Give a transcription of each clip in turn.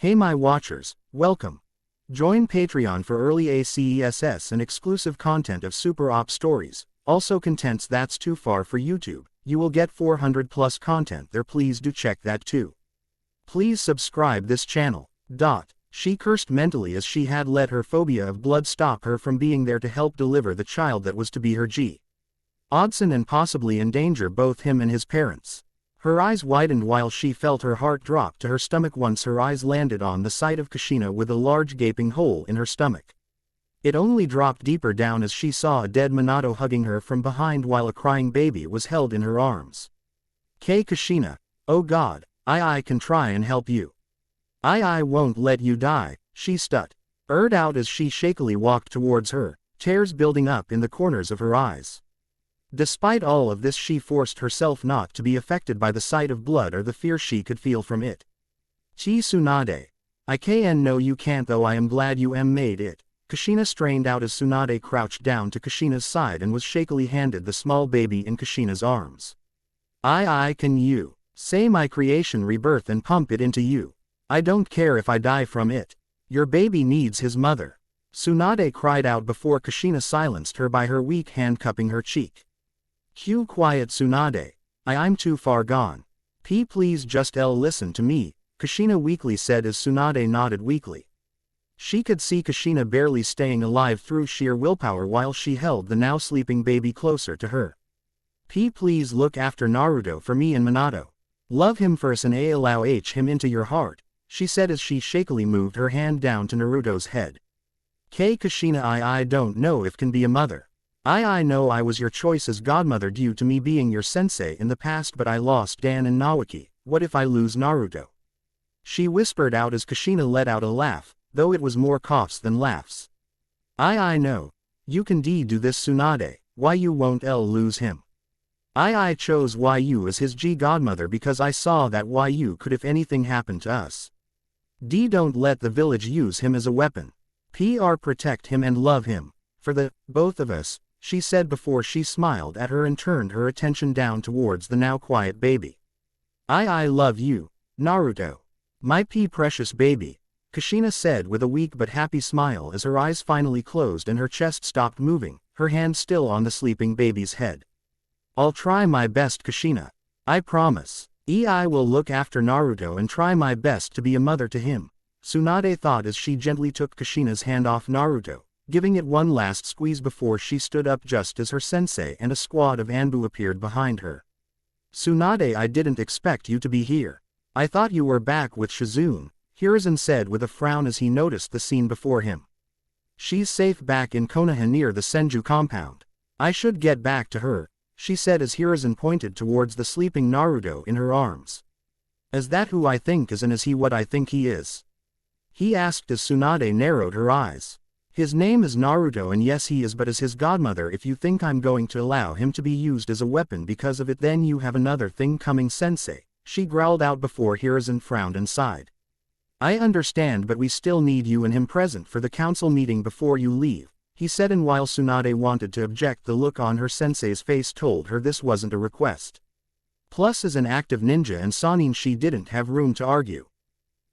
Hey my watchers, welcome. Join Patreon for early Access and exclusive content of Super Op stories, also contents that's too far for YouTube. You will get 400 plus content there, please do check that too. Please subscribe this channel. She cursed mentally as she had let her phobia of blood stop her from being there to help deliver the child that was to be her Odson and possibly endanger both him and his parents. Her eyes widened while she felt her heart drop to her stomach once her eyes landed on the sight of Kushina with a large gaping hole in her stomach. It only dropped deeper down as she saw a dead Minato hugging her from behind while a crying baby was held in her arms. Kushina, oh God, I can try and help you. I won't let you die, she stuttered out as she shakily walked towards her, tears building up in the corners of her eyes. Despite all of this, she forced herself not to be affected by the sight of blood or the fear she could feel from it. Tsunade. I can no you can't though I am glad you made it. Kushina strained out as Tsunade crouched down to Kushina's side and was shakily handed the small baby in Kushina's arms. I can you say my creation rebirth and pump it into you. I don't care if I die from it. Your baby needs his mother. Tsunade cried out before Kushina silenced her by her weak hand cupping her cheek. Quiet Tsunade. I'm too far gone. Please just listen to me, Kushina weakly said as Tsunade nodded weakly. She could see Kushina barely staying alive through sheer willpower while she held the now sleeping baby closer to her. Please look after Naruto for me and Minato. Love him first and allow him into your heart, she said as she shakily moved her hand down to Naruto's head. Kushina I don't know if can be a mother. I know I was your choice as godmother due to me being your sensei in the past, but I lost Dan and Naoki. What if I lose Naruto? She whispered out as Kushina let out a laugh, though it was more coughs than laughs. I know. You can do this Tsunade, why you won't lose him. I chose YU as his godmother because I saw that YU could if anything happened to us. Don't let the village use him as a weapon. Protect him and love him. For the both of us, she said before she smiled at her and turned her attention down towards the now quiet baby. I love you, Naruto. My precious baby, Kushina said with a weak but happy smile as her eyes finally closed and her chest stopped moving, her hand still on the sleeping baby's head. I'll try my best Kushina. I promise. I will look after Naruto and try my best to be a mother to him, Tsunade thought as she gently took Kushina's hand off Naruto, giving it one last squeeze before she stood up just as her sensei and a squad of Anbu appeared behind her. Tsunade, I didn't expect you to be here. I thought you were back with Shizune, Hiruzen said with a frown as he noticed the scene before him. She's safe back in Konoha near the Senju compound. I should get back to her, she said as Hiruzen pointed towards the sleeping Naruto in her arms. Is that who I think is and is he what I think he is? He asked as Tsunade narrowed her eyes. His name is Naruto and yes he is, but as his godmother if you think I'm going to allow him to be used as a weapon because of it then you have another thing coming sensei, she growled out before Hiruzen frowned and sighed. I understand but we still need you and him present for the council meeting before you leave, he said, and while Tsunade wanted to object the look on her sensei's face told her this wasn't a request. Plus as an active ninja and Sanin she didn't have room to argue.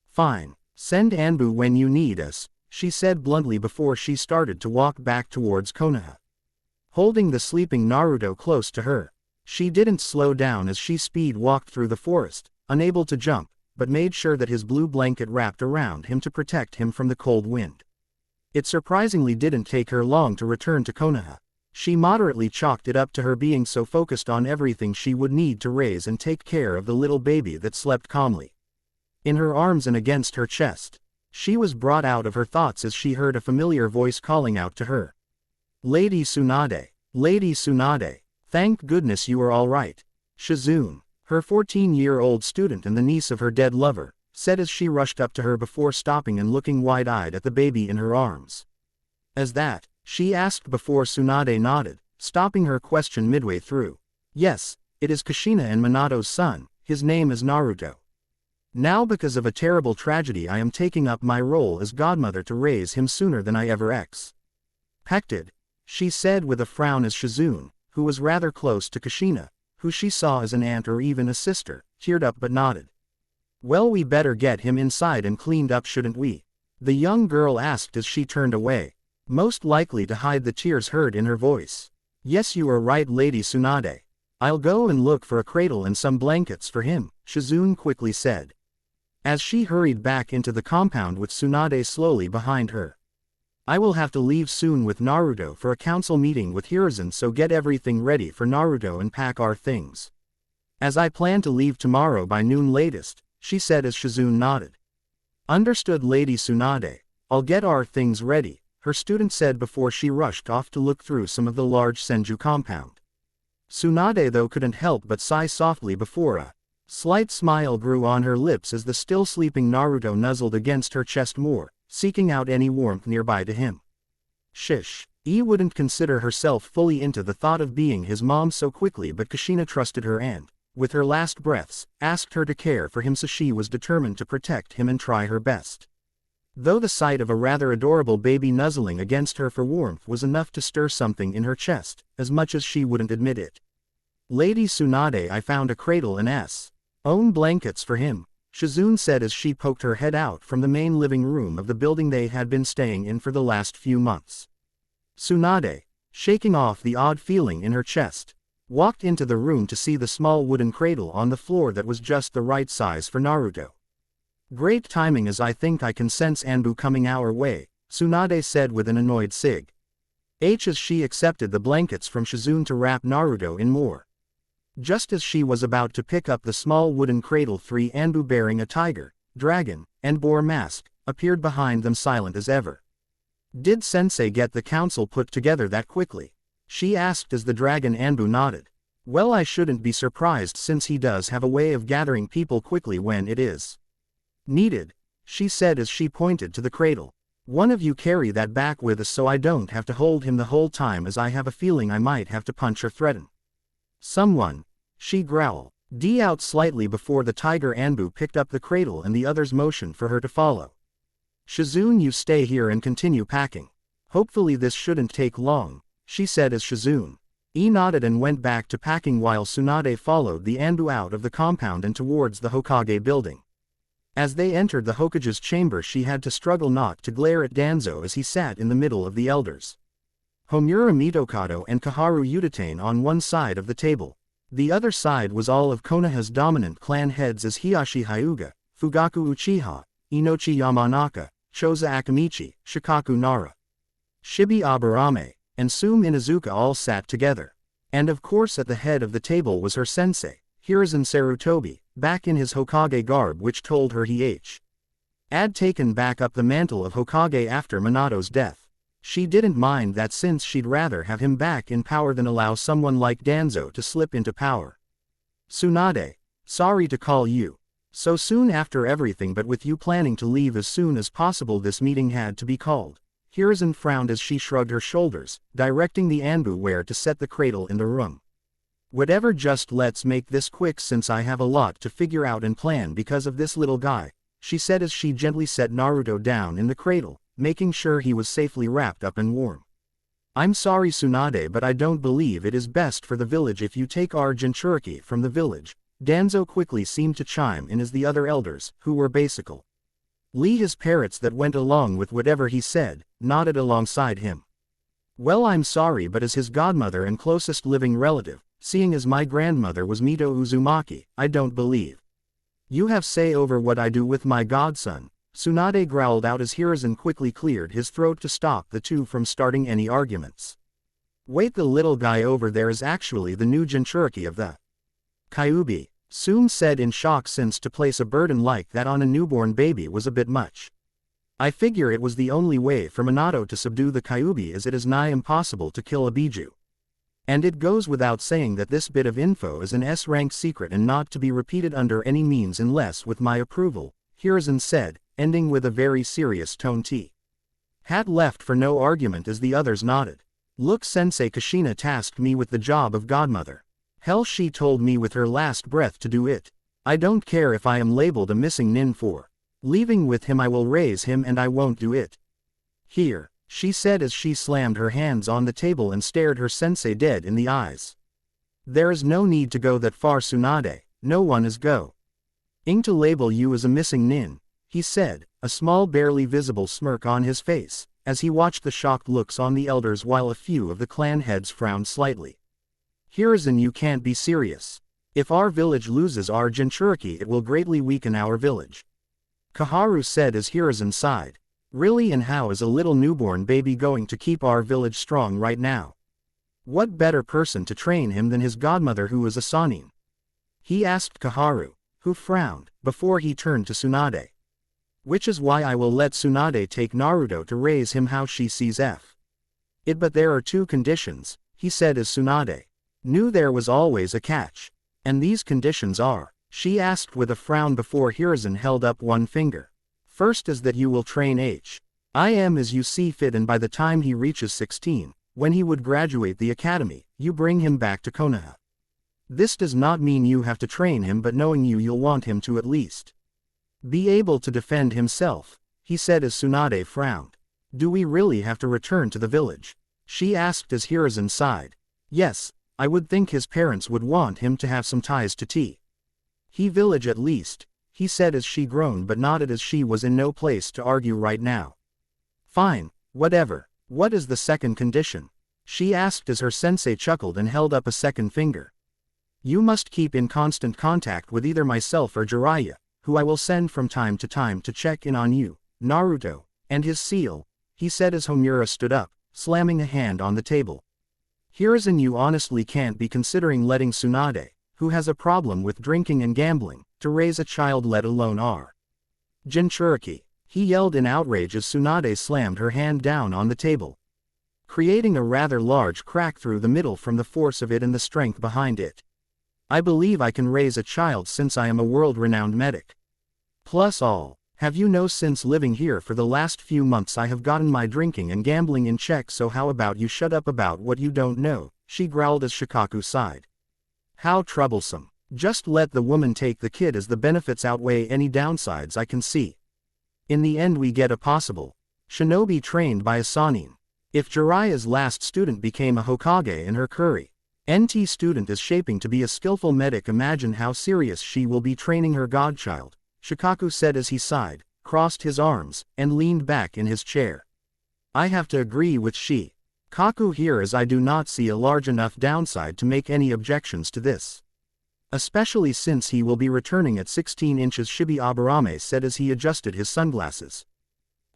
Fine, send Anbu when you need us, she said bluntly before she started to walk back towards Konoha. Holding the sleeping Naruto close to her, she didn't slow down as she speed walked through the forest, unable to jump, but made sure that his blue blanket wrapped around him to protect him from the cold wind. It surprisingly didn't take her long to return to Konoha. She moderately chalked it up to her being so focused on everything she would need to raise and take care of the little baby that slept calmly in her arms and against her chest. She was brought out of her thoughts as she heard a familiar voice calling out to her. Lady Tsunade, Lady Tsunade, thank goodness you are all right. Shizune, her 14-year-old student and the niece of her dead lover, said as she rushed up to her before stopping and looking wide-eyed at the baby in her arms. As that, she asked before Tsunade nodded, stopping her question midway through. Yes, it is Kushina and Minato's son, his name is Naruto. Now because of a terrible tragedy I am taking up my role as godmother to raise him sooner than I ever expected, she said with a frown as Shizune, who was rather close to Kushina, who she saw as an aunt or even a sister, teared up but nodded. Well, we better get him inside and cleaned up, shouldn't we? The young girl asked as she turned away, most likely to hide the tears heard in her voice. Yes, you are right, Lady Tsunade. I'll go and look for a cradle and some blankets for him, Shizune quickly said, as she hurried back into the compound with Tsunade slowly behind her. I will have to leave soon with Naruto for a council meeting with Hiruzen, so get everything ready for Naruto and pack our things. As I plan to leave tomorrow by noon latest, she said as Shizune nodded. Understood, Lady Tsunade. I'll get our things ready, her student said before she rushed off to look through some of the large Senju compound. Tsunade though couldn't help but sigh softly before a slight smile grew on her lips as the still sleeping Naruto nuzzled against her chest more, seeking out any warmth nearby to him. Shish. Wouldn't consider herself fully into the thought of being his mom so quickly, but Kushina trusted her and, with her last breaths, asked her to care for him, so she was determined to protect him and try her best. Though the sight of a rather adorable baby nuzzling against her for warmth was enough to stir something in her chest, as much as she wouldn't admit it. Lady Tsunade, I found a cradle and own blankets for him, Shizune said as she poked her head out from the main living room of the building they had been staying in for the last few months. Tsunade, shaking off the odd feeling in her chest, walked into the room to see the small wooden cradle on the floor that was just the right size for Naruto. Great timing, as I think I can sense Anbu coming our way, Tsunade said with an annoyed sig. As she accepted the blankets from Shizune to wrap Naruto in more. Just as she was about to pick up the small wooden cradle, 3 Anbu bearing a tiger, dragon, and boar mask, appeared behind them silent as ever. Did Sensei get the council put together that quickly? She asked as the dragon Anbu nodded. Well, I shouldn't be surprised since he does have a way of gathering people quickly when it is needed, she said as she pointed to the cradle. One of you carry that back with us so I don't have to hold him the whole time, as I have a feeling I might have to punch or threaten someone, she growled. Out slightly before the tiger Anbu picked up the cradle and the others motioned for her to follow. Shizune, you stay here and continue packing. Hopefully this shouldn't take long, she said as Shizune nodded and went back to packing while Tsunade followed the Anbu out of the compound and towards the Hokage building. As they entered the Hokage's chamber, she had to struggle not to glare at Danzo as he sat in the middle of the elders. Homura Mitokado and Kaharu Udatane on one side of the table. The other side was all of Konoha's dominant clan heads as Hiyashi Hyuga, Fugaku Uchiha, Inochi Yamanaka, Choza Akamichi, Shikaku Nara, Shibi Aburame, and Sume Inuzuka all sat together. And of course at the head of the table was her sensei, Hiruzen Sarutobi, back in his Hokage garb, which told her he had taken back up the mantle of Hokage after Minato's death. She didn't mind that since she'd rather have him back in power than allow someone like Danzo to slip into power. Tsunade, sorry to call you so soon after everything, but with you planning to leave as soon as possible, this meeting had to be called. Hiruzen frowned as she shrugged her shoulders, directing the Anbu where to set the cradle in the room. Whatever, just let's make this quick since I have a lot to figure out and plan because of this little guy, she said as she gently set Naruto down in the cradle, making sure he was safely wrapped up and warm. I'm sorry, Tsunade, but I don't believe it is best for the village if you take our Jinchuriki from the village, Danzo quickly seemed to chime in as the other elders, who were basically his parrots that went along with whatever he said, nodded alongside him. Well, I'm sorry, but as his godmother and closest living relative, seeing as my grandmother was Mito Uzumaki, I don't believe you have say over what I do with my godson, Tsunade growled out as Hiruzen quickly cleared his throat to stop the two from starting any arguments. Wait, the little guy over there is actually the new Jinchuriki of the Kyuubi, Sume said in shock, since to place a burden like that on a newborn baby was a bit much. I figure it was the only way for Minato to subdue the Kyuubi, as it is nigh impossible to kill a Biju. And it goes without saying that this bit of info is an S-rank secret and not to be repeated under any means unless with my approval, Hiruzen said, ending with a very serious tone. Had left for no argument as the others nodded. Look, Sensei, Kushina tasked me with the job of godmother. Hell, she told me with her last breath to do it. I don't care if I am labeled a missing nin for leaving with him, I will raise him and I won't do it. Here, she said as she slammed her hands on the table and stared her sensei dead in the eyes. There is no need to go that far, Tsunade, no one is go. "Ing to label you as a missing nin," he said, a small barely visible smirk on his face, as he watched the shocked looks on the elders while a few of the clan heads frowned slightly. "Hiruzen, you can't be serious. If our village loses our Jinchuriki, it will greatly weaken our village," Kaharu said as Hiruzen sighed. "Really, and how is a little newborn baby going to keep our village strong right now? What better person to train him than his godmother who is a Sanin?" he asked Kaharu, who frowned, before he turned to Tsunade. "Which is why I will let Tsunade take Naruto to raise him how she sees it. But there are two conditions," he said as Tsunade knew there was always a catch. "And these conditions are?" she asked with a frown before Hiruzen held up one finger. "First is that you will train him as you see fit, and by the time he reaches 16, when he would graduate the academy, you bring him back to Konoha. This does not mean you have to train him, but knowing you'll want him to at least be able to defend himself," he said as Tsunade frowned. "Do we really have to return to the village?" she asked as Hiruzen sighed. "Yes, I would think his parents would want him to have some ties to he village at least," he said as she groaned but nodded as she was in no place to argue right now. "Fine, whatever. What is the second condition?" she asked as her sensei chuckled and held up a second finger. "You must keep in constant contact with either myself or Jiraiya, who I will send from time to time to check in on you, Naruto, and his seal," he said as Homura stood up, slamming a hand on the table. "Hiruzen, you honestly can't be considering letting Tsunade, who has a problem with drinking and gambling, to raise a child, let alone our Jinchuriki," he yelled in outrage as Tsunade slammed her hand down on the table, creating a rather large crack through the middle from the force of it and the strength behind it. "I believe I can raise a child since I am a world-renowned medic. Plus all, have you know, since living here for the last few months I have gotten my drinking and gambling in check, so how about you shut up about what you don't know," she growled as Shikaku sighed. "How troublesome. Just let the woman take the kid, as the benefits outweigh any downsides I can see. In the end we get a possible shinobi trained by a Sanin. If Jiraiya's last student became a Hokage and her NT student is shaping to be a skillful medic, imagine how serious she will be training her godchild," Shikaku said as he sighed, crossed his arms, and leaned back in his chair. "I have to agree with Shikaku here, as I do not see a large enough downside to make any objections to this. Especially since he will be returning at 16 inches," Shibi Aburame said as he adjusted his sunglasses.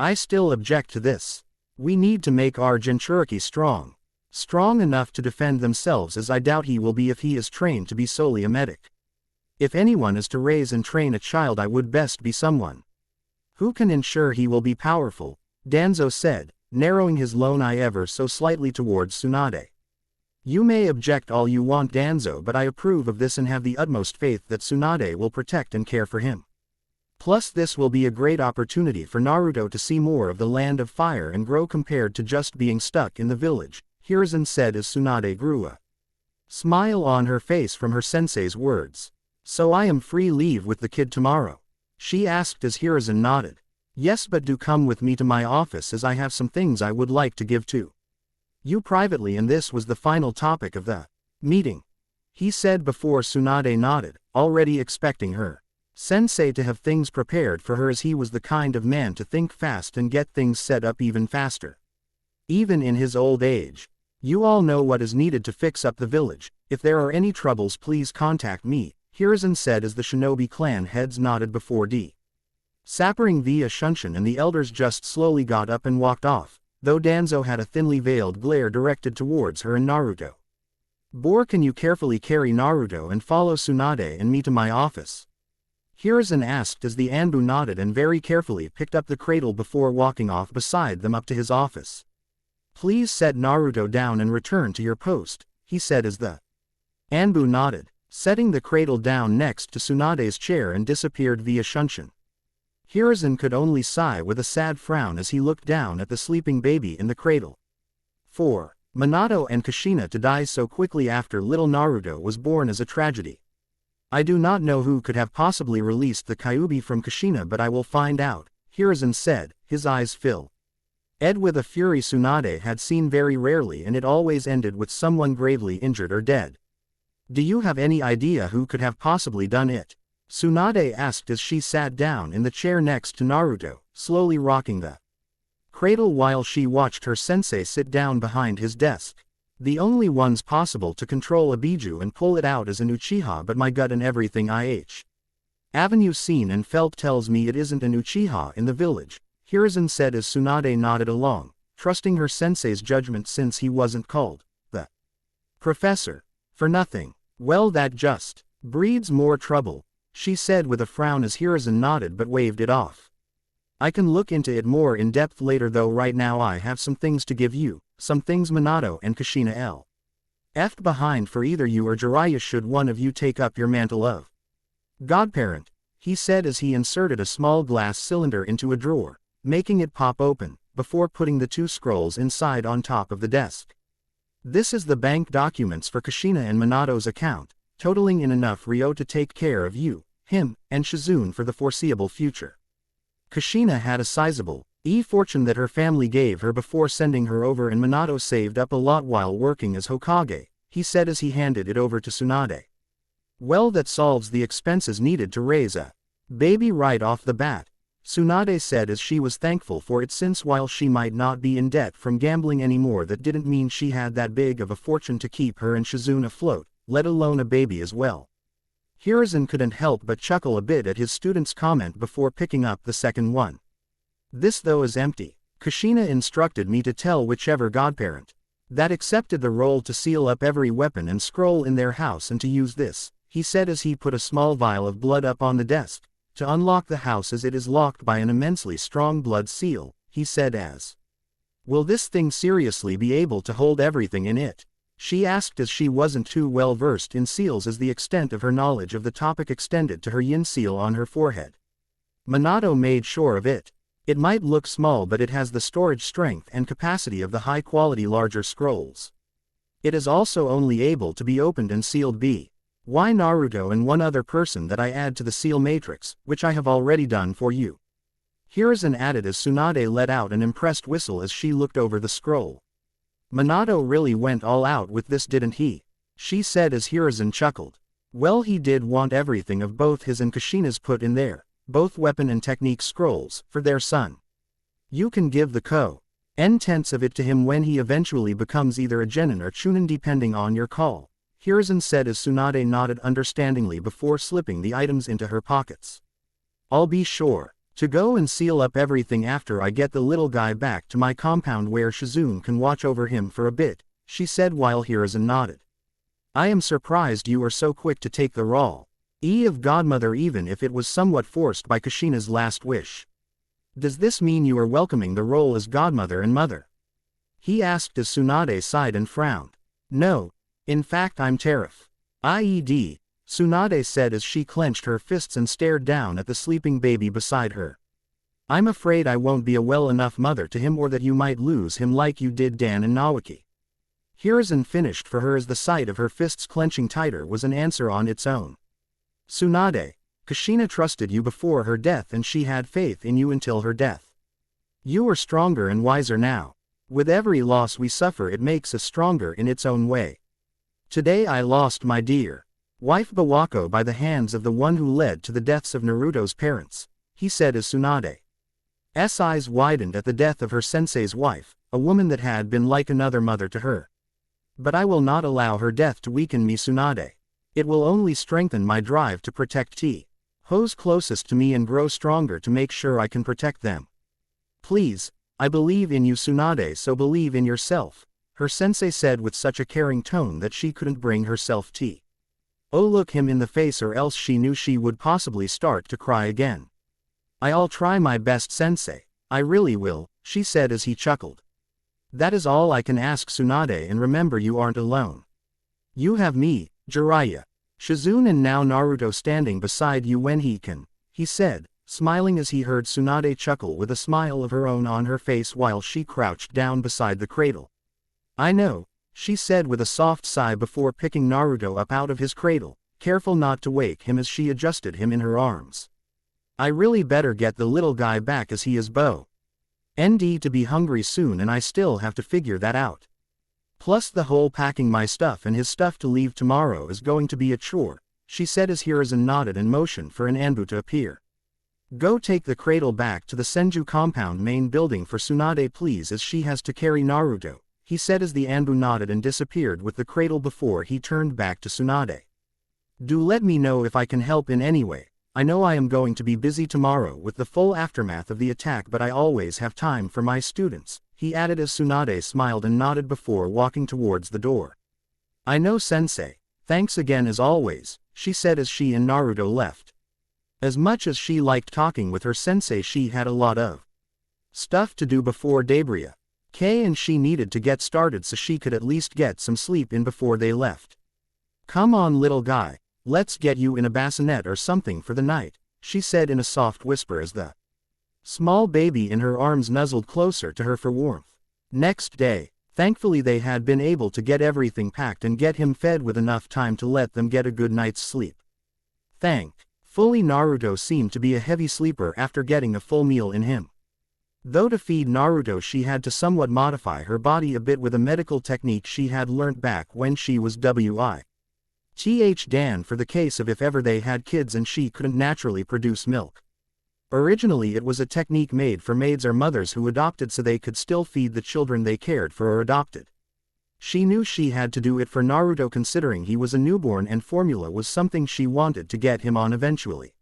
"I still object to this. We need to make our Jinchuriki strong enough to defend themselves, as I doubt he will be if he is trained to be solely a medic. If anyone is to raise and train a child, I would best be someone who can ensure he will be powerful," Danzo said, narrowing his lone eye ever so slightly towards Tsunade. "You may object all you want, Danzo, but I approve of this and have the utmost faith that Tsunade will protect and care for him. Plus this will be a great opportunity for Naruto to see more of the land of fire and grow, compared to just being stuck in the village," Hiruzen said as Tsunade grew a smile on her face from her sensei's words. "So I am free leave with the kid tomorrow?" she asked as Hiruzen nodded. "Yes, but do come with me to my office, as I have some things I would like to give to you privately." And this was the final topic of the meeting, he said before Tsunade nodded, already expecting her sensei to have things prepared for her, as he was the kind of man to think fast and get things set up even faster. Even in his old age. "You all know what is needed to fix up the village. If there are any troubles, please contact me," Hiruzen said as the shinobi clan heads nodded before sappering via Shunshin, and the elders just slowly got up and walked off, though Danzo had a thinly veiled glare directed towards her and Naruto. "Bor, can you carefully carry Naruto and follow Tsunade and me to my office?" Hiruzen asked as the Anbu nodded and very carefully picked up the cradle before walking off beside them up to his office. "Please set Naruto down and return to your post," he said as the Anbu nodded, setting the cradle down next to Tsunade's chair and disappeared via Shunshin. Hiruzen could only sigh with a sad frown as he looked down at the sleeping baby in the cradle. For Minato and Kushina to die so quickly after little Naruto was born is a tragedy. "I do not know who could have possibly released the Kyuubi from Kushina, but I will find out," Hiruzen said, his eyes filled with a fury Tsunade had seen very rarely, and it always ended with someone gravely injured or dead. "Do you have any idea who could have possibly done it?" Tsunade asked as she sat down in the chair next to Naruto, slowly rocking the cradle while she watched her sensei sit down behind his desk. The only ones possible to control a Biju and pull it out is an Uchiha, but my gut and everything Avenue seen and felt tells me it isn't an Uchiha in the village, Hiruzen said as Tsunade nodded along, trusting her sensei's judgment since he wasn't called the professor for nothing. Well, that just breeds more trouble, she said with a frown as Hiruzen nodded but waved it off. I can look into it more in depth later, though right now I have some things to give you, some things Minato and Kushina left behind for either you or Jiraiya should one of you take up your mantle of godparent, he said as he inserted a small glass cylinder into a drawer, making it pop open, before putting the 2 scrolls inside on top of the desk. This is the bank documents for Kushina and Minato's account, totaling in enough Ryo to take care of you, him, and Shizune for the foreseeable future. Kushina had a sizable fortune that her family gave her before sending her over, and Minato saved up a lot while working as Hokage, he said as he handed it over to Tsunade. Well, that solves the expenses needed to raise a baby right off the bat, Tsunade said as she was thankful for it, since while she might not be in debt from gambling anymore, that didn't mean she had that big of a fortune to keep her and Shizune afloat, let alone a baby as well. Hiruzen couldn't help but chuckle a bit at his student's comment before picking up the second one. This though is empty. Kushina instructed me to tell whichever godparent that accepted the role to seal up every weapon and scroll in their house and to use this, he said as he put a small vial of blood up on the desk, to unlock the house as it is locked by an immensely strong blood seal, he said as. Will this thing seriously be able to hold everything in it? She asked as she wasn't too well versed in seals as the extent of her knowledge of the topic extended to her yin seal on her forehead. Minato made sure of it. It might look small, but it has the storage strength and capacity of the high-quality larger scrolls. It is also only able to be opened and sealed by Naruto and one other person that I add to the seal matrix, which I have already done for you. Hiruzen added as Tsunade let out an impressed whistle as she looked over the scroll. Minato really went all out with this, didn't he? She said as Hiruzen chuckled. Well, he did want everything of both his and Kushina's put in there, both weapon and technique scrolls, for their son. You can give the contents of it to him when he eventually becomes either a genin or chunin depending on your call, Hiruzen said as Tsunade nodded understandingly before slipping the items into her pockets. I'll be sure to go and seal up everything after I get the little guy back to my compound where Shizune can watch over him for a bit, she said while Hiruzen nodded. I am surprised you are so quick to take the role of godmother, even if it was somewhat forced by Kushina's last wish. Does this mean you are welcoming the role as godmother and mother? He asked as Tsunade sighed and frowned. No, in fact I'm terrified. Tsunade said as she clenched her fists and stared down at the sleeping baby beside her. I'm afraid I won't be a well enough mother to him, or that you might lose him like you did Dan and Naoki. Hiruzen finished for her as the sight of her fists clenching tighter was an answer on its own. Tsunade, Kushina trusted you before her death and she had faith in you until her death. You are stronger and wiser now. With every loss we suffer, it makes us stronger in its own way. Today I lost my dear wife Bawako by the hands of the one who led to the deaths of Naruto's parents, he said as Tsunade's eyes widened at the death of her sensei's wife, a woman that had been like another mother to her. But I will not allow her death to weaken me, Tsunade. It will only strengthen my drive to protect those closest to me and grow stronger to make sure I can protect them. Please, I believe in you, Tsunade, so believe in yourself, her sensei said with such a caring tone that she couldn't bring herself to look him in the face, or else she knew she would possibly start to cry again. I'll try my best, sensei, I really will, she said as he chuckled. That is all I can ask, Tsunade, and remember you aren't alone. You have me, Jiraiya, Shizune, and now Naruto standing beside you when he can, he said, smiling as he heard Tsunade chuckle with a smile of her own on her face while she crouched down beside the cradle. I know, she said with a soft sigh before picking Naruto up out of his cradle, careful not to wake him as she adjusted him in her arms. I really better get the little guy back as he is ND to be hungry soon, and I still have to figure that out. Plus the whole packing my stuff and his stuff to leave tomorrow is going to be a chore, she said as Hiruzen nodded and motioned for an Anbu to appear. Go take the cradle back to the Senju compound main building for Tsunade please as she has to carry Naruto, he said as the Anbu nodded and disappeared with the cradle before he turned back to Tsunade. Do let me know if I can help in any way. I know I am going to be busy tomorrow with the full aftermath of the attack but I always have time for my students, he added as Tsunade smiled and nodded before walking towards the door. I know sensei. Thanks again as always, she said as she and Naruto left. As much as she liked talking with her sensei, she had a lot of stuff to do before daybreak. Kay and she needed to get started so she could at least get some sleep in before they left. Come on little guy, let's get you in a bassinet or something for the night, she said in a soft whisper as the small baby in her arms nuzzled closer to her for warmth. Next day, thankfully they had been able to get everything packed and get him fed with enough time to let them get a good night's sleep. Thankfully Naruto seemed to be a heavy sleeper after getting a full meal in him. Though to feed Naruto she had to somewhat modify her body a bit with a medical technique she had learnt back when she was WITH Dan for the case of if ever they had kids and she couldn't naturally produce milk. Originally it was a technique made for maids or mothers who adopted so they could still feed the children they cared for or adopted. She knew she had to do it for Naruto considering he was a newborn and formula was something she wanted to get him on eventually.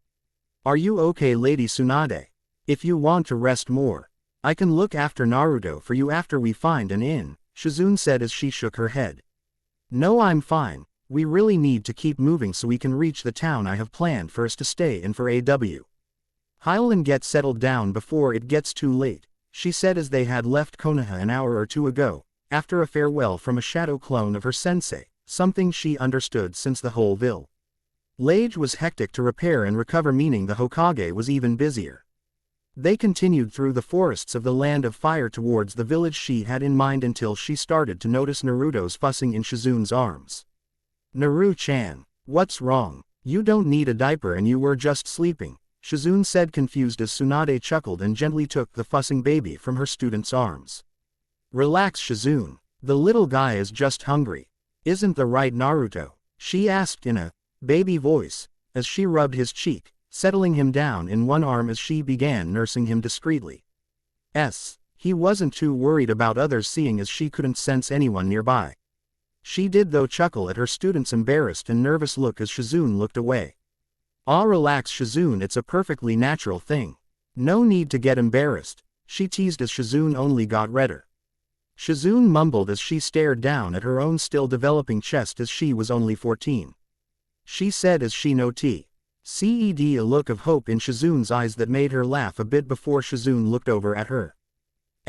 Are you okay Lady Tsunade? If you want to rest more, I can look after Naruto for you after we find an inn, Shizune said as she shook her head. No I'm fine, we really need to keep moving so we can reach the town I have planned for us to stay in for AW. Heil and get settled down before it gets too late, she said as they had left Konoha an hour or two ago, after a farewell from a shadow clone of her sensei, something she understood since the whole village was hectic to repair and recover meaning the Hokage was even busier. They continued through the forests of the Land of Fire towards the village she had in mind until she started to notice Naruto's fussing in Shizune's arms. Naru-chan, what's wrong? You don't need a diaper and you were just sleeping, Shizune said confused as Tsunade chuckled and gently took the fussing baby from her student's arms. Relax Shizune, the little guy is just hungry. Isn't that right Naruto? She asked in a baby voice, as she rubbed his cheek, settling him down in one arm as she began nursing him discreetly. He wasn't too worried about others seeing as she couldn't sense anyone nearby. She did though chuckle at her student's embarrassed and nervous look as Shizune looked away. Ah relax Shizune, it's a perfectly natural thing. No need to get embarrassed, she teased as Shizune only got redder. Shizune mumbled as she stared down at her own still developing chest as she was only 14. She said as she noted a look of hope in Shizune's eyes that made her laugh a bit before Shizune looked over at her.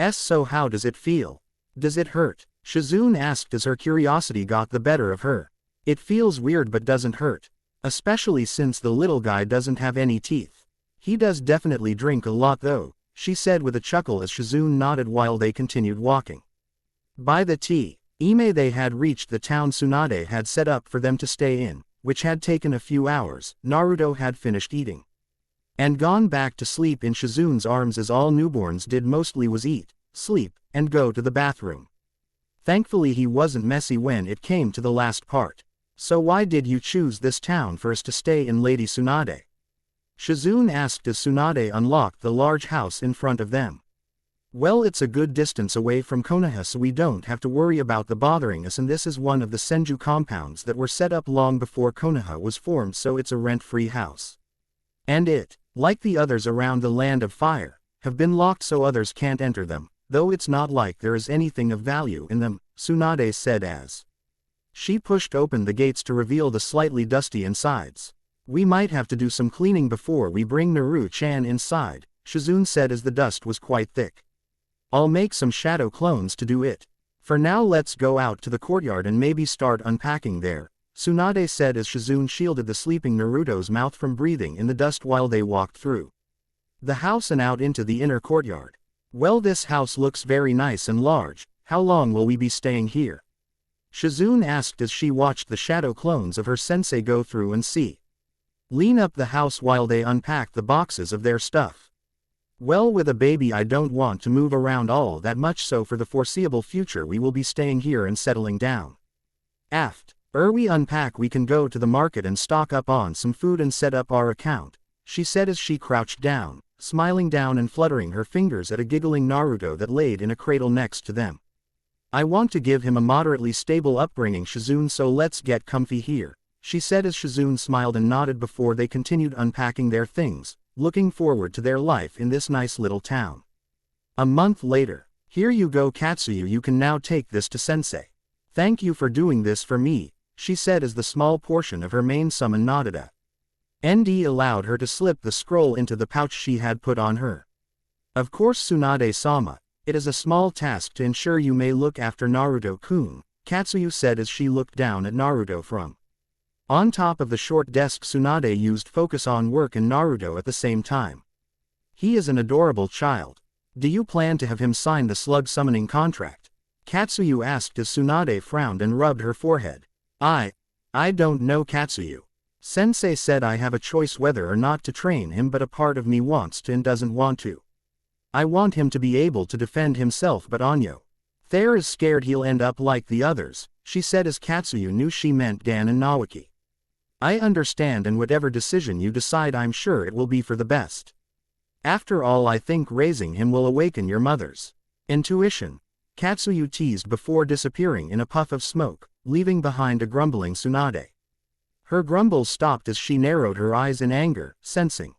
So how does it feel? Does it hurt? Shizune asked as her curiosity got the better of her. It feels weird but doesn't hurt. Especially since the little guy doesn't have any teeth. He does definitely drink a lot though, she said with a chuckle as Shizune nodded while they continued walking. By the time they had reached the town Tsunade had set up for them to stay in, which had taken a few hours, Naruto had finished eating and gone back to sleep in Shizune's arms as all newborns did mostly was eat, sleep, and go to the bathroom. Thankfully he wasn't messy when it came to the last part. So why did you choose this town for us to stay in Lady Tsunade? Shizune asked as Tsunade unlocked the large house in front of them. Well it's a good distance away from Konoha so we don't have to worry about the bothering us and this is one of the Senju compounds that were set up long before Konoha was formed so it's a rent-free house. And it, like the others around the Land of Fire, have been locked so others can't enter them, though it's not like there is anything of value in them, Tsunade said as she pushed open the gates to reveal the slightly dusty insides. We might have to do some cleaning before we bring Naru-chan inside, Shizune said as the dust was quite thick. I'll make some shadow clones to do it. For now let's go out to the courtyard and maybe start unpacking there, Tsunade said as Shizune shielded the sleeping Naruto's mouth from breathing in the dust while they walked through the house and out into the inner courtyard. Well this house looks very nice and large, how long will we be staying here? Shizune asked as she watched the shadow clones of her sensei go through and lean up the house while they unpacked the boxes of their stuff. Well with a baby I don't want to move around all that much so for the foreseeable future we will be staying here and settling down. We unpack, we can go to the market and stock up on some food and set up our account," she said as she crouched down, smiling down and fluttering her fingers at a giggling Naruto that laid in a cradle next to them. "I want to give him a moderately stable upbringing, Shizune, so let's get comfy here," she said as Shizune smiled and nodded before they continued unpacking their things, looking forward to their life in this nice little town. A month later. "Here you go, Katsuyu, you can now take this to sensei. Thank you for doing this for me," she said as the small portion of her main summon nodded at. ND allowed her to slip the scroll into the pouch she had put on her. "Of course, Tsunade-sama, it is a small task to ensure you may look after Naruto-kun," Katsuyu said as she looked down at Naruto from on top of the short desk. Tsunade used focus on work and Naruto at the same time. "He is an adorable child. Do you plan to have him sign the slug summoning contract?" Katsuyu asked as Tsunade frowned and rubbed her forehead. I don't know, Katsuyu. Sensei said I have a choice whether or not to train him, but a part of me wants to and doesn't want to. I want him to be able to defend himself, but Anyo there is scared he'll end up like the others," she said as Katsuyu knew she meant Dan and Nawaki. "I understand, and whatever decision you decide, I'm sure it will be for the best. After all, I think raising him will awaken your mother's intuition," Katsuyu teased before disappearing in a puff of smoke, leaving behind a grumbling Tsunade. Her grumbles stopped as she narrowed her eyes in anger, sensing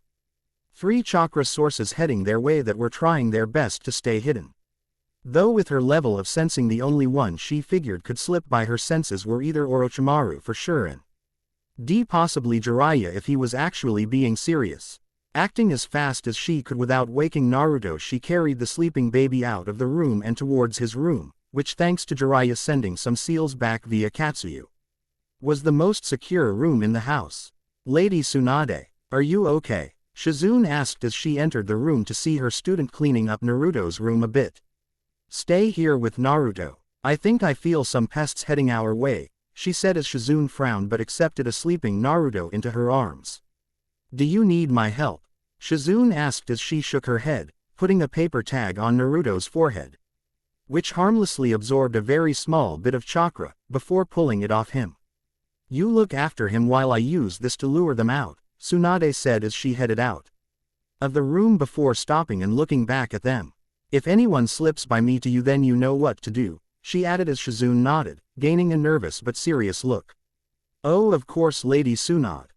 3 chakra sources heading their way that were trying their best to stay hidden. Though with her level of sensing, the only one she figured could slip by her senses were either Orochimaru for sure and possibly Jiraiya if he was actually being serious. Acting as fast as she could without waking Naruto, she carried the sleeping baby out of the room and towards his room, which, thanks to Jiraiya sending some seals back via Katsuyu, was the most secure room in the house. "Lady Tsunade, are you okay?" Shizune asked as she entered the room to see her student cleaning up Naruto's room a bit. "Stay here with Naruto. I think I feel some pests heading our way," she said as Shizune frowned but accepted a sleeping Naruto into her arms. "Do you need my help?" Shizune asked as she shook her head, putting a paper tag on Naruto's forehead, which harmlessly absorbed a very small bit of chakra, before pulling it off him. "You look after him while I use this to lure them out," Tsunade said as she headed out of the room before stopping and looking back at them. "If anyone slips by me to you, then you know what to do," she added as Shizune nodded, gaining a nervous but serious look. "Oh, of course, Lady Tsunade."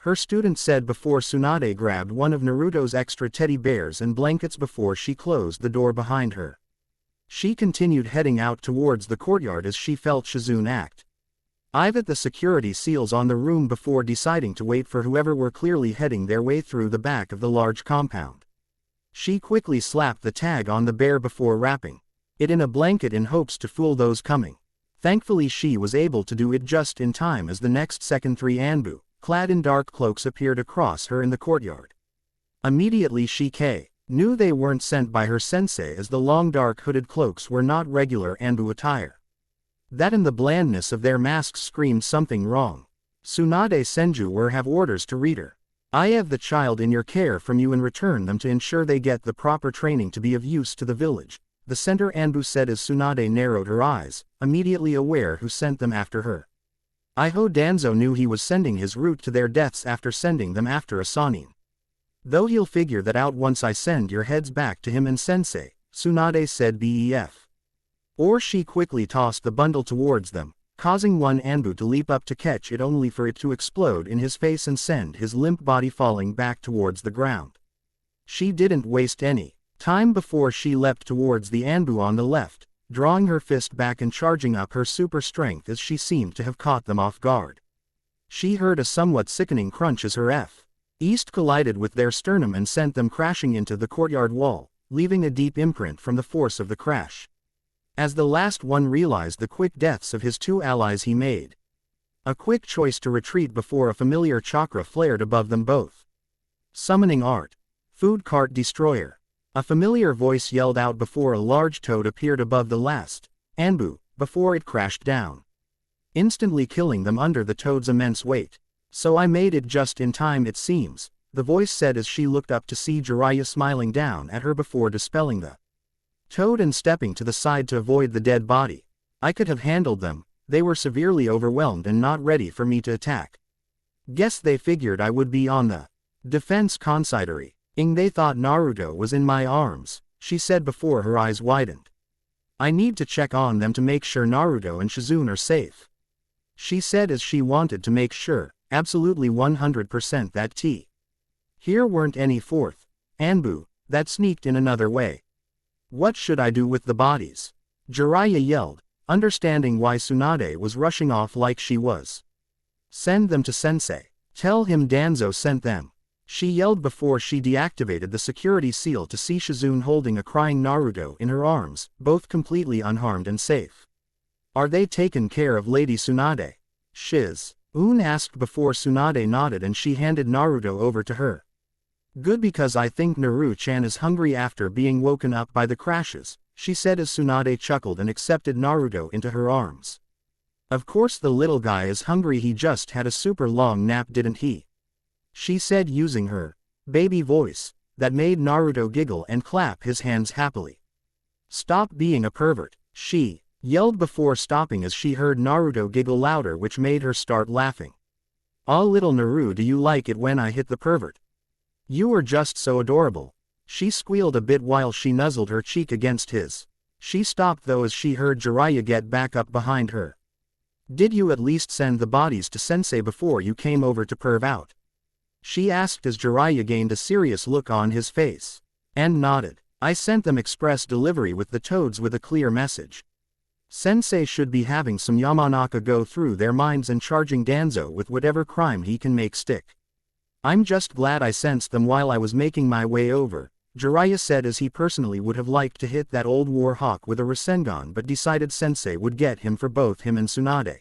Her student said before Tsunade grabbed one of Naruto's extra teddy bears and blankets before she closed the door behind her. She continued heading out towards the courtyard as she felt Shizune act. I've at the security seals on the room before deciding to wait for whoever were clearly heading their way through the back of the large compound. She quickly slapped the tag on the bear before wrapping it in a blanket in hopes to fool those coming. Thankfully she was able to do it just in time as the next second 3 Anbu, clad in dark cloaks, appeared across her in the courtyard. Immediately she knew they weren't sent by her sensei, as the long dark hooded cloaks were not regular Anbu attire. That and the blandness of their masks screamed something wrong. "Tsunade Senju were have orders to read her. I have the child in your care from you and return them to ensure they get the proper training to be of use to the village," the center Anbu said as Tsunade narrowed her eyes, immediately aware who sent them after her. Iho Danzo knew he was sending his route to their deaths after sending them after a Sanin. "Though he'll figure that out once I send your heads back to him and sensei," Tsunade said bef. Or she quickly tossed the bundle towards them, causing one Anbu to leap up to catch it only for it to explode in his face and send his limp body falling back towards the ground. She didn't waste any time before she leapt towards the Anbu on the left, drawing her fist back and charging up her super strength as she seemed to have caught them off guard. She heard a somewhat sickening crunch as her East collided with their sternum and sent them crashing into the courtyard wall, leaving a deep imprint from the force of the crash. As the last one realized the quick deaths of his 2 allies, he made a quick choice to retreat before a familiar chakra flared above them both. "Summoning art. Food cart destroyer." A familiar voice yelled out before a large toad appeared above the last Anbu, before it crashed down, instantly killing them under the toad's immense weight. "So I made it just in time, it seems," the voice said as she looked up to see Jiraiya smiling down at her before dispelling the toad and stepping to the side to avoid the dead body. "I could have handled them," They were severely overwhelmed and not ready for me to attack. Guess they figured I would be on the defense considery. They thought Naruto was in my arms, she said before her eyes widened. I need to check on them to make sure Naruto and Shizune are safe, she said as she wanted to make sure, absolutely 100% that here weren't any fourth Anbu that sneaked in another way. What should I do with the bodies? Jiraiya yelled, understanding why Tsunade was rushing off like she was. Send them to Sensei. Tell him Danzo sent them, she yelled before she deactivated the security seal to see Shizune holding a crying Naruto in her arms, both completely unharmed and safe. Are they taken care of, Lady Tsunade? Shizune asked before Tsunade nodded and she handed Naruto over to her. Good, because I think Naru-chan is hungry after being woken up by the crashes, she said as Tsunade chuckled and accepted Naruto into her arms. Of course the little guy is hungry, he just had a super long nap, didn't he? She said using her baby voice, that made Naruto giggle and clap his hands happily. Stop being a pervert, she yelled before stopping as she heard Naruto giggle louder, which made her start laughing. Oh little Naru, do you like it when I hit the pervert? You are just so adorable. She squealed a bit while she nuzzled her cheek against his. She stopped though as she heard Jiraiya get back up behind her. Did you at least send the bodies to Sensei before you came over to perv out? She asked as Jiraiya gained a serious look on his face. And nodded. I sent them express delivery with the toads with a clear message. Sensei should be having some Yamanaka go through their minds and charging Danzo with whatever crime he can make stick. I'm just glad I sensed them while I was making my way over, Jiraiya said as he personally would have liked to hit that old war hawk with a Rasengan but decided Sensei would get him for both him and Tsunade.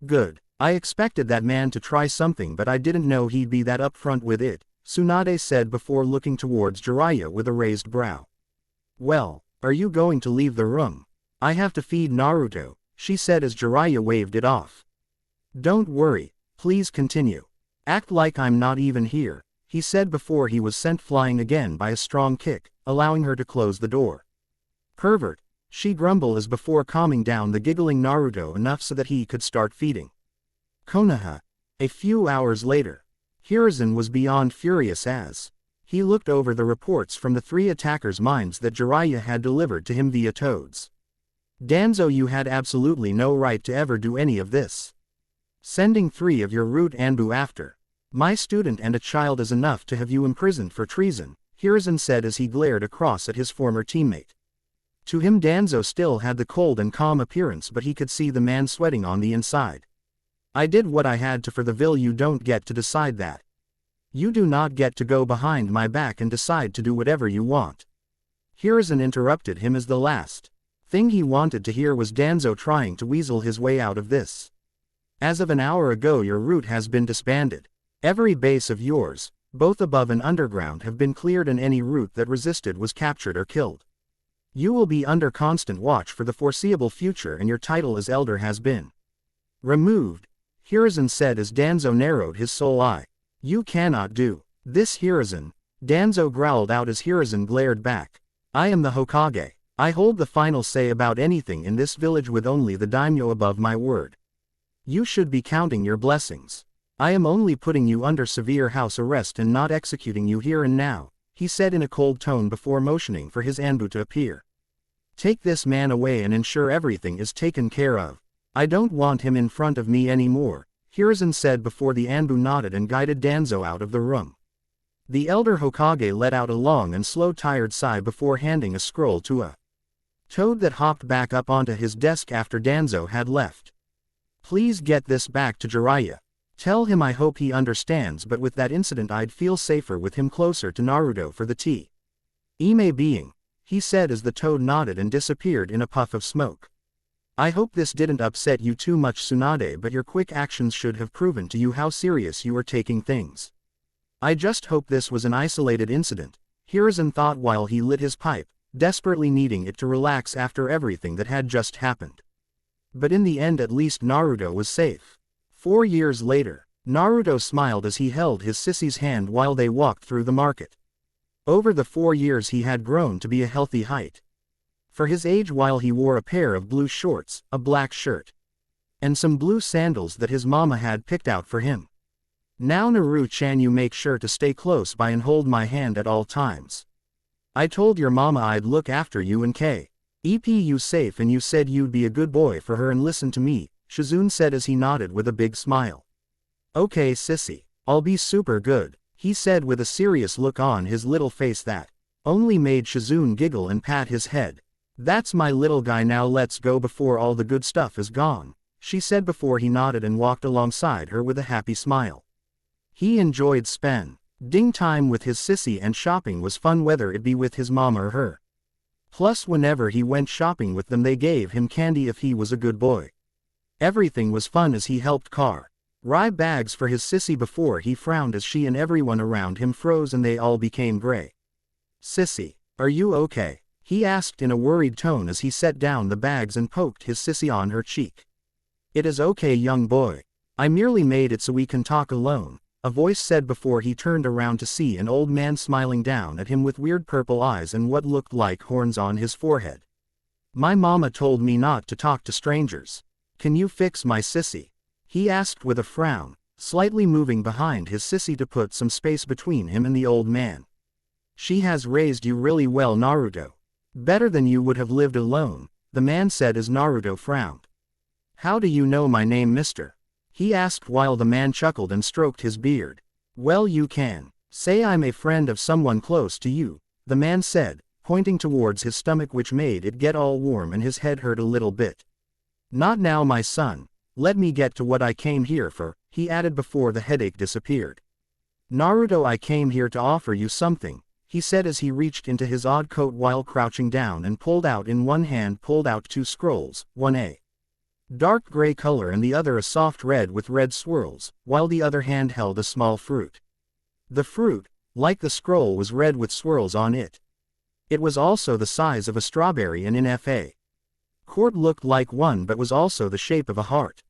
Good. I expected that man to try something but I didn't know he'd be that upfront with it, Tsunade said before looking towards Jiraiya with a raised brow. Well, are you going to leave the room? I have to feed Naruto, she said as Jiraiya waved it off. Don't worry, please continue. Act like I'm not even here, he said before he was sent flying again by a strong kick, allowing her to close the door. Pervert, she grumbled as before calming down the giggling Naruto enough so that he could start feeding. Konoha. A few hours later. Hiruzen was beyond furious as he looked over the reports from the three attackers' minds that Jiraiya had delivered to him via toads. Danzo, you had absolutely no right to ever do any of this. Sending 3 of your root Anbu after my student and a child is enough to have you imprisoned for treason, Hiruzen said as he glared across at his former teammate. To him Danzo still had the cold and calm appearance, but he could see the man sweating on the inside. I did what I had to for the Vil. You don't get to decide that. You do not get to go behind my back and decide to do whatever you want. Hiruzen interrupted him as the last thing he wanted to hear was Danzo trying to weasel his way out of this. As of an hour ago your route has been disbanded. Every base of yours, both above and underground, have been cleared and any route that resisted was captured or killed. You will be under constant watch for the foreseeable future and your title as elder has been removed, Hiruzen said as Danzo narrowed his soul eye. You cannot do this, Hiruzen, Danzo growled out as Hiruzen glared back. I am the Hokage. I hold the final say about anything in this village with only the daimyo above my word. You should be counting your blessings. I am only putting you under severe house arrest and not executing you here and now, he said in a cold tone before motioning for his Anbu to appear. Take this man away and ensure everything is taken care of. I don't want him in front of me anymore, Hiruzen said before the Anbu nodded and guided Danzo out of the room. The elder Hokage let out a long and slow tired sigh before handing a scroll to a toad that hopped back up onto his desk after Danzo had left. Please get this back to Jiraiya. Tell him I hope he understands, but with that incident I'd feel safer with him closer to Naruto for the tea. Ime being, he said as the toad nodded and disappeared in a puff of smoke. I hope this didn't upset you too much, Tsunade, but your quick actions should have proven to you how serious you are taking things. I just hope this was an isolated incident, Hiruzen thought while he lit his pipe, desperately needing it to relax after everything that had just happened. But in the end at least Naruto was safe. 4 years later, Naruto smiled as he held his sissy's hand while they walked through the market. Over the 4 years he had grown to be a healthy height for his age while he wore a pair of blue shorts, a black shirt, and some blue sandals that his mama had picked out for him. Now Naru-chan, you make sure to stay close by and hold my hand at all times. I told your mama I'd look after you and keep you safe, and you said you'd be a good boy for her and listen to me, Shizune said as he nodded with a big smile. Okay sissy, I'll be super good, he said with a serious look on his little face that only made Shizune giggle and pat his head. That's my little guy, now let's go before all the good stuff is gone, she said before he nodded and walked alongside her with a happy smile. He enjoyed spending time with his sissy, and shopping was fun whether it be with his mom or her. Plus whenever he went shopping with them they gave him candy if he was a good boy. Everything was fun as he helped carry bags for his sissy before he frowned as she and everyone around him froze and they all became gray. Sissy, are you okay? He asked in a worried tone as he set down the bags and poked his sissy on her cheek. It is okay young boy. I merely made it so we can talk alone, a voice said before he turned around to see an old man smiling down at him with weird purple eyes and what looked like horns on his forehead. My mama told me not to talk to strangers. Can you fix my sissy? He asked with a frown, slightly moving behind his sissy to put some space between him and the old man. She has raised you really well, Naruto. Better than you would have lived alone, the man said as Naruto frowned. How do you know my name, mister? He asked while the man chuckled and stroked his beard. Well, you can say I'm a friend of someone close to you, the man said, pointing towards his stomach which made it get all warm and his head hurt a little bit. Not now my son, let me get to what I came here for, he added before the headache disappeared. Naruto, I came here to offer you something, he said as he reached into his odd coat while crouching down and pulled out in one hand two scrolls, one a dark gray color and the other a soft red with red swirls, while the other hand held a small fruit. The fruit, like the scroll, was red with swirls on it. It was also the size of a strawberry and in F.A. Court looked like one but was also the shape of a heart.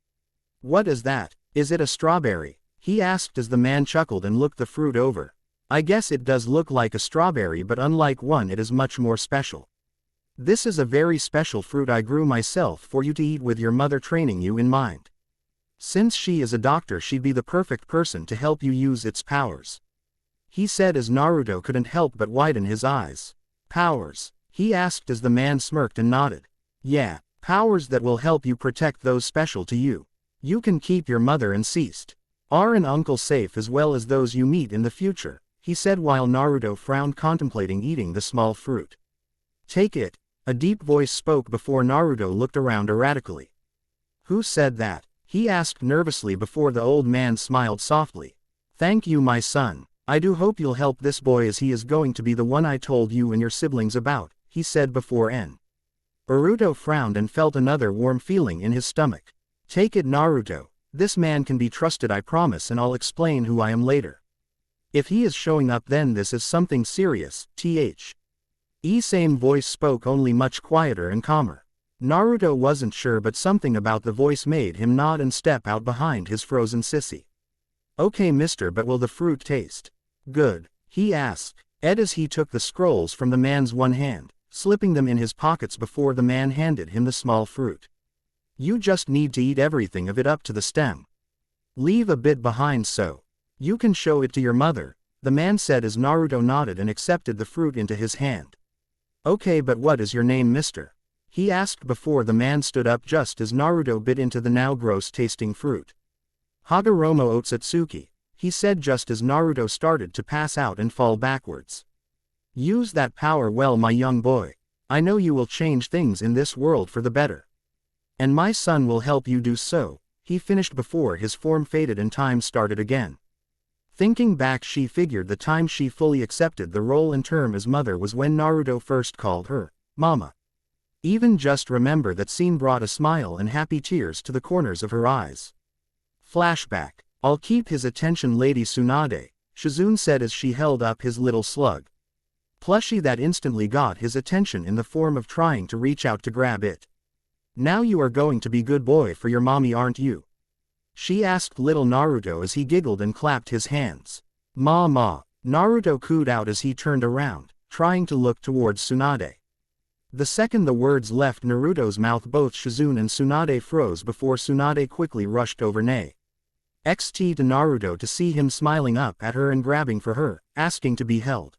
What is that? Is it a strawberry? He asked as the man chuckled and looked the fruit over. I guess it does look like a strawberry, but unlike one it is much more special. This is a very special fruit I grew myself for you to eat with your mother training you in mind. Since she is a doctor, she'd be the perfect person to help you use its powers. He said as Naruto couldn't help but widen his eyes. Powers? He asked as the man smirked and nodded. Yeah, powers that will help you protect those special to you. You can keep your mother and aunt and uncle safe as well as those you meet in the future, he said while Naruto frowned contemplating eating the small fruit. Take it, a deep voice spoke before Naruto looked around erratically. Who said that? He asked nervously before the old man smiled softly. Thank you my son, I do hope you'll help this boy as he is going to be the one I told you and your siblings about, he said before Naruto frowned and felt another warm feeling in his stomach. Take it Naruto, this man can be trusted I promise, and I'll explain who I am later. If he is showing up then this is something serious, same voice spoke, only much quieter and calmer. Naruto wasn't sure but something about the voice made him nod and step out behind his frozen sissy. Okay mister, but will the fruit taste good? He asked, as he took the scrolls from the man's one hand, slipping them in his pockets before the man handed him the small fruit. You just need to eat everything of it up to the stem. Leave a bit behind so you can show it to your mother, the man said as Naruto nodded and accepted the fruit into his hand. Okay, but what is your name mister? He asked before the man stood up just as Naruto bit into the now gross-tasting fruit. Hagoromo Otsutsuki, he said just as Naruto started to pass out and fall backwards. Use that power well my young boy. I know you will change things in this world for the better. And my son will help you do so, he finished before his form faded and time started again. Thinking back, she figured the time she fully accepted the role and term as mother was when Naruto first called her mama. Even just remember that scene brought a smile and happy tears to the corners of her eyes. Flashback. I'll keep his attention Lady Tsunade, Shizune said as she held up his little slug plushie that instantly got his attention in the form of trying to reach out to grab it. Now you are going to be good boy for your mommy, aren't you? She asked little Naruto as he giggled and clapped his hands. Ma, Naruto cooed out as he turned around, trying to look towards Tsunade. The second the words left Naruto's mouth, both Shizune and Tsunade froze before Tsunade quickly rushed over XT to Naruto to see him smiling up at her and grabbing for her, asking to be held.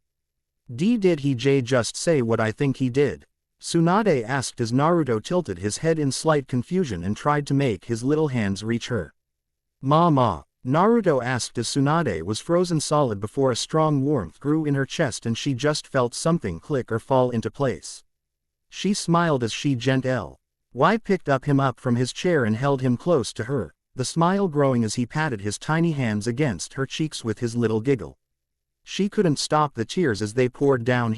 Did he just say what I think he did? Tsunade asked as Naruto tilted his head in slight confusion and tried to make his little hands reach her. Ma. Naruto asked as Tsunade was frozen solid before a strong warmth grew in her chest and she just felt something click or fall into place. She smiled as she picked him up from his chair and held him close to her, the smile growing as he patted his tiny hands against her cheeks with his little giggle. She couldn't stop the tears as they poured down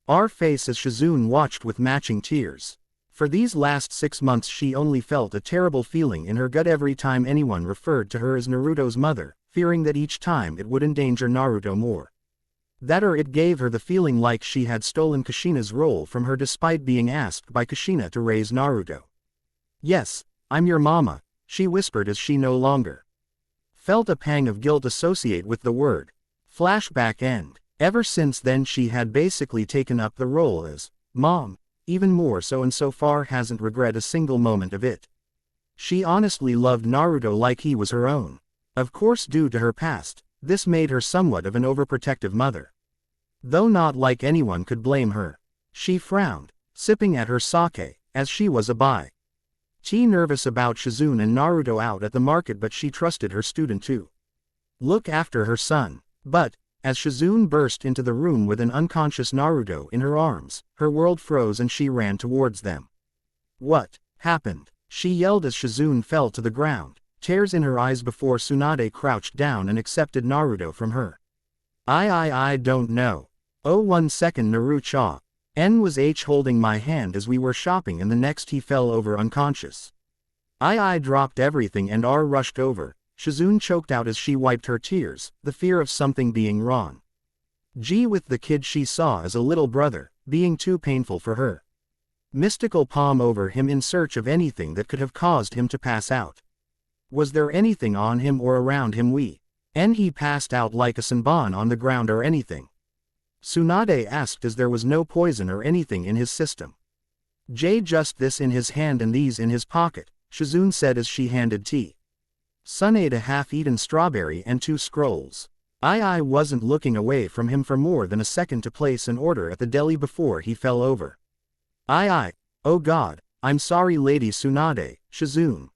her face as Shizune watched with matching tears. For these last 6 months she only felt a terrible feeling in her gut every time anyone referred to her as Naruto's mother, fearing that each time it would endanger Naruto more. That or it gave her the feeling like she had stolen Kushina's role from her despite being asked by Kushina to raise Naruto. Yes, I'm your mama, she whispered as she no longer felt a pang of guilt associate with the word. Flashback end. Ever since then she had basically taken up the role as mom, even more so, and so far hasn't regretted a single moment of it. She honestly loved Naruto like he was her own. Of course, due to her past, this made her somewhat of an overprotective mother. Though not like anyone could blame her. She frowned, sipping at her sake, as she was nervous about Shizune and Naruto out at the market, but she trusted her student to look after her son. But, as Shizune burst into the room with an unconscious Naruto in her arms, her world froze and she ran towards them. What happened? She yelled as Shizune fell to the ground, tears in her eyes before Tsunade crouched down and accepted Naruto from her. I don't know. Oh, 1 second, Naruto. N was holding my hand as we were shopping and the next he fell over unconscious. I dropped everything and rushed over. Shizune choked out as she wiped her tears, the fear of something being wrong. With the kid she saw as a little brother, being too painful for her. Mystical palm over him in search of anything that could have caused him to pass out. Was there anything on him or around him? He passed out like a senbon on the ground or anything? Tsunade asked as there was no poison or anything in his system. Just this in his hand and these in his pocket, Shizune said as she handed Tsunade a half-eaten strawberry and 2 scrolls. I wasn't looking away from him for more than a second to place an order at the deli before he fell over. Oh God, I'm sorry Lady Tsunade, Shizune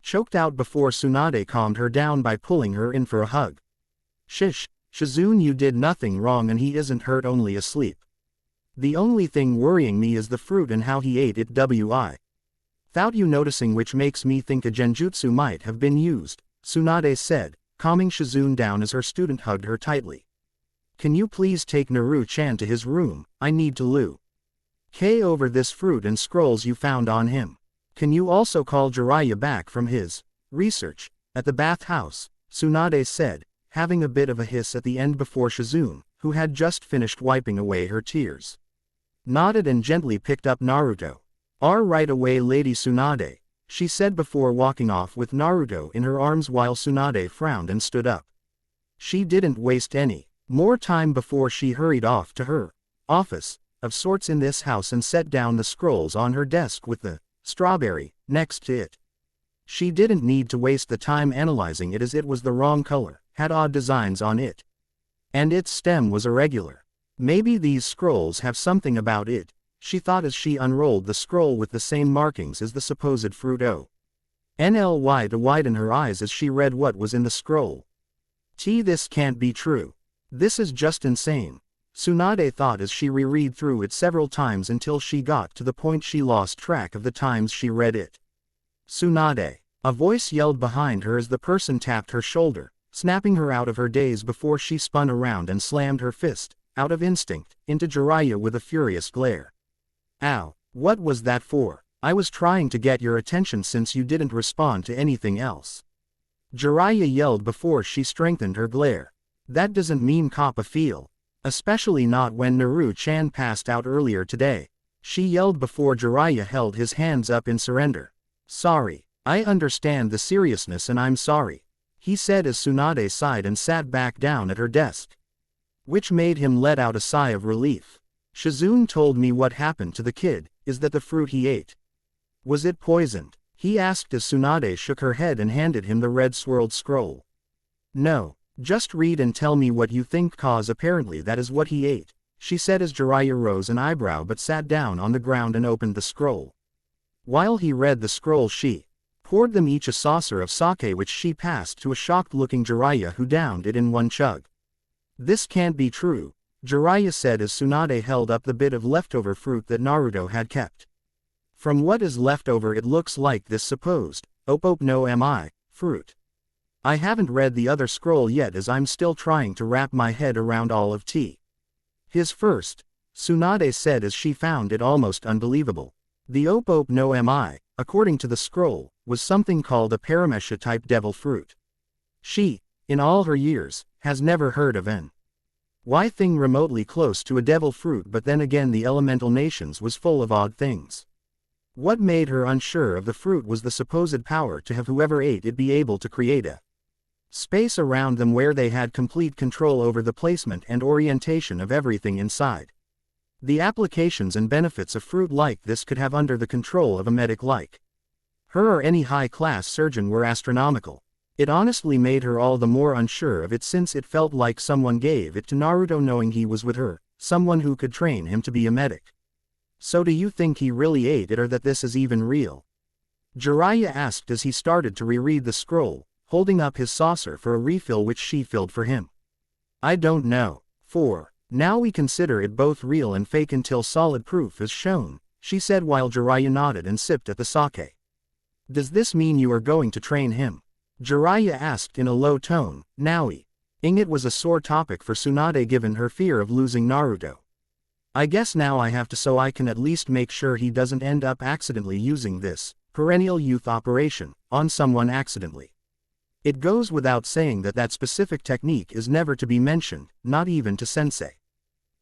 choked out before Tsunade calmed her down by pulling her in for a hug. Shish, Shizune, you did nothing wrong and he isn't hurt, only asleep. The only thing worrying me is the fruit and how he ate it without you noticing, which makes me think a genjutsu might have been used, Tsunade said, calming Shizune down as her student hugged her tightly. Can you please take Naru-chan to his room? I need to look over this fruit and scrolls you found on him. Can you also call Jiraiya back from his research at the bathhouse? Tsunade said, having a bit of a hiss at the end before Shizune, who had just finished wiping away her tears, nodded and gently picked up Naruto. Right away Lady Tsunade, she said before walking off with Naruto in her arms while Tsunade frowned and stood up. She didn't waste any more time before she hurried off to her office of sorts in this house and set down the scrolls on her desk with the strawberry next to it. She didn't need to waste the time analyzing it as it was the wrong color, had odd designs on it, and its stem was irregular. Maybe these scrolls have something about it, she thought as she unrolled the scroll with the same markings as the supposed fruit. NLY to widen her eyes as she read what was in the scroll. This can't be true. This is just insane, Tsunade thought as she reread through it several times until she got to the point she lost track of the times she read it. Tsunade, a voice yelled behind her as the person tapped her shoulder, snapping her out of her daze before she spun around and slammed her fist, out of instinct, into Jiraiya with a furious glare. Ow, what was that for? I was trying to get your attention since you didn't respond to anything else. Jiraiya yelled before she strengthened her glare. That doesn't mean cop a feel. Especially not when Naru-chan passed out earlier today. She yelled before Jiraiya held his hands up in surrender. Sorry, I understand the seriousness and I'm sorry, he said as Tsunade sighed and sat back down at her desk, which made him let out a sigh of relief. Shizune told me what happened to the kid. Is that the fruit he ate? Was it poisoned? He asked as Tsunade shook her head and handed him the red swirled scroll. No. Just read and tell me what you think, cause apparently that is what he ate, she said as Jiraiya rose an eyebrow but sat down on the ground and opened the scroll. While he read the scroll she poured them each a saucer of sake, which she passed to a shocked-looking Jiraiya who downed it in one chug. This can't be true, Jiraiya said as Tsunade held up the bit of leftover fruit that Naruto had kept. From what is left over it looks like this supposed Opo no Mi fruit. I haven't read the other scroll yet as I'm still trying to wrap my head around all of his first, Tsunade said as she found it almost unbelievable. The Opo no Mi, according to the scroll, was something called a Paramesha-type devil fruit. She, in all her years, has never heard of an Y thing remotely close to a devil fruit, but then again the elemental nations was full of odd things. What made her unsure of the fruit was the supposed power to have whoever ate it be able to create a space around them where they had complete control over the placement and orientation of everything inside. The applications and benefits a fruit like this could have under the control of a medic like her or any high-class surgeon were astronomical. It honestly made her all the more unsure of it since it felt like someone gave it to Naruto knowing he was with her, someone who could train him to be a medic. So do you think he really ate it or that this is even real? Jiraiya asked as he started to reread the scroll, holding up his saucer for a refill which she filled for him. I don't know. Now we consider it both real and fake until solid proof is shown, she said while Jiraiya nodded and sipped at the sake. Does this mean you are going to train him? Jiraiya asked in a low tone. Naui. It was a sore topic for Tsunade given her fear of losing Naruto. I guess now I have to so I can at least make sure he doesn't end up accidentally using this perennial youth operation on someone accidentally. It goes without saying that that specific technique is never to be mentioned, not even to sensei.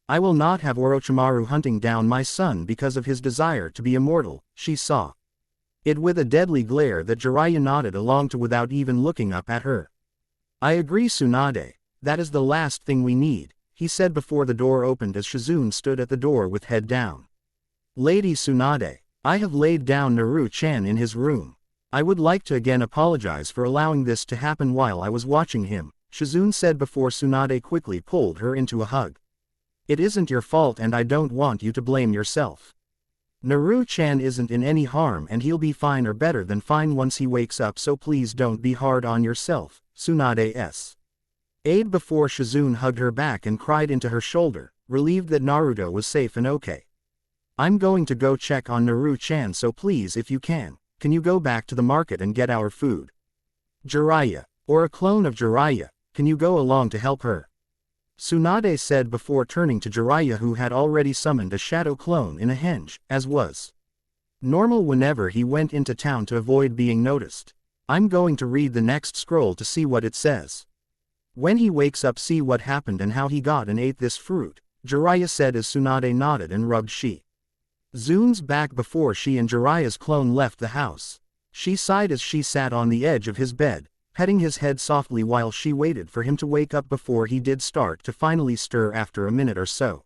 I will not have Orochimaru hunting down my son because of his desire to be immortal, she saw it with a deadly glare that Jiraiya nodded along to without even looking up at her. I agree Tsunade, that is the last thing we need, he said before the door opened as Shizune stood at the door with head down. Lady Tsunade, I have laid down Naru-chan in his room. I would like to again apologize for allowing this to happen while I was watching him, Shizune said before Tsunade quickly pulled her into a hug. It isn't your fault and I don't want you to blame yourself. Naru-chan isn't in any harm and he'll be fine or better than fine once he wakes up, so please don't be hard on yourself, Tsunade aide before Shizune hugged her back and cried into her shoulder, relieved that Naruto was safe and okay. I'm going to go check on Naru-chan, so please if you can you go back to the market and get our food? Jiraiya, or a clone of Jiraiya, can you go along to help her? Tsunade said before turning to Jiraiya who had already summoned a shadow clone in a henge, as was normal whenever he went into town to avoid being noticed. I'm going to read the next scroll to see what it says. When he wakes up see what happened and how he got and ate this fruit, Jiraiya said as Tsunade nodded and rubbed Shizune's back before she and Jiraiya's clone left the house. She sighed as she sat on the edge of his bed, petting his head softly while she waited for him to wake up before he did start to finally stir after a minute or so.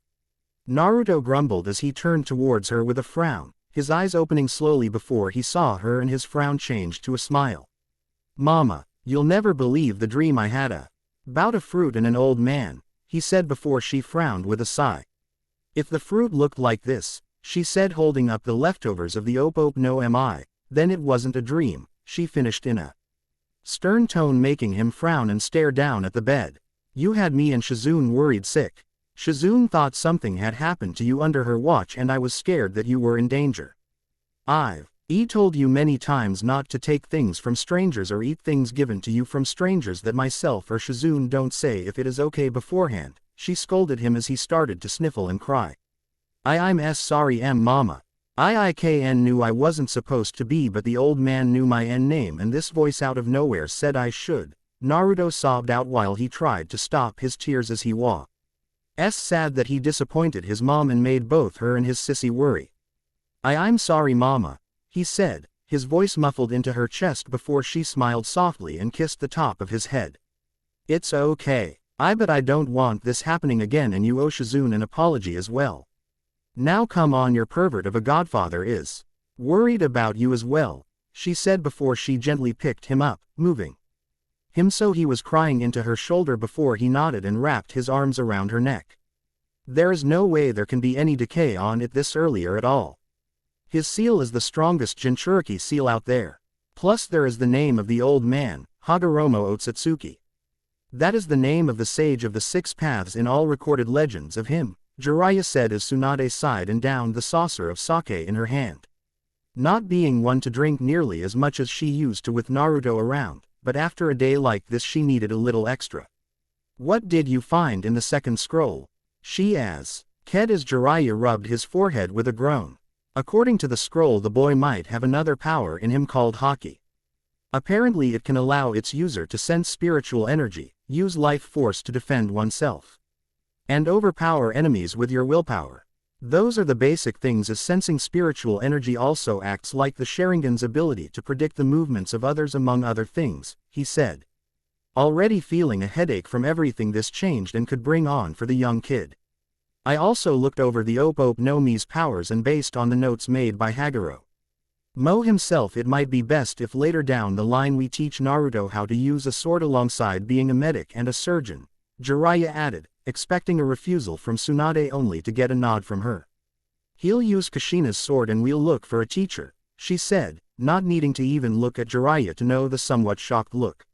Naruto grumbled as he turned towards her with a frown, his eyes opening slowly before he saw her and his frown changed to a smile. Mama, you'll never believe the dream I had about a fruit and an old man, he said before she frowned with a sigh. If the fruit looked like this, she said holding up the leftovers of the Opo no Mi, then it wasn't a dream, she finished in a stern tone making him frown and stare down at the bed. You had me and Shizune worried sick. Shizune thought something had happened to you under her watch and I was scared that you were in danger. I've told you many times not to take things from strangers or eat things given to you from strangers that myself or Shizune don't say if it is okay beforehand, she scolded him as he started to sniffle and cry. I'm sorry mama. I knew I wasn't supposed to be but the old man knew my name and this voice out of nowhere said I should. Naruto sobbed out while he tried to stop his tears as he was sad that he disappointed his mom and made both her and his sissy worry. I'm sorry mama, he said, his voice muffled into her chest before she smiled softly and kissed the top of his head. It's okay. But I don't want this happening again and you owe Shizune an apology as well. Now come on, your pervert of a godfather is worried about you as well, she said before she gently picked him up, moving him so he was crying into her shoulder before he nodded and wrapped his arms around her neck. There is no way there can be any decay on it this earlier at all. His seal is the strongest Jinchuriki seal out there. Plus there is the name of the old man, Hagoromo Otsutsuki. That is the name of the sage of the 6 paths in all recorded legends of him, Jiraiya said as Tsunade sighed and downed the saucer of sake in her hand. Not being one to drink nearly as much as she used to with Naruto around, but after a day like this she needed a little extra. What did you find in the second scroll? She asked. As Jiraiya rubbed his forehead with a groan. According to the scroll, the boy might have another power in him called Haki. Apparently it can allow its user to sense spiritual energy, use life force to defend oneself, and overpower enemies with your willpower. Those are the basic things, as sensing spiritual energy also acts like the Sharingan's ability to predict the movements of others among other things, he said. Already feeling a headache from everything this changed and could bring on for the young kid. I also looked over the Ope no Mi's powers, and based on the notes made by Hagoro Mo himself, it might be best if later down the line we teach Naruto how to use a sword alongside being a medic and a surgeon, Jiraiya added, expecting a refusal from Tsunade only to get a nod from her. He'll use Kushina's sword and we'll look for a teacher, she said, not needing to even look at Jiraiya to know the somewhat shocked look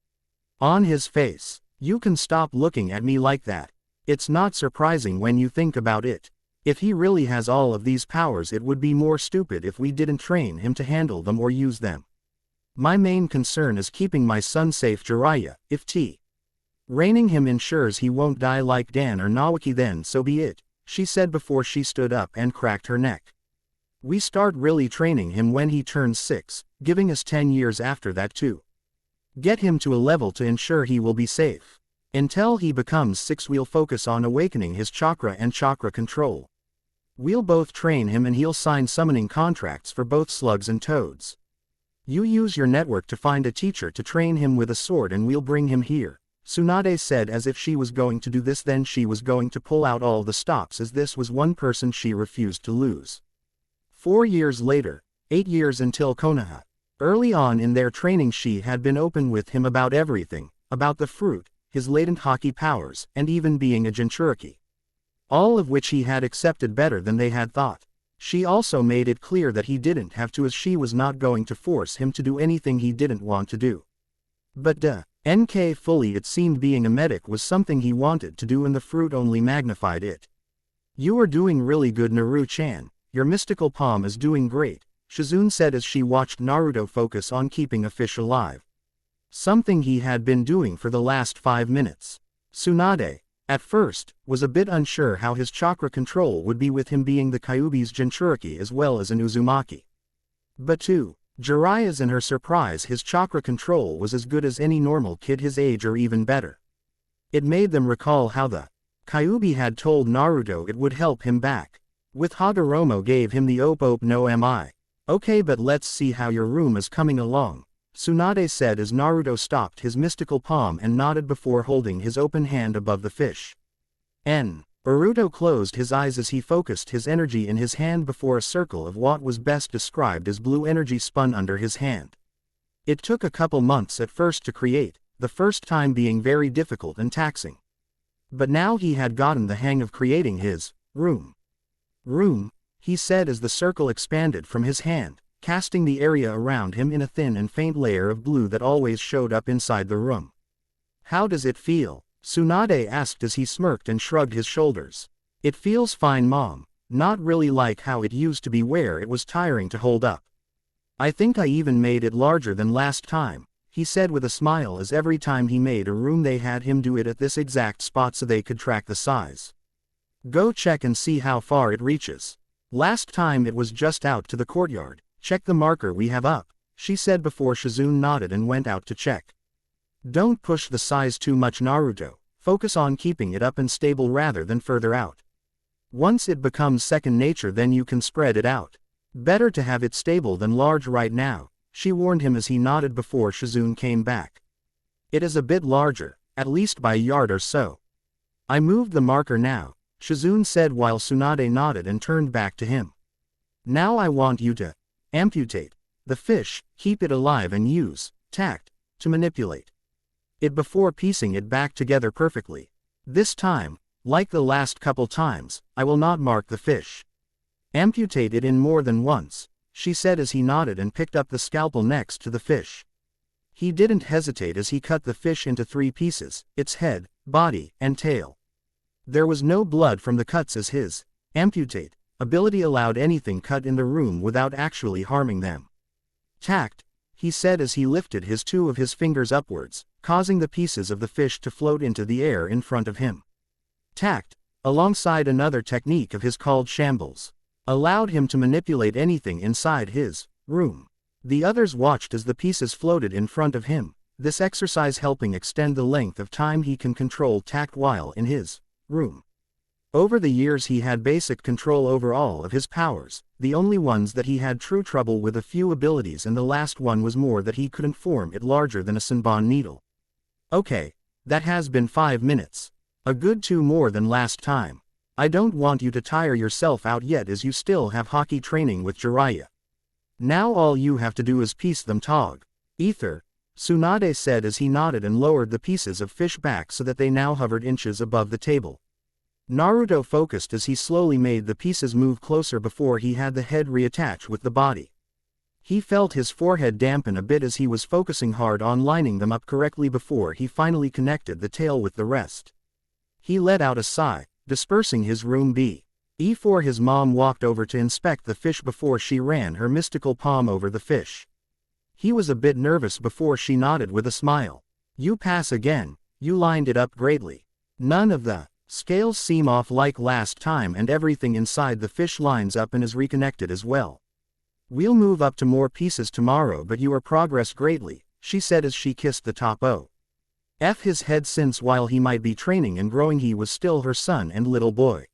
on his face. You can stop looking at me like that. It's not surprising when you think about it. If he really has all of these powers, it would be more stupid if we didn't train him to handle them or use them. My main concern is keeping my son safe, Jiraiya. If reigning him ensures he won't die like Dan or Nawaki, then so be it, she said before she stood up and cracked her neck. We start really training him when he turns 6, giving us 10 years after that to get him to a level to ensure he will be safe. Until he becomes 6, we'll focus on awakening his chakra and chakra control. We'll both train him and he'll sign summoning contracts for both slugs and toads. You use your network to find a teacher to train him with a sword and we'll bring him here, Tsunade said, as if she was going to do this then she was going to pull out all the stops, as this was one person she refused to lose. 4 years later, 8 years until Konoha. Early on in their training she had been open with him about everything, about the fruit, his latent Haki powers, and even being a Jinchuriki. All of which he had accepted better than they had thought. She also made it clear that he didn't have to, as she was not going to force him to do anything he didn't want to do. But NK fully it seemed being a medic was something he wanted to do, and the fruit only magnified it. You are doing really good, Naru-chan. Your mystical palm is doing great, Shizune said as she watched Naruto focus on keeping a fish alive. Something he had been doing for the last 5 minutes. Tsunade, at first, was a bit unsure how his chakra control would be with him being the Kyuubi's Jinchuriki as well as an Uzumaki. But to Jiraiya's and her surprise, his chakra control was as good as any normal kid his age or even better. It made them recall how the Kyuubi had told Naruto it would help him back. With Hagoromo gave him the Ope no Mi. Okay, but let's see how your room is coming along, Tsunade said as Naruto stopped his mystical palm and nodded before holding his open hand above the fish. Naruto closed his eyes as he focused his energy in his hand before a circle of what was best described as blue energy spun under his hand. It took a couple months at first to create, the first time being very difficult and taxing. But now he had gotten the hang of creating his room, he said as the circle expanded from his hand, casting the area around him in a thin and faint layer of blue that always showed up inside the room. How does it feel? Tsunade asked as he smirked and shrugged his shoulders. It feels fine, Mom. Not really like how it used to be where it was tiring to hold up. I think I even made it larger than last time, he said with a smile as every time he made a room they had him do it at this exact spot so they could track the size. Go check and see how far it reaches. Last time it was just out to the courtyard. Check the marker we have up, she said before Shizune nodded and went out to check. Don't push the size too much, Naruto. Focus on keeping it up and stable rather than further out. Once it becomes second nature, then you can spread it out. Better to have it stable than large right now, she warned him as he nodded before Shizune came back. It is a bit larger, at least by a yard or so. I moved the marker now, Shizune said while Tsunade nodded and turned back to him. Now I want you to amputate the fish, keep it alive and use tact to manipulate it before piecing it back together perfectly. This time, like the last couple times, I will not mark the fish. Amputate it in more than once, she said as he nodded and picked up the scalpel next to the fish. He didn't hesitate as he cut the fish into 3 pieces, its head, body, and tail. There was no blood from the cuts as his amputate ability allowed anything cut in the room without actually harming them. Tact, he said as he lifted 2 of his fingers upwards, causing the pieces of the fish to float into the air in front of him. Tact, alongside another technique of his called shambles, allowed him to manipulate anything inside his room. The others watched as the pieces floated in front of him, this exercise helping extend the length of time he can control tact while in his room. Over the years he had basic control over all of his powers, the only ones that he had true trouble with a few abilities, and the last one was more that he couldn't form it larger than a Senbon needle. Okay, that has been 5 minutes. A good 2 more than last time. I don't want you to tire yourself out yet as you still have hockey training with Jiraiya. Now all you have to do is piece them tog. Ether, Tsunade said as he nodded and lowered the pieces of fish back so that they now hovered inches above the table. Naruto focused as he slowly made the pieces move closer before he had the head reattach with the body. He felt his forehead dampen a bit as he was focusing hard on lining them up correctly before he finally connected the tail with the rest. He let out a sigh, dispersing his room before his mom walked over to inspect the fish before she ran her mystical palm over the fish. He was a bit nervous before she nodded with a smile. You pass again, you lined it up greatly. None of the scales seem off like last time and everything inside the fish lines up and is reconnected as well. We'll move up to more pieces tomorrow, but you are progressed greatly, she said as she kissed the top of his head, since while he might be training and growing he was still her son and little boy.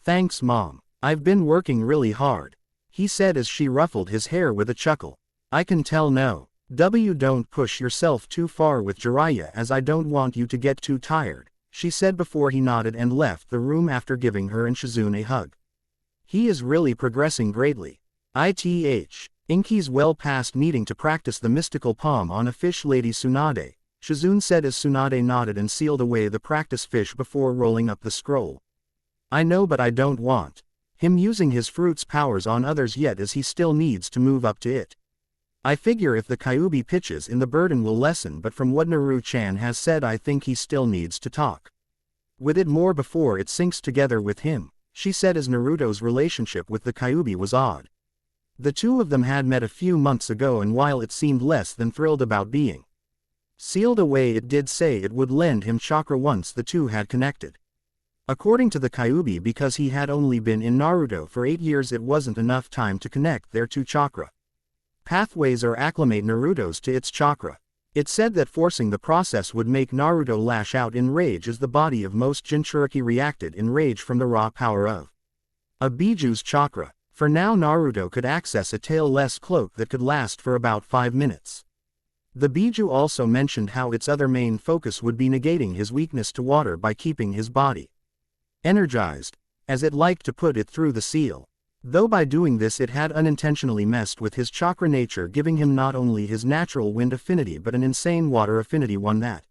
Thanks Mom, I've been working really hard, he said as she ruffled his hair with a chuckle. I can tell. No. Don't push yourself too far with Jiraiya as I don't want you to get too tired, she said before he nodded and left the room after giving her and Shizune a hug. He is really progressing greatly. Inky's well past needing to practice the mystical palm on a fish. Lady Tsunade, Shizune said as Tsunade nodded and sealed away the practice fish before rolling up the scroll. I know, but I don't want him using his fruit's powers on others yet as he still needs to move up to it. I figure if the Kyuubi pitches in the burden will lessen, but from what Naru-chan has said I think he still needs to talk with it more before it sinks together with him, she said as Naruto's relationship with the Kyuubi was odd. The two of them had met a few months ago, and while it seemed less than thrilled about being sealed away, it did say it would lend him chakra once the two had connected. According to the Kyuubi, because he had only been in Naruto for 8 years, it wasn't enough time to connect their 2 chakra pathways or acclimate Naruto's to its chakra. It said that forcing the process would make Naruto lash out in rage as the body of most Jinchuriki reacted in rage from the raw power of a Bijuu's chakra. For now Naruto could access a tail-less cloak that could last for about 5 minutes. The Bijuu also mentioned how its other main focus would be negating his weakness to water by keeping his body energized, as it liked to put it, through the seal. Though by doing this it had unintentionally messed with his chakra nature, giving him not only his natural wind affinity but an insane water affinity, one that,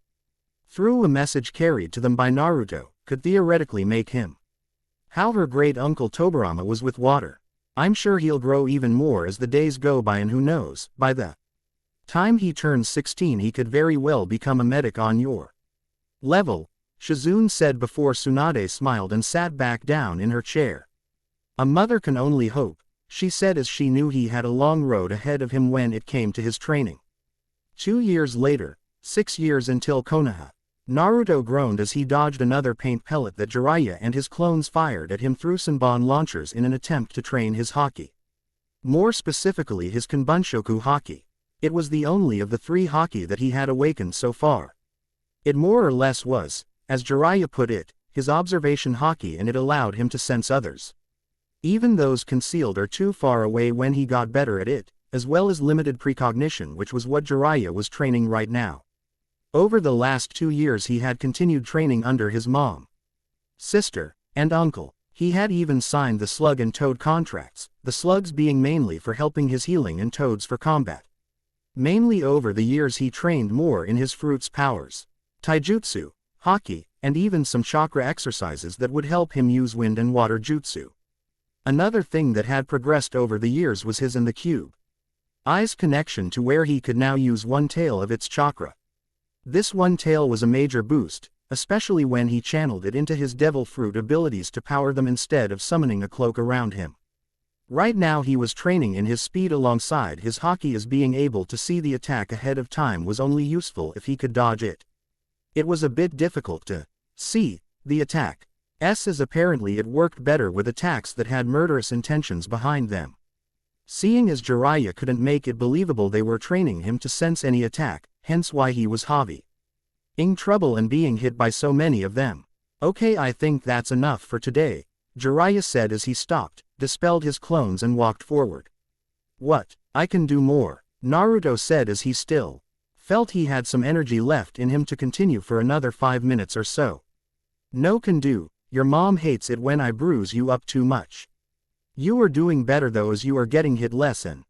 through a message carried to them by Naruto, could theoretically make him how her great uncle Tobirama was with water. I'm sure he'll grow even more as the days go by, and who knows, by the time he turns 16 he could very well become a medic on your level, Shizune said before Tsunade smiled and sat back down in her chair. A mother can only hope, she said as she knew he had a long road ahead of him when it came to his training. 2 years later, 6 years until Konoha. Naruto groaned as he dodged another paint pellet that Jiraiya and his clones fired at him through Senbon launchers in an attempt to train his haki. More specifically his Kanbunshoku haki. It was the only of the 3 haki that he had awakened so far. It more or less was, as Jiraiya put it, his observation haki, and it allowed him to sense others, even those concealed or too far away, when he got better at it, as well as limited precognition, which was what Jiraiya was training right now. Over the last 2 years he had continued training under his mom, sister, and uncle. He had even signed the slug and toad contracts, the slugs being mainly for helping his healing and toads for combat. Mainly over the years he trained more in his fruit's powers. Taijutsu, Haki, and even some chakra exercises that would help him use wind and water jutsu. Another thing that had progressed over the years was his and the cube eye's connection to where he could now use one tail of its chakra. This one tail was a major boost, especially when he channeled it into his devil fruit abilities to power them instead of summoning a cloak around him. Right now he was training in his speed alongside his Haki, as being able to see the attack ahead of time was only useful if he could dodge it. It was a bit difficult to see the attack, as apparently it worked better with attacks that had murderous intentions behind them. Seeing as Jiraiya couldn't make it believable they were training him to sense any attack, hence why he was having trouble and being hit by so many of them. Okay, I think that's enough for today, Jiraiya said as he stopped, dispelled his clones and walked forward. What? I can do more, Naruto said as he still felt he had some energy left in him to continue for another 5 minutes or so. No can do, your mom hates it when I bruise you up too much. You are doing better though, as you are getting hit less and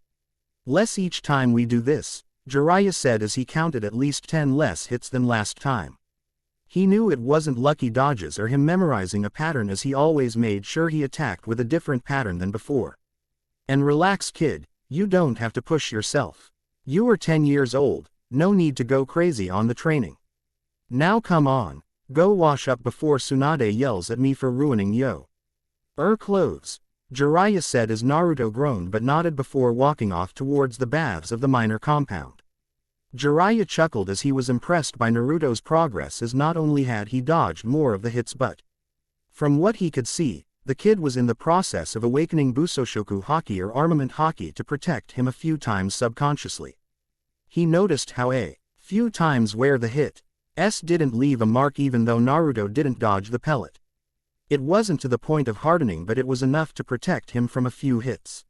less each time we do this, Jiraiya said as he counted at least 10 less hits than last time. He knew it wasn't lucky dodges or him memorizing a pattern, as he always made sure he attacked with a different pattern than before. And relax kid, you don't have to push yourself. You are 10 years old, no need to go crazy on the training. Now come on, go wash up before Tsunade yells at me for ruining your clothes, Jiraiya said as Naruto groaned but nodded before walking off towards the baths of the minor compound. Jiraiya chuckled as he was impressed by Naruto's progress, as not only had he dodged more of the hits but, from what he could see, the kid was in the process of awakening Busoshoku Haki or armament Haki to protect him a few times subconsciously. He noticed how a few times where the hit didn't leave a mark even though Naruto didn't dodge the pellet. It wasn't to the point of hardening, but it was enough to protect him from a few hits.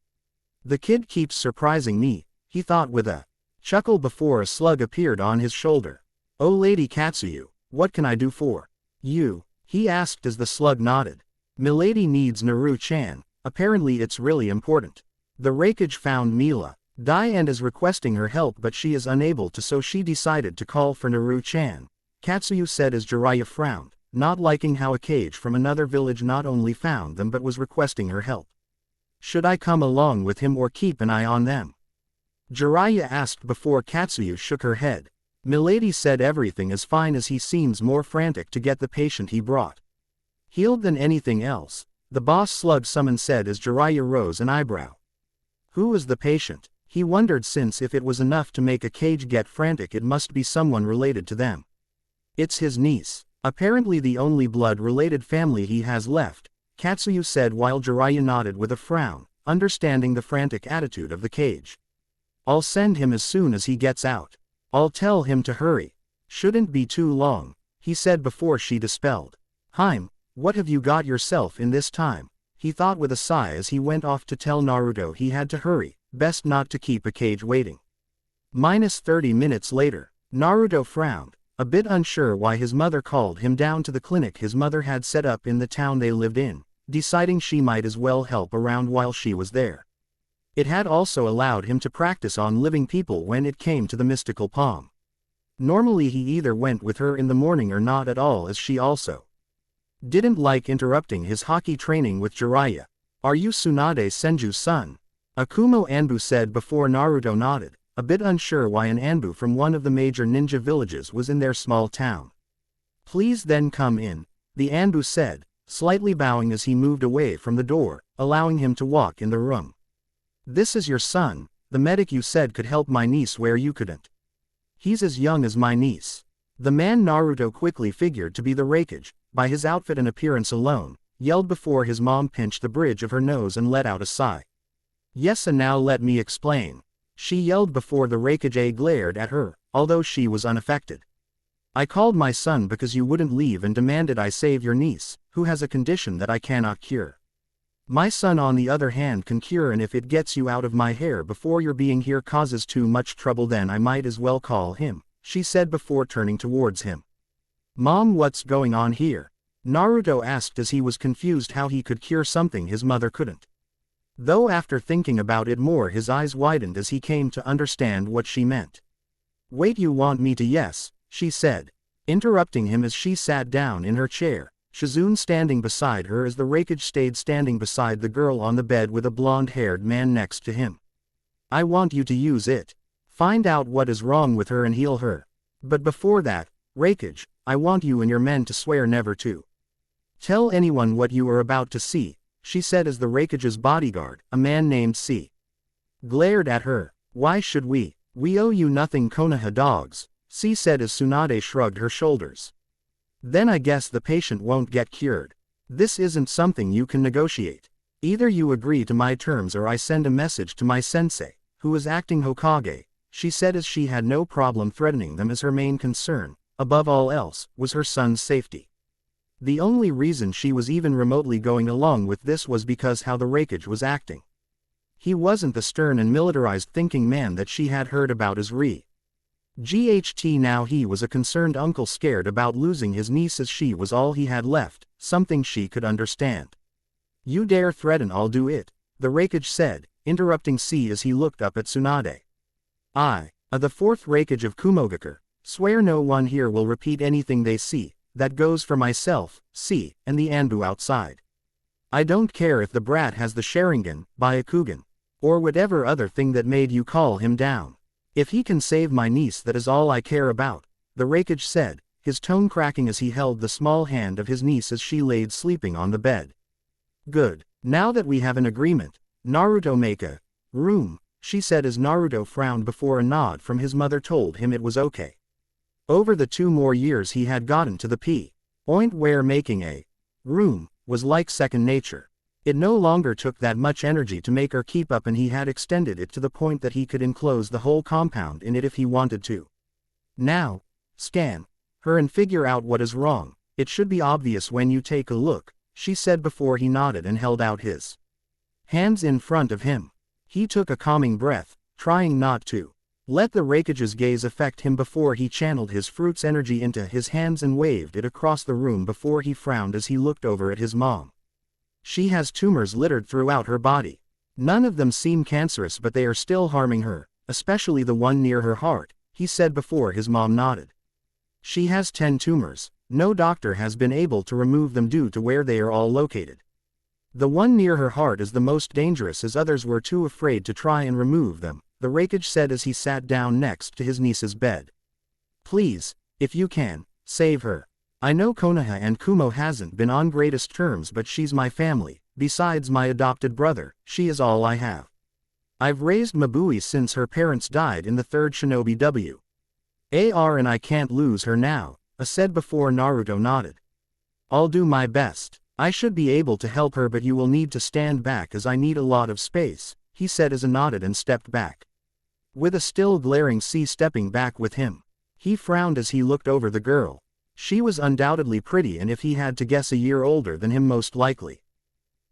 The kid keeps surprising me, he thought with a chuckle before a slug appeared on his shoulder. Oh Lady Katsuyu, what can I do for you? He asked as the slug nodded. Milady needs Naru-chan, apparently it's really important. The Raikage found Mila die and is requesting her help, but she is unable to, so she decided to call for Naru-chan, Katsuyu said as Jiraiya frowned, not liking how a cage from another village not only found them but was requesting her help. Should I come along with him or keep an eye on them? Jiraiya asked before Katsuyu shook her head. Milady said everything is fine, as he seems more frantic to get the patient he brought healed than anything else, the boss slug summon said as Jiraiya rose an eyebrow. Who is the patient? He wondered, since if it was enough to make a cage get frantic it must be someone related to them. It's his niece, apparently the only blood-related family he has left, Katsuyu said while Jiraiya nodded with a frown, understanding the frantic attitude of the cage. I'll send him as soon as he gets out. I'll tell him to hurry. Shouldn't be too long, he said before she dispelled. Harem, what have you got yourself in this time? He thought with a sigh as he went off to tell Naruto he had to hurry, best not to keep a cage waiting. -30 minutes later, Naruto frowned, a bit unsure why his mother called him down to the clinic his mother had set up in the town they lived in, deciding she might as well help around while she was there. It had also allowed him to practice on living people when it came to the mystical palm. Normally he either went with her in the morning or not at all, as she also didn't like interrupting his Haki training with Jiraiya. Are you Tsunade Senju's son? Akumo Anbu said before Naruto nodded, a bit unsure why an Anbu from one of the major ninja villages was in their small town. Please then come in, the Anbu said, slightly bowing as he moved away from the door, allowing him to walk in the room. This is your son, the medic you said could help my niece where you couldn't. He's as young as my niece. The man Naruto quickly figured to be the Raikage, by his outfit and appearance alone, yelled before his mom pinched the bridge of her nose and let out a sigh. Yes, and now let me explain. She yelled before the Raikage glared at her, although she was unaffected. I called my son because you wouldn't leave and demanded I save your niece, who has a condition that I cannot cure. My son on the other hand can cure, and if it gets you out of my hair before your being here causes too much trouble, then I might as well call him, she said before turning towards him. Mom, what's going on here? Naruto asked as he was confused how he could cure something his mother couldn't. Though after thinking about it more his eyes widened as he came to understand what she meant. Wait, you want me to? Yes, she said, interrupting him as she sat down in her chair, Shizune standing beside her as the Raikage stayed standing beside the girl on the bed with a blonde-haired man next to him. I want you to use it. Find out what is wrong with her and heal her. But before that, Raikage, I want you and your men to swear never to tell anyone what you are about to see, she said as the Raikage's bodyguard, a man named C, glared at her. Why should we? We owe you nothing, Konoha dogs, C said as Tsunade shrugged her shoulders. Then I guess the patient won't get cured. This isn't something you can negotiate. Either you agree to my terms or I send a message to my sensei, who is acting Hokage, she said as she had no problem threatening them as her main concern, above all else, was her son's safety. The only reason she was even remotely going along with this was because how the Raikage was acting. He wasn't the stern and militarized thinking man that she had heard about as GHT. Now he was a concerned uncle scared about losing his niece as she was all he had left, something she could understand. You dare threaten, I'll do it, the Raikage said, interrupting C as he looked up at Tsunade. The fourth Raikage of Kumogakure, swear no one here will repeat anything they see. That goes for myself, C, and the Anbu outside. I don't care if the brat has the Sharingan, Byakugan, or whatever other thing that made you call him down. If he can save my niece, that is all I care about, the Raikage said, his tone cracking as he held the small hand of his niece as she laid sleeping on the bed. Good. Now that we have an agreement, Naruto, make a room, she said as Naruto frowned before a nod from his mother told him it was okay. Over the 2 more years he had gotten to the point where making a room was like second nature. It no longer took that much energy to make her keep up, and he had extended it to the point that he could enclose the whole compound in it if he wanted to. Now, scan her and figure out what is wrong. It should be obvious when you take a look, she said before he nodded and held out his hands in front of him. He took a calming breath, trying not to let the Raikage's gaze affect him before he channeled his fruit's energy into his hands and waved it across the room before he frowned as he looked over at his mom. She has tumors littered throughout her body. None of them seem cancerous, but they are still harming her, especially the one near her heart, he said before his mom nodded. She has 10 tumors. No doctor has been able to remove them due to where they are all located. The one near her heart is the most dangerous as others were too afraid to try and remove them, the Raikage said as he sat down next to his niece's bed. Please, if you can, save her. I know Konoha and Kumo hasn't been on greatest terms, but she's my family, besides my adopted brother, she is all I have. I've raised Mabui since her parents died in the 3rd Shinobi War and I can't lose her now, said before Naruto nodded. I'll do my best. I should be able to help her, but you will need to stand back as I need a lot of space, he said as he nodded and stepped back. With a still glaring C stepping back with him. He frowned as he looked over the girl. She was undoubtedly pretty, and if he had to guess, a year older than him most likely.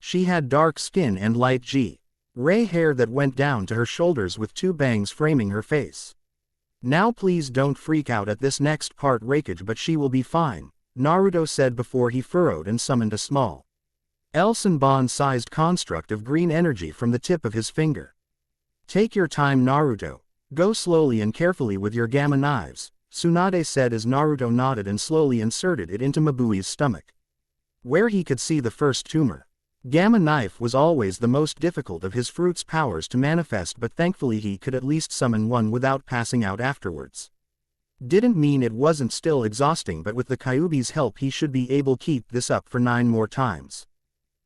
She had dark skin and light gray hair that went down to her shoulders with 2 bangs framing her face. Now please don't freak out at this next part, Raikage, but she will be fine, Naruto said before he furrowed and summoned a small Elsenbon-sized construct of green energy from the tip of his finger. Take your time, Naruto. Go slowly and carefully with your gamma knives, Tsunade said as Naruto nodded and slowly inserted it into Mabui's stomach, where he could see the first tumor. Gamma knife was always the most difficult of his fruit's powers to manifest, but thankfully he could at least summon one without passing out afterwards. Didn't mean it wasn't still exhausting, but with the Kyuubi's help he should be able to keep this up for 9 more times.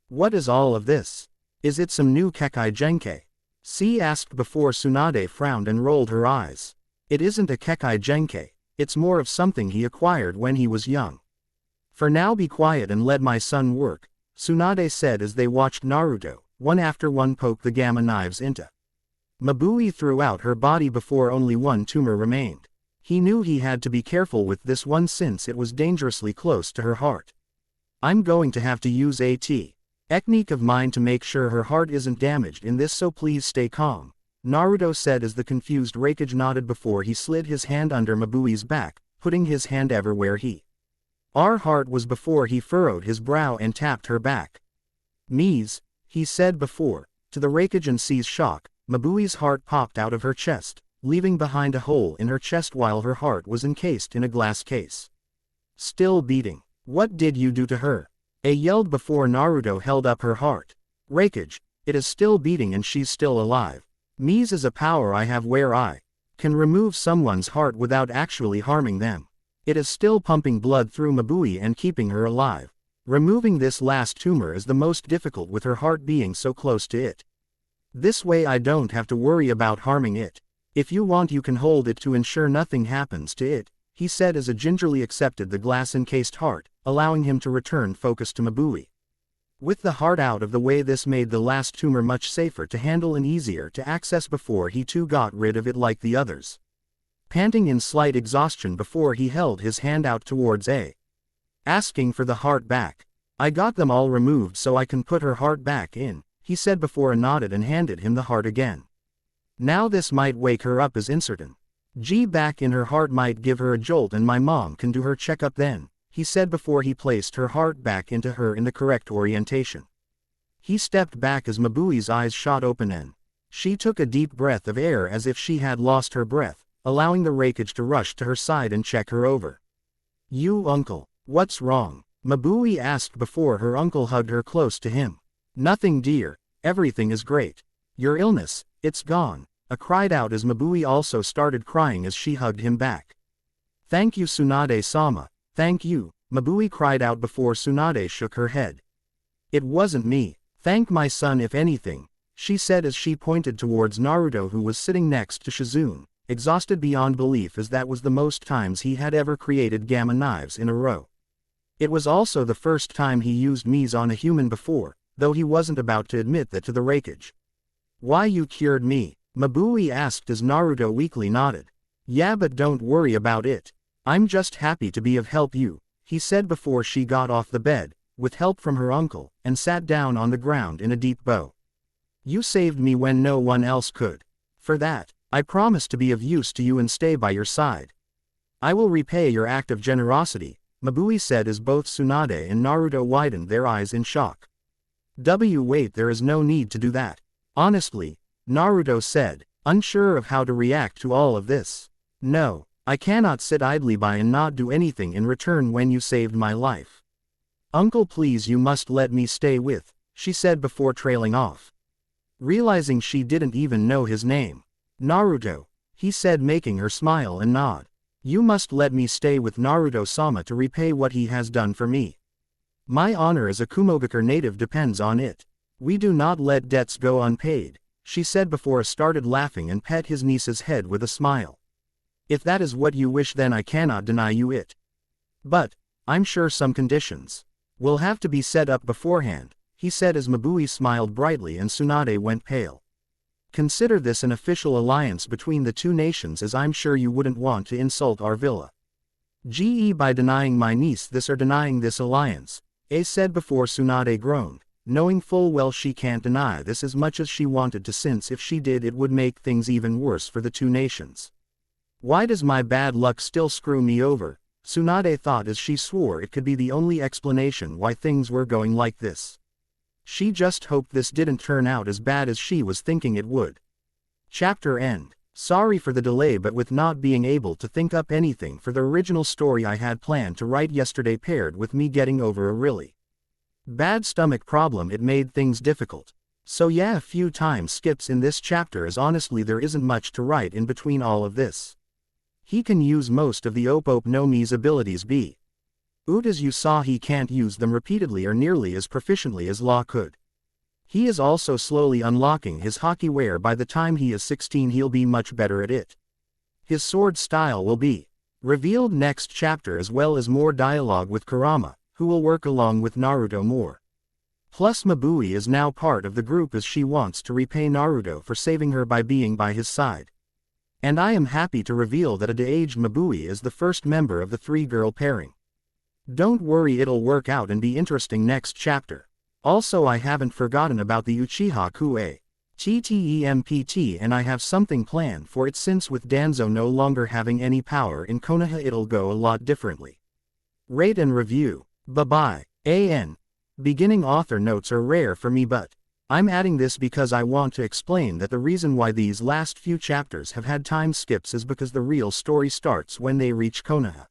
What is all of this? Is it some new Kekkei Genkai? C asked before Tsunade frowned and rolled her eyes. It isn't a Kekkei Genkai, it's more of something he acquired when he was young. For now be quiet and let my son work, Tsunade said as they watched Naruto, one after one, poke the gamma knives into Mabui throughout her body before only 1 tumor remained. He knew he had to be careful with this one since it was dangerously close to her heart. I'm going to have to use a technique of mine to make sure her heart isn't damaged in this, so please stay calm, Naruto said as the confused Raikage nodded before he slid his hand under Mabui's back, putting his hand everywhere he Our heart was before he furrowed his brow and tapped her back. Mies, he said before, to the Raikage and C's shock, Mabui's heart popped out of her chest, leaving behind a hole in her chest while her heart was encased in a glass case. Still beating. What did you do to her? A yelled before Naruto held up her heart. Raikage, it is still beating and she's still alive. Mies is a power I have where I can remove someone's heart without actually harming them. It is still pumping blood through Mabui and keeping her alive. Removing this last tumor is the most difficult with her heart being so close to it. This way I don't have to worry about harming it. If you want you can hold it to ensure nothing happens to it, he said as a gingerly accepted the glass-encased heart, allowing him to return focus to Mabui. With the heart out of the way, this made the last tumor much safer to handle and easier to access before he too got rid of it like the others. Panting in slight exhaustion before he held his hand out towards A. Asking for the heart back. I got them all removed so I can put her heart back in, he said before nodded and handed him the heart again. Now this might wake her up as incertain. G back in her heart might give her a jolt and my mom can do her checkup then, he said before he placed her heart back into her in the correct orientation. He stepped back as Mabui's eyes shot open and she took a deep breath of air as if she had lost her breath, allowing the Raikage to rush to her side and check her over. You uncle, what's wrong? Mabui asked before her uncle hugged her close to him. Nothing dear, everything is great. Your illness, it's gone, cried out as Mabui also started crying as she hugged him back. Thank you Tsunade-sama, thank you, Mabui cried out before Tsunade shook her head. It wasn't me, thank my son if anything, she said as she pointed towards Naruto who was sitting next to Shizune, exhausted beyond belief as that was the most times he had ever created gamma knives in a row. It was also the first time he used Mies on a human before, though he wasn't about to admit that to the Raikage. Why you cured me? Mabui asked as Naruto weakly nodded. Yeah, but don't worry about it. I'm just happy to be of help you, he said before she got off the bed, with help from her uncle, and sat down on the ground in a deep bow. You saved me when no one else could. For that, I promise to be of use to you and stay by your side. I will repay your act of generosity, Mabui said as both Tsunade and Naruto widened their eyes in shock. Wait, there is no need to do that. Honestly, Naruto said, unsure of how to react to all of this. No, I cannot sit idly by and not do anything in return when you saved my life. Uncle, please, you must let me stay with, she said before trailing off. Realizing she didn't even know his name. Naruto, he said, making her smile and nod. You must let me stay with Naruto-sama to repay what he has done for me. My honor as a Kumogakure native depends on it. We do not let debts go unpaid, she said before started laughing and pet his niece's head with a smile. If that is what you wish, then I cannot deny you it. But, I'm sure some conditions will have to be set up beforehand, he said as Mabui smiled brightly and Tsunade went pale. Consider this an official alliance between the two nations, as I'm sure you wouldn't want to insult our villa. Ge, by denying my niece this or denying this alliance, A said before Tsunade groaned, knowing full well she can't deny this as much as she wanted to, since if she did it would make things even worse for the two nations. Why does my bad luck still screw me over? Tsunade thought as she swore it could be the only explanation why things were going like this. She just hoped this didn't turn out as bad as she was thinking it would. Chapter end. Sorry for the delay, but with not being able to think up anything for the original story I had planned to write yesterday, paired with me getting over a really bad stomach problem, it made things difficult. So yeah, a few time skips in this chapter, as honestly there isn't much to write in between all of this. He can use most of the Oppo no Mi's abilities, but as you saw, he can't use them repeatedly or nearly as proficiently as Law could. He is also slowly unlocking his hockey, where by the time he is 16 he'll be much better at it. His sword style will be revealed next chapter, as well as more dialogue with Kurama, who will work along with Naruto more. Plus Mabui is now part of the group as she wants to repay Naruto for saving her by being by his side. And I am happy to reveal that a de-aged Mabui is the first member of the three-girl pairing. Don't worry, it'll work out and be interesting next chapter. Also, I haven't forgotten about the Uchiha Kue TTEMPT, and I have something planned for it, since with Danzo no longer having any power in Konoha it'll go a lot differently. Rate and review. Bye-bye. AN. Beginning author notes are rare for me, but I'm adding this because I want to explain that the reason why these last few chapters have had time skips is because the real story starts when they reach Konoha.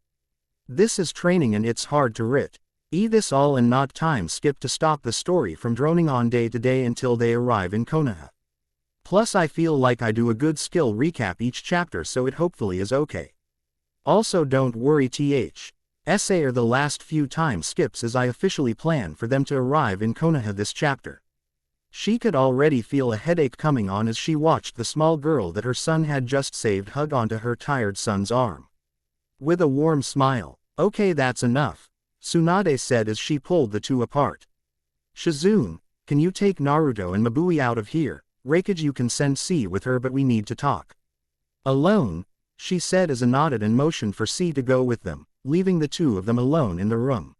This is training and it's hard to writ. This all and not time skip to stop the story from droning on day to day until they arrive in Konoha. Plus I feel like I do a good skill recap each chapter, so it hopefully is okay. Also don't worry, essay are the last few time skips as I officially plan for them to arrive in Konoha this chapter. She could already feel a headache coming on as she watched the small girl that her son had just saved hug onto her tired son's arm. With a warm smile, "Okay, that's enough," Tsunade said as she pulled the two apart. "Shizune, can you take Naruto and Mabui out of here? Raikage, you can send C with her, but we need to talk." "Alone?" she said as a nodded and motioned for C to go with them, leaving the two of them alone in the room.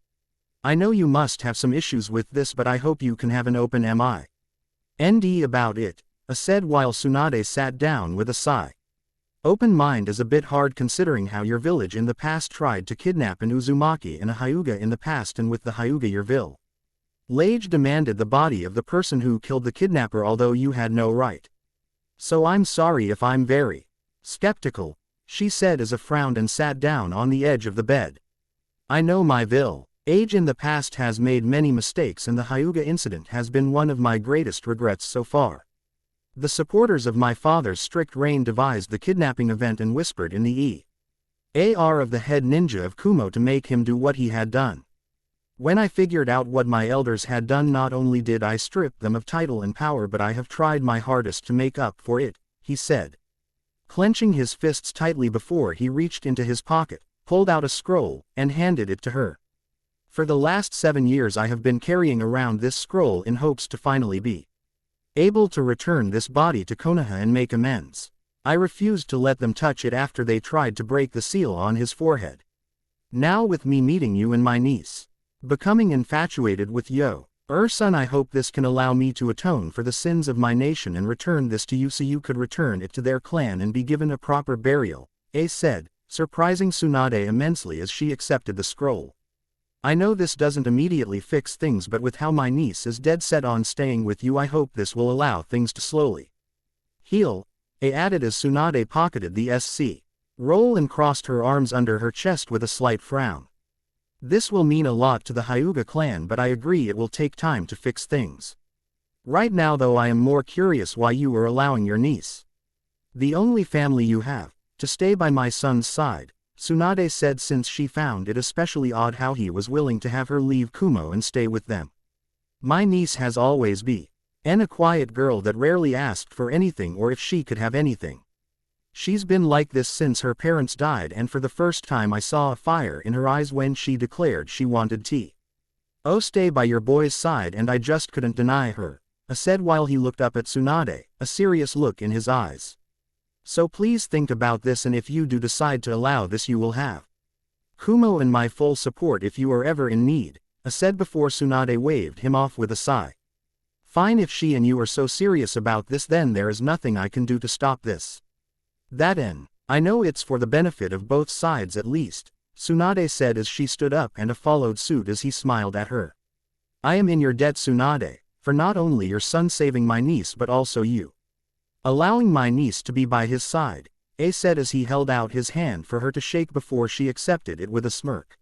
"I know you must have some issues with this, but I hope you can have an open mind about it," said while Tsunade sat down with a sigh. "Open mind is a bit hard considering how your village in the past tried to kidnap an Uzumaki and a Hyuga in the past, and with the Hyuga your village demanded the body of the person who killed the kidnapper, although you had no right. So I'm sorry if I'm very skeptical," she said as a frowned and sat down on the edge of the bed. "I know my village in the past has made many mistakes, and the Hyuga incident has been one of my greatest regrets so far. The supporters of my father's strict reign devised the kidnapping event and whispered in the ear of the head ninja of Kumo to make him do what he had done. When I figured out what my elders had done, not only did I strip them of title and power, but I have tried my hardest to make up for it," he said, clenching his fists tightly before he reached into his pocket, pulled out a scroll, and handed it to her. "For the last 7 years I have been carrying around this scroll in hopes to finally be able to return this body to Konoha and make amends. I refused to let them touch it after they tried to break the seal on his forehead. Now with me meeting you and my niece becoming infatuated with son, I hope this can allow me to atone for the sins of my nation and return this to you so you could return it to their clan and be given a proper burial," said, surprising Tsunade immensely as she accepted the scroll. "I know this doesn't immediately fix things, but with how my niece is dead set on staying with you, I hope this will allow things to slowly heal," added as Tsunade pocketed the roll and crossed her arms under her chest with a slight frown. "This will mean a lot to the Hyuga clan, but I agree it will take time to fix things. Right now though, I am more curious why you are allowing your niece, the only family you have, to stay by my son's side," Tsunade said, since she found it especially odd how he was willing to have her leave Kumo and stay with them. "My niece has always been a quiet girl that rarely asked for anything or if she could have anything. She's been like this since her parents died, and for the first time I saw a fire in her eyes when she declared she wanted to stay by your boy's side, and I just couldn't deny her," said while he looked up at Tsunade, a serious look in his eyes. "So please think about this, and if you do decide to allow this, you will have Kumo and my full support if you are ever in need," said before Tsunade waved him off with a sigh. "Fine, if she and you are so serious about this, then there is nothing I can do to stop this. I know it's for the benefit of both sides at least," Tsunade said as she stood up and followed suit as he smiled at her. "I am in your debt, Tsunade, for not only your son saving my niece but also you allowing my niece to be by his side," said as he held out his hand for her to shake before she accepted it with a smirk.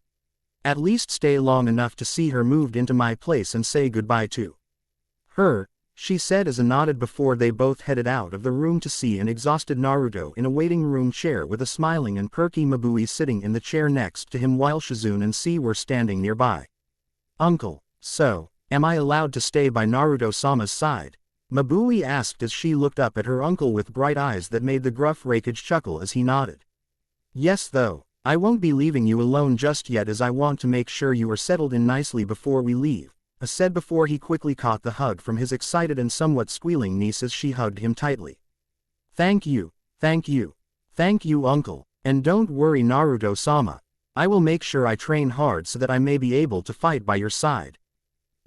"At least stay long enough to see her moved into my place and say goodbye to her," she said as a nodded before they both headed out of the room to see an exhausted Naruto in a waiting room chair with a smiling and perky Mabui sitting in the chair next to him while Shizune and C were standing nearby. "Uncle, so, am I allowed to stay by Naruto-sama's side?" Mabui asked as she looked up at her uncle with bright eyes that made the gruff Raikage chuckle as he nodded. "Yes, though, I won't be leaving you alone just yet, as I want to make sure you are settled in nicely before we leave," said before he quickly caught the hug from his excited and somewhat squealing niece as she hugged him tightly. Thank you, uncle, and don't worry Naruto-sama. I will make sure I train hard so that I may be able to fight by your side,"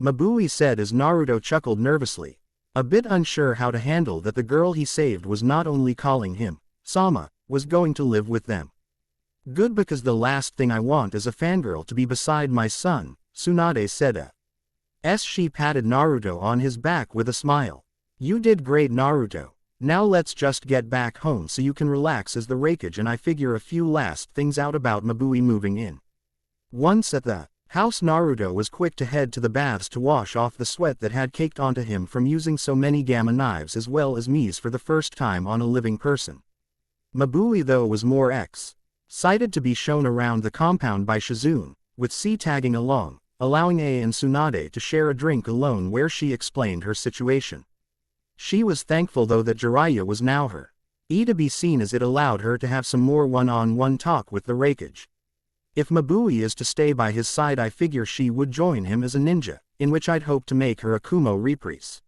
Mabui said as Naruto chuckled nervously, a bit unsure how to handle that the girl he saved was not only calling him Sama, was going to live with them. Good, because the last thing I want is a fangirl to be beside my son, Tsunade said. She patted Naruto on his back with a smile. You did great, Naruto. Now let's just get back home so you can relax as the Raikage and I figure a few last things out about Mabui moving in. Once at the house, Naruto was quick to head to the baths to wash off the sweat that had caked onto him from using so many gamma knives as well as Mies for the first time on a living person. Mabui though was more excited to be shown around the compound by Shizune, with C tagging along, allowing A and Tsunade to share a drink alone where she explained her situation. She was thankful though that Jiraiya was now her to be seen, as it allowed her to have some more one-on-one talk with the Raikage. If Mabui is to stay by his side, I figure she would join him as a ninja, in which I'd hope to make her a Kumo reprise.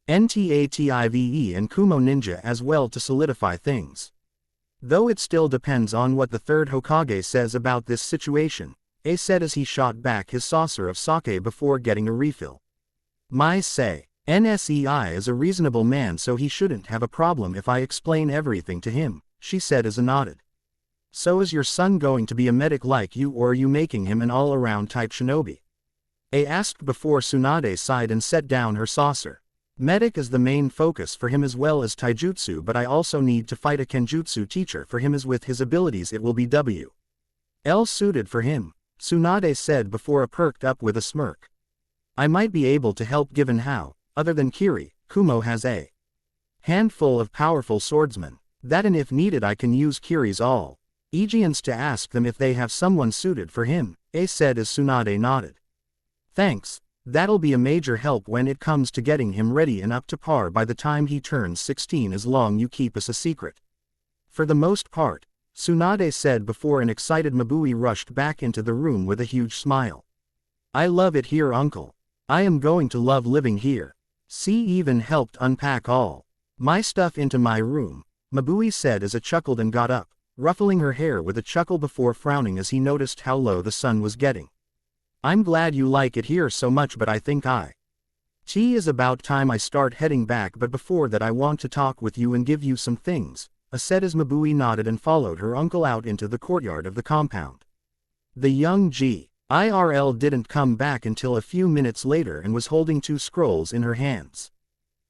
Ntative and Kumo ninja as well to solidify things. Though it still depends on what the third Hokage says about this situation, A said as he shot back his saucer of sake before getting a refill. My say, Nsei is a reasonable man, so he shouldn't have a problem if I explain everything to him, she said as a nodded. So is your son going to be a medic like you, or are you making him an all-around type shinobi? A asked before Tsunade sighed and set down her saucer. Medic is the main focus for him as well as taijutsu, but I also need to fight a kenjutsu teacher for him, as with his abilities it will be well suited for him, Tsunade said before perked up with a smirk. I might be able to help given how, other than Kiri, Kumo has a handful of powerful swordsmen, that and if needed I can use Kiri's all Aegeans to ask them if they have someone suited for him, A said as Tsunade nodded. Thanks, that'll be a major help when it comes to getting him ready and up to par by the time he turns 16, as long you keep us a secret. For the most part, Tsunade said before an excited Mabui rushed back into the room with a huge smile. I love it here, uncle. I am going to love living here. C even helped unpack all my stuff into my room, Mabui said as a chuckled and got up, ruffling her hair with a chuckle before frowning as he noticed how low the sun was getting. I'm glad you like it here so much, but I think is about time I start heading back, but before that I want to talk with you and give you some things, said as Mabui nodded and followed her uncle out into the courtyard of the compound. The young IRL didn't come back until a few minutes later and was holding 2 scrolls in her hands.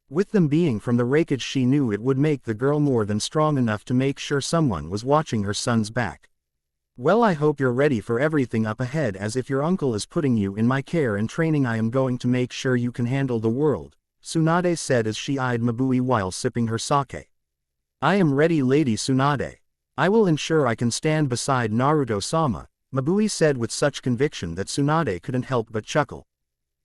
With them being from the Raikage, she knew it would make the girl more than strong enough to make sure someone was watching her son's back. Well, I hope you're ready for everything up ahead, as if your uncle is putting you in my care and training I am going to make sure you can handle the world, Tsunade said as she eyed Mabui while sipping her sake. I am ready, Lady Tsunade. I will ensure I can stand beside Naruto-sama, Mabui said with such conviction that Tsunade couldn't help but chuckle.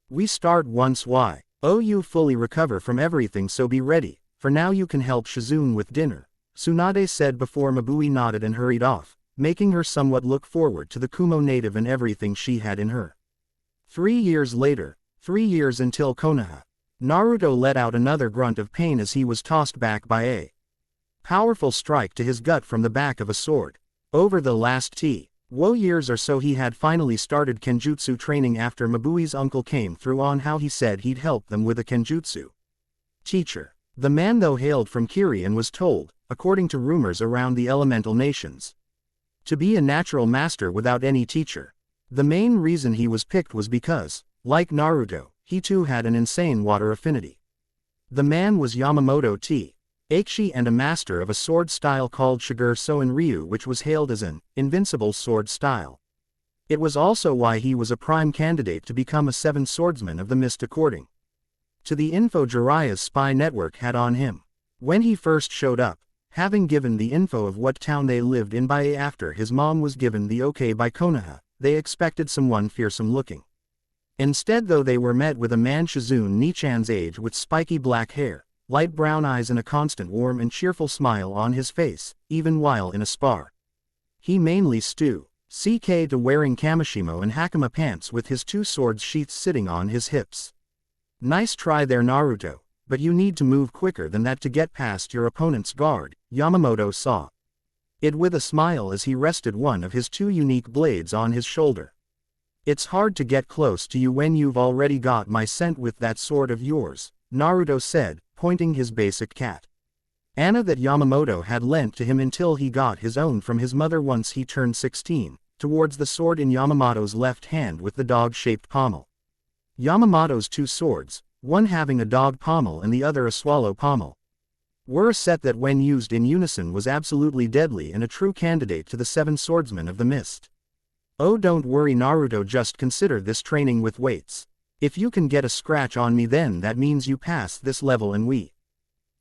We start once you fully recover from everything, so be ready, for now you can help Shizune with dinner, Tsunade said before Mabui nodded and hurried off, making her somewhat look forward to the Kumo native and everything she had in her. 3 years later, 3 years until Konoha. Naruto let out another grunt of pain as he was tossed back by a powerful strike to his gut from the back of a sword. Over the last years or so he had finally started kenjutsu training after Mabui's uncle came through on how he said he'd help them with a kenjutsu teacher. The man though hailed from Kiri and was told, according to rumors around the elemental nations, to be a natural master without any teacher. The main reason he was picked was because, like Naruto, he too had an insane water affinity. The man was Yamamoto Aikishi and a master of a sword style called Shiger Soin Ryu, which was hailed as an invincible sword style. It was also why he was a prime candidate to become a 7 swordsman of the mist according to the info Jiraiya's spy network had on him. When he first showed up, having given the info of what town they lived in by after his mom was given the okay by Konoha, they expected someone fearsome looking. Instead though they were met with a man Shizune Nichan's age with spiky black hair, light brown eyes and a constant warm and cheerful smile on his face, even while in a spar. He mainly CK to wearing kamishimo and hakama pants with his 2 swords sheaths sitting on his hips. Nice try there, Naruto, but you need to move quicker than that to get past your opponent's guard, Yamamoto saw it with a smile as he rested one of his 2 unique blades on his shoulder. It's hard to get close to you when you've already got my scent with that sword of yours, Naruto said, pointing his basic cat Anna that Yamamoto had lent to him until he got his own from his mother once he turned 16, towards the sword in Yamamoto's left hand with the dog-shaped pommel. Yamamoto's two swords, one having a dog pommel and the other a swallow pommel, were a set that when used in unison was absolutely deadly and a true candidate to the seven swordsmen of the mist. Oh, don't worry Naruto, just consider this training with weights. If you can get a scratch on me, then that means you pass this level and we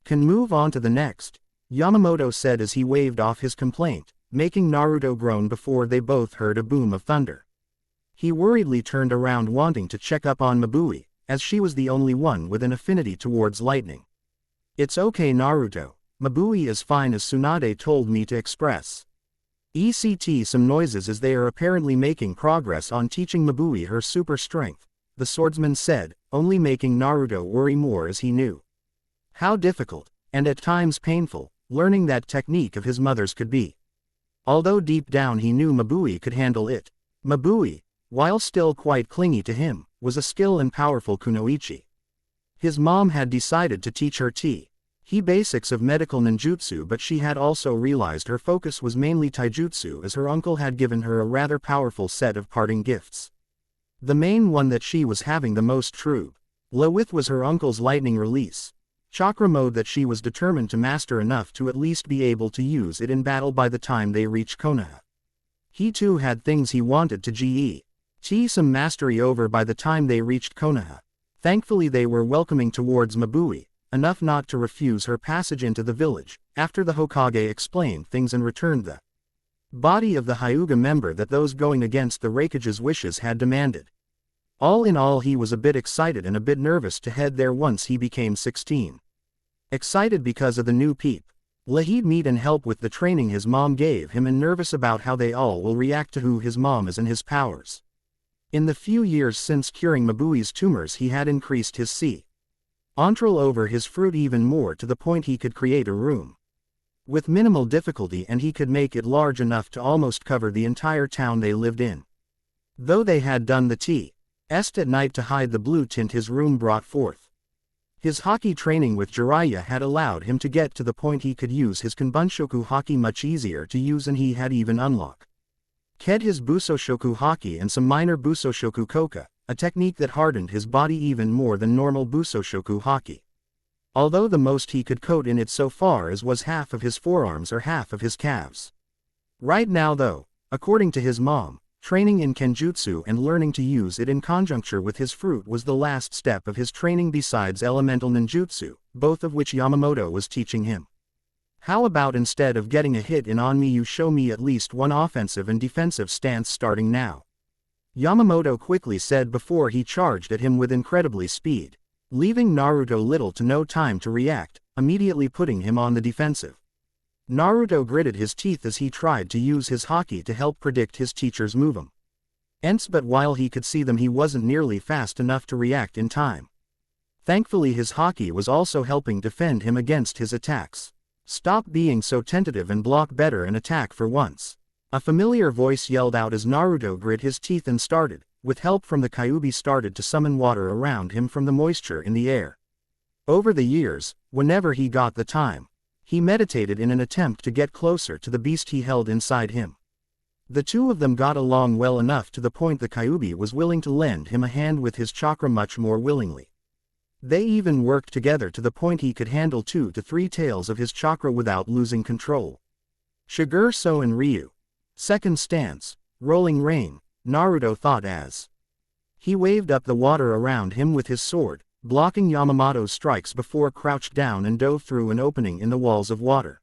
can move on to the next, Yamamoto said as he waved off his complaint, making Naruto groan before they both heard a boom of thunder. He worriedly turned around wanting to check up on Mabui, as she was the only one with an affinity towards lightning. It's okay Naruto, Mabui is fine as Tsunade told me to express. ECT some noises as they are apparently making progress on teaching Mabui her super strength, the swordsman said, only making Naruto worry more as he knew how difficult, and at times painful, learning that technique of his mother's could be. Although deep down he knew Mabui could handle it. Mabui, while still quite clingy to him, was a skilled and powerful kunoichi. His mom had decided to teach her he basics of medical ninjutsu, but she had also realized her focus was mainly taijutsu as her uncle had given her a rather powerful set of parting gifts. The main one that she was having the most trouble with was her uncle's lightning release chakra mode that she was determined to master enough to at least be able to use it in battle by the time they reached Konoha. He too had things he wanted to get some mastery over by the time they reached Konoha. Thankfully they were welcoming towards Mabui, enough not to refuse her passage into the village, after the Hokage explained things and returned the body of the Hyuga member that those going against the Raikage's wishes had demanded. All in all he was a bit excited and a bit nervous to head there once he became 16. Excited because of the new he'd meet and help with the training his mom gave him, and nervous about how they all will react to who his mom is and his powers. In the few years since curing Mabui's tumors he had increased his control over his fruit even more, to the point he could create a room with minimal difficulty, and he could make it large enough to almost cover the entire town they lived in. Though they had done the test at night to hide the blue tint his room brought forth. His hockey training with Jiraiya had allowed him to get to the point he could use his Kanbunshoku hockey much easier to use, and he had even unlocked his Busoshoku hockey and some minor Busoshoku koka, a technique that hardened his body even more than normal Busoshoku hockey. Although the most he could coat in it so far as was half of his forearms or half of his calves. Right now though, according to his mom, training in Kenjutsu and learning to use it in conjuncture with his fruit was the last step of his training besides elemental ninjutsu, both of which Yamamoto was teaching him. How about instead of getting a hit in on me, you show me at least one offensive and defensive stance starting now? Yamamoto quickly said before he charged at him with incredibly speed, leaving Naruto little to no time to react, immediately putting him on the defensive. Naruto gritted his teeth as he tried to use his haki to help predict his teacher's movements. But while he could see them he wasn't nearly fast enough to react in time. Thankfully his haki was also helping defend him against his attacks. Stop being so tentative and block better and attack for once. A familiar voice yelled out as Naruto grit his teeth and started, with help from the Kyuubi, started to summon water around him from the moisture in the air. Over the years, whenever he got the time, he meditated in an attempt to get closer to the beast he held inside him. The two of them got along well enough to the point the Kyuubi was willing to lend him a hand with his chakra much more willingly. They even worked together to the point he could handle 2 to 3 tails of his chakra without losing control. Shiger So and Ryu. Second stance, rolling rain, Naruto thought as he waved up the water around him with his sword, blocking Yamamoto's strikes before crouched down and dove through an opening in the walls of water.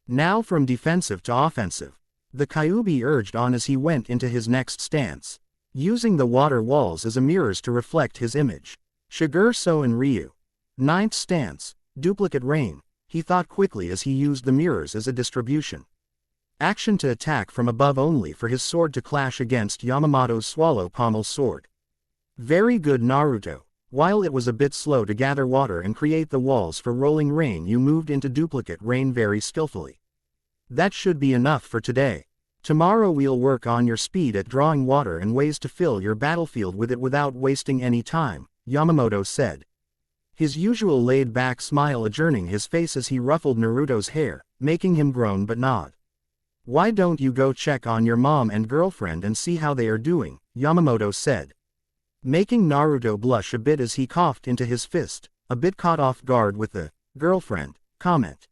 Now from defensive to offensive, the Kyuubi urged on as he went into his next stance, using the water walls as a mirrors to reflect his image. Shiger So and Ryu. Ninth stance, duplicate rain, he thought quickly as he used the mirrors as a distribution action to attack from above only for his sword to clash against Yamamoto's swallow pommel sword. Very good Naruto. While it was a bit slow to gather water and create the walls for rolling rain, you moved into duplicate rain very skillfully. That should be enough for today. Tomorrow we'll work on your speed at drawing water and ways to fill your battlefield with it without wasting any time, Yamamoto said. his usual laid-back smile adorning his face as he ruffled Naruto's hair, making him groan but nod. "Why don't you go check on your mom and girlfriend and see how they are doing?" Yamamoto said, making Naruto blush a bit as he coughed into his fist, a bit caught off guard with the girlfriend comment.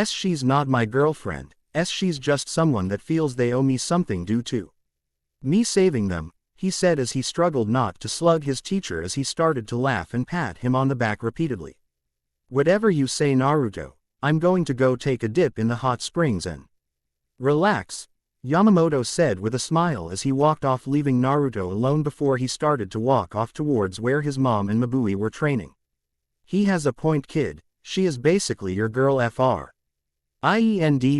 She's not my girlfriend, she's just someone that feels they owe me something due to me saving them, he said as he struggled not to slug his teacher as he started to laugh and pat him on the back repeatedly. "Whatever you say, Naruto, I'm going to go take a dip in the hot springs and relax," Yamamoto said with a smile as he walked off, leaving Naruto alone before he started to walk off towards where his mom and Mabui were training. "He has a point, kid, she is basically your girl friend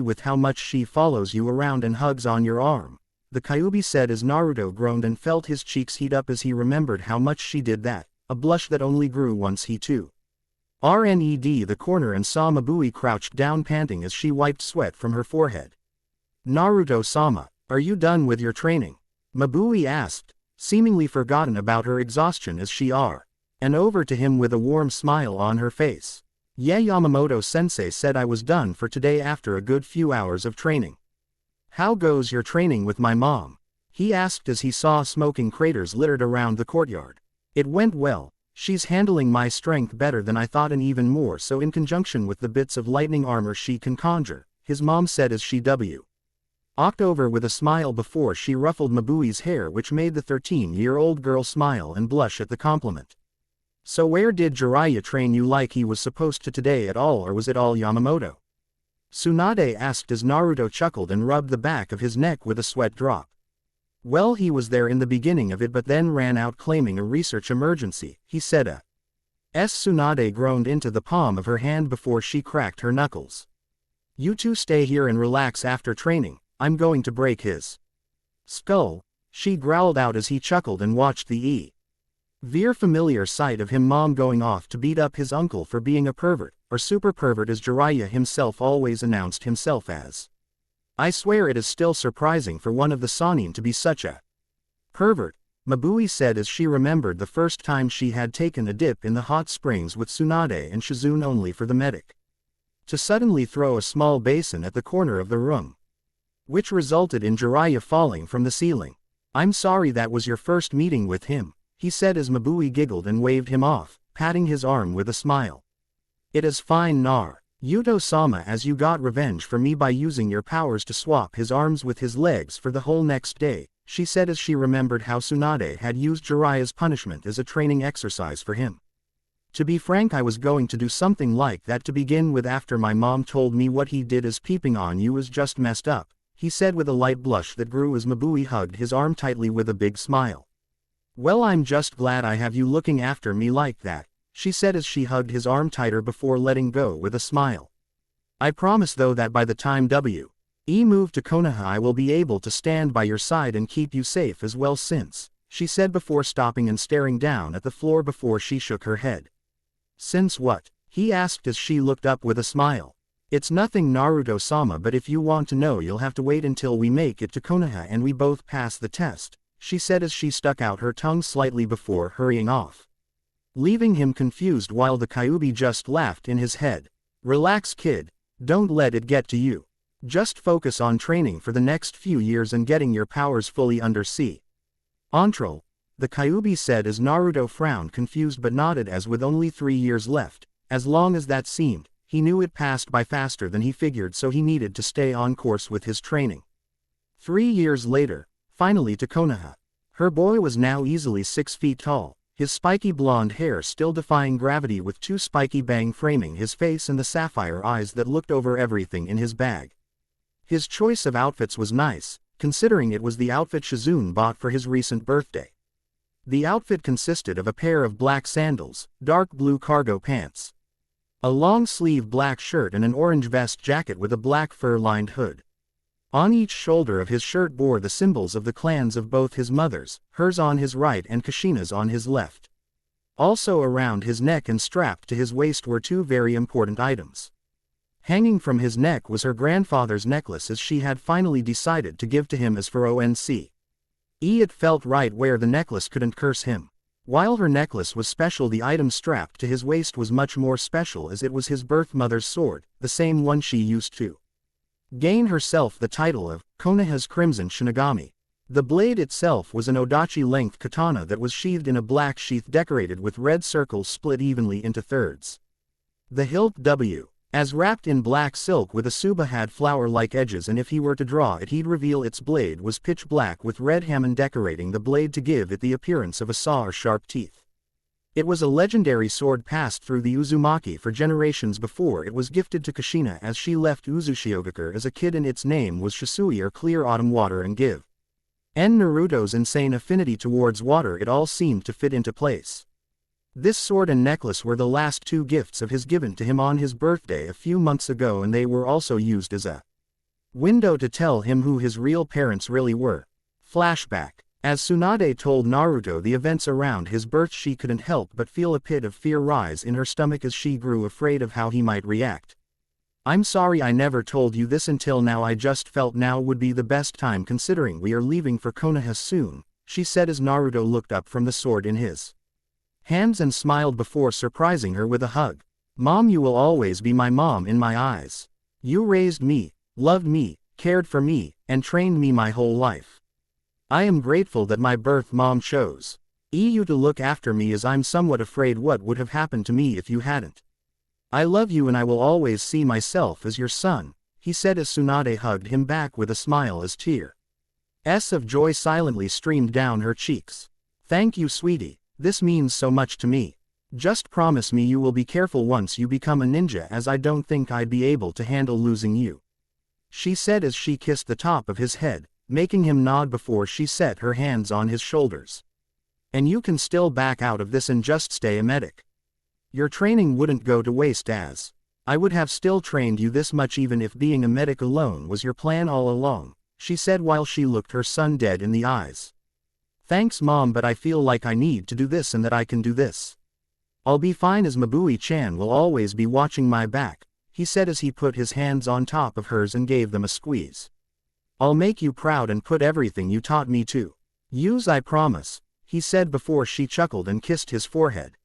with how much she follows you around and hugs on your arm," the Kyuubi said as Naruto groaned and felt his cheeks heat up as he remembered how much she did that, a blush that only grew once he too ran the corner and saw Mabui crouched down panting as she wiped sweat from her forehead. "Naruto-sama, are you done with your training?" Mabui asked, seemingly forgotten about her exhaustion as she and over to him with a warm smile on her face. "Yeah, Yamamoto-sensei said I was done for today after a good few hours of training." "How goes your training with my mom?" he asked as he saw smoking craters littered around the courtyard. "It went well, she's handling my strength better than I thought and even more so in conjunction with the bits of lightning armor she can conjure," his mom said as she walked over with a smile before she ruffled Mabui's hair, which made the 13-year-old girl smile and blush at the compliment. "So where did Jiraiya train you like he was supposed to today at all, or was it all Yamamoto?" Tsunade asked as Naruto chuckled and rubbed the back of his neck with a sweat drop. "Well, he was there in the beginning of it but then ran out claiming a research emergency," he said. Tsunade groaned into the palm of her hand before she cracked her knuckles. "You two stay here and relax after training, I'm going to break his skull," she growled out as he chuckled and watched the very familiar sight of him mom going off to beat up his uncle for being a pervert, or super pervert as Jiraiya himself always announced himself as. "I swear it is still surprising for one of the Sannin to be such a pervert," Mabui said as she remembered the first time she had taken a dip in the hot springs with Tsunade and Shizune only for the medic to suddenly throw a small basin at the corner of the room, which resulted in Jiraiya falling from the ceiling. "I'm sorry that was your first meeting with him," he said as Mabui giggled and waved him off, patting his arm with a smile. "It is fine, Yuto-sama, as you got revenge for me by using your powers to swap his arms with his legs for the whole next day," she said as she remembered how Tsunade had used Jiraiya's punishment as a training exercise for him. "To be frank, I was going to do something like that to begin with after my mom told me what he did as peeping on you is just messed up," he said with a light blush that grew as Mabui hugged his arm tightly with a big smile. "Well, I'm just glad I have you looking after me like that," she said as she hugged his arm tighter before letting go with a smile. "I promise though that by the time we move to Konoha I will be able to stand by your side and keep you safe as well since," she said before stopping and staring down at the floor before she shook her head. "Since what?" he asked as she looked up with a smile. "It's nothing, Naruto-sama, but if you want to know you'll have to wait until we make it to Konoha and we both pass the test," she said as she stuck out her tongue slightly before hurrying off, leaving him confused while the Kyuubi just laughed in his head. "Relax, kid, don't let it get to you. Just focus on training for the next few years and getting your powers fully under control," the Kyuubi said as Naruto frowned confused but nodded as with only 3 years left, as long as that seemed, he knew it passed by faster than he figured, so he needed to stay on course with his training. 3 years later, finally to Konoha. Her boy was now easily 6 feet tall, his spiky blonde hair still defying gravity with 2 spiky bangs framing his face and the sapphire eyes that looked over everything in his bag. His choice of outfits was nice, considering it was the outfit Shizune bought for his recent birthday. The outfit consisted of a pair of black sandals, dark blue cargo pants, a long-sleeve black shirt and an orange vest jacket with a black fur-lined hood. On each shoulder of his shirt bore the symbols of the clans of both his mothers, hers on his right and Kushina's on his left. Also around his neck and strapped to his waist were 2 very important items. Hanging from his neck was her grandfather's necklace as she had finally decided to give to him as for ONC. It felt right where the necklace couldn't curse him. While her necklace was special, the item strapped to his waist was much more special, as it was his birth mother's sword, the same one she used to gain herself the title of Konoha's Crimson Shinigami. The blade itself was an odachi-length katana that was sheathed in a black sheath decorated with red circles split evenly into thirds. The hilt W, as wrapped in black silk with a tsuba, had flower-like edges, and if he were to draw it he'd reveal its blade was pitch black with red hamon decorating the blade to give it the appearance of a saw or sharp teeth. It was a legendary sword passed through the Uzumaki for generations before it was gifted to Kushina as she left Uzushiogakure as a kid, and its name was Shisui, or clear autumn water, and give Naruto's insane affinity towards water, it all seemed to fit into place. This sword and necklace were the last two gifts of his given to him on his birthday a few months ago, and they were also used as a window to tell him who his real parents really were. Flashback. As Tsunade told Naruto the events around his birth, she couldn't help but feel a pit of fear rise in her stomach as she grew afraid of how he might react. "I'm sorry I never told you this until now. I just felt now would be the best time considering we are leaving for Konoha soon," she said as Naruto looked up from the sword in his hands and smiled before surprising her with a hug. "Mom, you will always be my mom in my eyes. You raised me, loved me, cared for me, and trained me my whole life. I am grateful that my birth mom chose you to look after me, as I'm somewhat afraid what would have happened to me if you hadn't. I love you and I will always see myself as your son," he said as Tsunade hugged him back with a smile as tears of joy silently streamed down her cheeks. "Thank you, sweetie. This means so much to me. Just promise me you will be careful once you become a ninja, as I don't think I'd be able to handle losing you," she said as she kissed the top of his head, making him nod before she set her hands on his shoulders. "And you can still back out of this and just stay a medic. Your training wouldn't go to waste, as I would have still trained you this much even if being a medic alone was your plan all along," she said while she looked her son dead in the eyes. "Thanks, Mom, but I feel like I need to do this and that I can do this. I'll be fine, as Mabui-chan will always be watching my back," he said as he put his hands on top of hers and gave them a squeeze. "I'll make you proud and put everything you taught me to use, I promise," he said before she chuckled and kissed his forehead.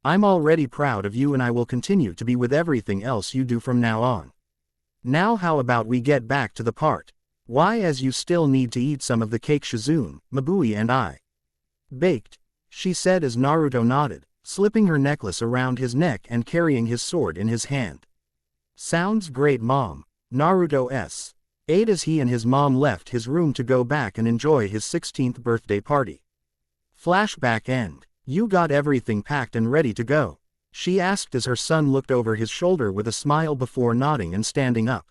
"I'm already proud of you and I will continue to be with everything else you do from now on. Now how about we get back to the part? Why, as you still need to eat some of the cake Shizune, Mabui and I baked," she said as Naruto nodded, slipping her necklace around his neck and carrying his sword in his hand. "Sounds great, Mom." Naruto ate as he and his mom left his room to go back and enjoy his 16th birthday party. Flashback end. "You got everything packed and ready to go?" she asked as her son looked over his shoulder with a smile before nodding and standing up,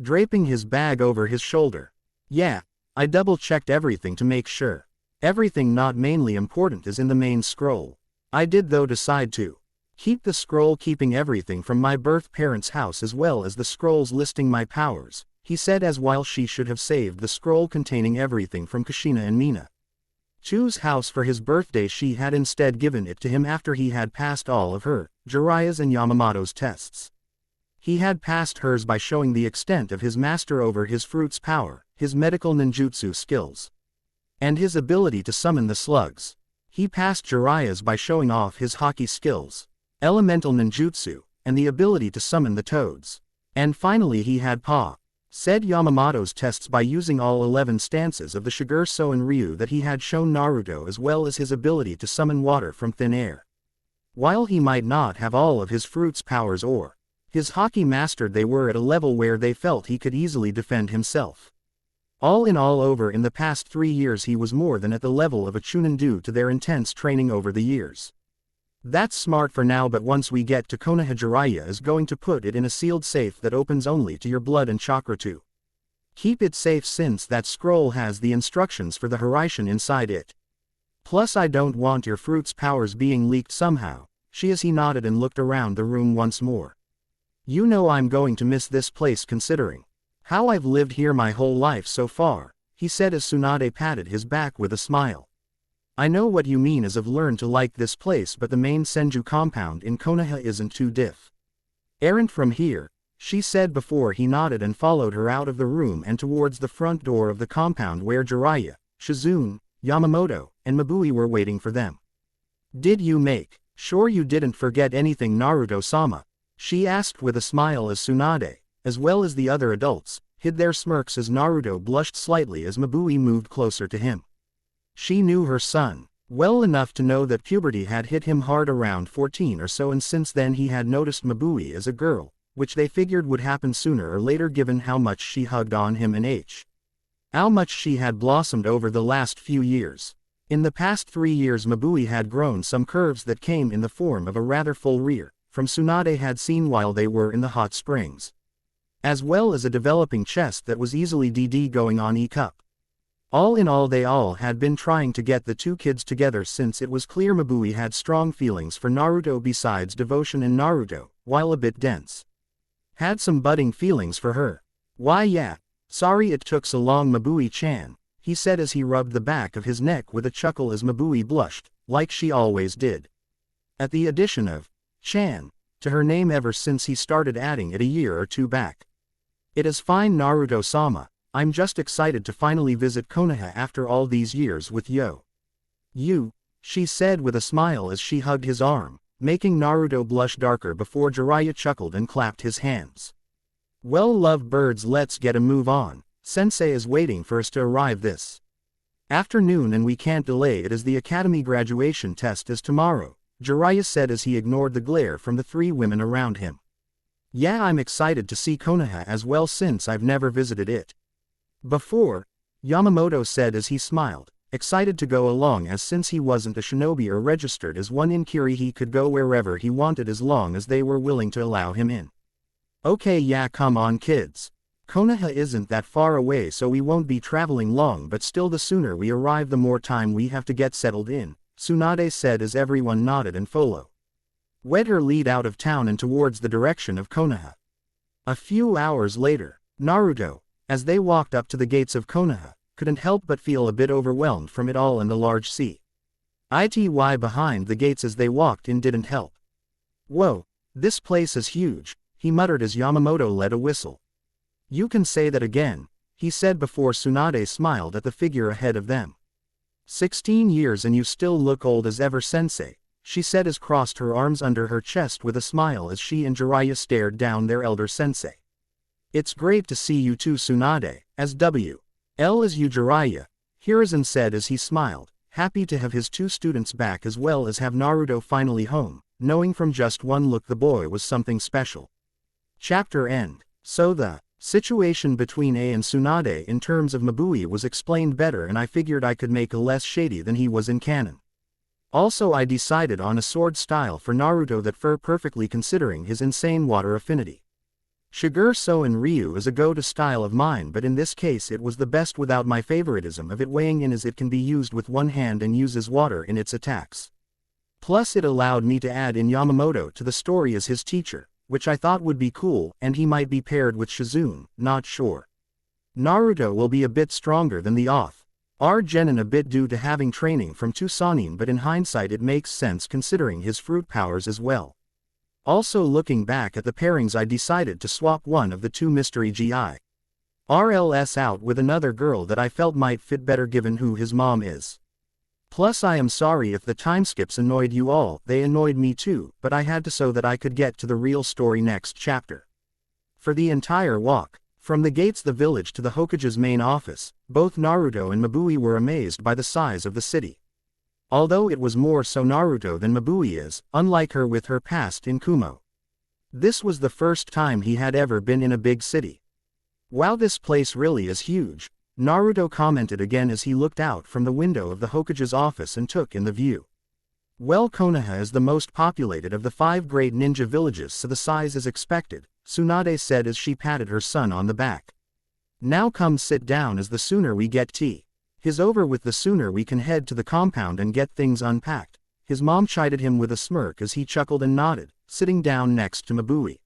draping his bag over his shoulder. "Yeah, I double-checked everything to make sure everything not mainly important is in the main scroll. I did though decide to keep the scroll keeping everything from my birth parents' house as well as the scrolls listing my powers," he said as while she should have saved the scroll containing everything from Kushina and Minato's house for his birthday, she had instead given it to him after he had passed all of her, Jiraiya's and Yamamoto's tests. He had passed hers by showing the extent of his master over his fruit's power, his medical ninjutsu skills, and his ability to summon the slugs. He passed Jiraiya's by showing off his hockey skills, elemental ninjutsu, and the ability to summon the toads. And finally he had said Yamamoto's tests by using all 11 stances of the Shiger Soin Ryu that he had shown Naruto, as well as his ability to summon water from thin air. While he might not have all of his fruit's powers or his hockey mastered, they were at a level where they felt he could easily defend himself. All in all, over in the past 3 years he was more than at the level of a Chunin due to their intense training over the years. That's smart for now, but once we get to Konoha, Jiraiya is going to put it in a sealed safe that opens only to your blood and chakra to keep it safe, since that scroll has the instructions for the Hiraishin inside it. Plus I don't want your fruit's powers being leaked somehow," he nodded and looked around the room once more. "You know I'm going to miss this place considering how I've lived here my whole life so far," he said as Tsunade patted his back with a smile. "I know what you mean, as I've learned to like this place, but the main Senju compound in Konoha isn't too different from here," she said before he nodded and followed her out of the room and towards the front door of the compound where Jiraiya, Shizune, Yamamoto, and Mabui were waiting for them. Did you make sure you didn't forget anything, Naruto-sama? She asked with a smile as Tsunade, as well as the other adults, hid their smirks as Naruto blushed slightly as Mabui moved closer to him. She knew her son well enough to know that puberty had hit him hard around 14 or so, and since then he had noticed Mabui as a girl, which they figured would happen sooner or later given how much she hugged on him and how much she had blossomed over the last few years. In the past 3 years Mabui had grown some curves that came in the form of a rather full rear, from Tsunade had seen while they were in the hot springs, as well as a developing chest that was easily going on E-cup. All in all, they all had been trying to get the two kids together since it was clear Mabui had strong feelings for Naruto besides devotion, and Naruto, while a bit dense, had some budding feelings for her. Why yeah, sorry it took so long, Mabui-chan, he said as he rubbed the back of his neck with a chuckle as Mabui blushed, like she always did. At the addition of chan to her name ever since he started adding it a year or two back. It is fine, Naruto-sama. I'm just excited to finally visit Konoha after all these years with you, she said with a smile as she hugged his arm, making Naruto blush darker before Jiraiya chuckled and clapped his hands. Well, love birds, let's get a move on. Sensei is waiting for us to arrive this afternoon and we can't delay it as the academy graduation test is tomorrow, Jiraiya said as he ignored the glare from the 3 women around him. Yeah, I'm excited to see Konoha as well since I've never visited it before, Yamamoto said as he smiled, excited to go along as since he wasn't a shinobi or registered as one in Kiri he could go wherever he wanted as long as they were willing to allow him in. Okay, yeah, come on kids. Konoha isn't that far away so we won't be traveling long, but still the sooner we arrive the more time we have to get settled in, Tsunade said as everyone nodded and followed her lead out of town and towards the direction of Konoha. A few hours later, Naruto, as they walked up to the gates of Konoha, couldn't help but feel a bit overwhelmed from it all, and the large sea ity behind the gates as they walked in didn't help. Whoa, this place is huge, he muttered as Yamamoto let a whistle. You can say that again, he said before Tsunade smiled at the figure ahead of them. 16 years and you still look old as ever, sensei, she said as crossed her arms under her chest with a smile as she and Jiraiya stared down their elder sensei. It's great to see you too, Tsunade, as well as you, Jiraiya, Hiruzen said as he smiled, happy to have his 2 students back as well as have Naruto finally home, knowing from just one look the boy was something special. Chapter end. So the situation between A and Tsunade in terms of Mabui was explained better, and I figured I could make a less shady than he was in canon. Also, I decided on a sword style for Naruto that fur perfectly considering his insane water affinity. Shiger So and Ryu is a go-to style of mine, but in this case it was the best without my favoritism of it weighing in as it can be used with one hand and uses water in its attacks. Plus it allowed me to add in Yamamoto to the story as his teacher, which I thought would be cool, and he might be paired with Shizune, not sure. Naruto will be a bit stronger than the R genin a bit due to having training from 2 Sannin, but in hindsight it makes sense considering his fruit powers as well. Also, looking back at the pairings, I decided to swap one of the 2 mystery GIRLs out with another girl that I felt might fit better given who his mom is. Plus I am sorry if the time skips annoyed you all, they annoyed me too, but I had to so that I could get to the real story next chapter. For the entire walk, from the gates the village to the Hokage's main office, both Naruto and Mabui were amazed by the size of the city. Although it was more so Naruto than Mabui is, unlike her with her past in Kumo. This was the first time he had ever been in a big city. Wow, this place really is huge, Naruto commented again as he looked out from the window of the Hokage's office and took in the view. Well, Konoha is the most populated of the 5 great ninja villages, so the size is expected, Tsunade said as she patted her son on the back. Now come sit down, as the sooner we get tea is over with the sooner we can head to the compound and get things unpacked, his mom chided him with a smirk as he chuckled and nodded, sitting down next to Mabui.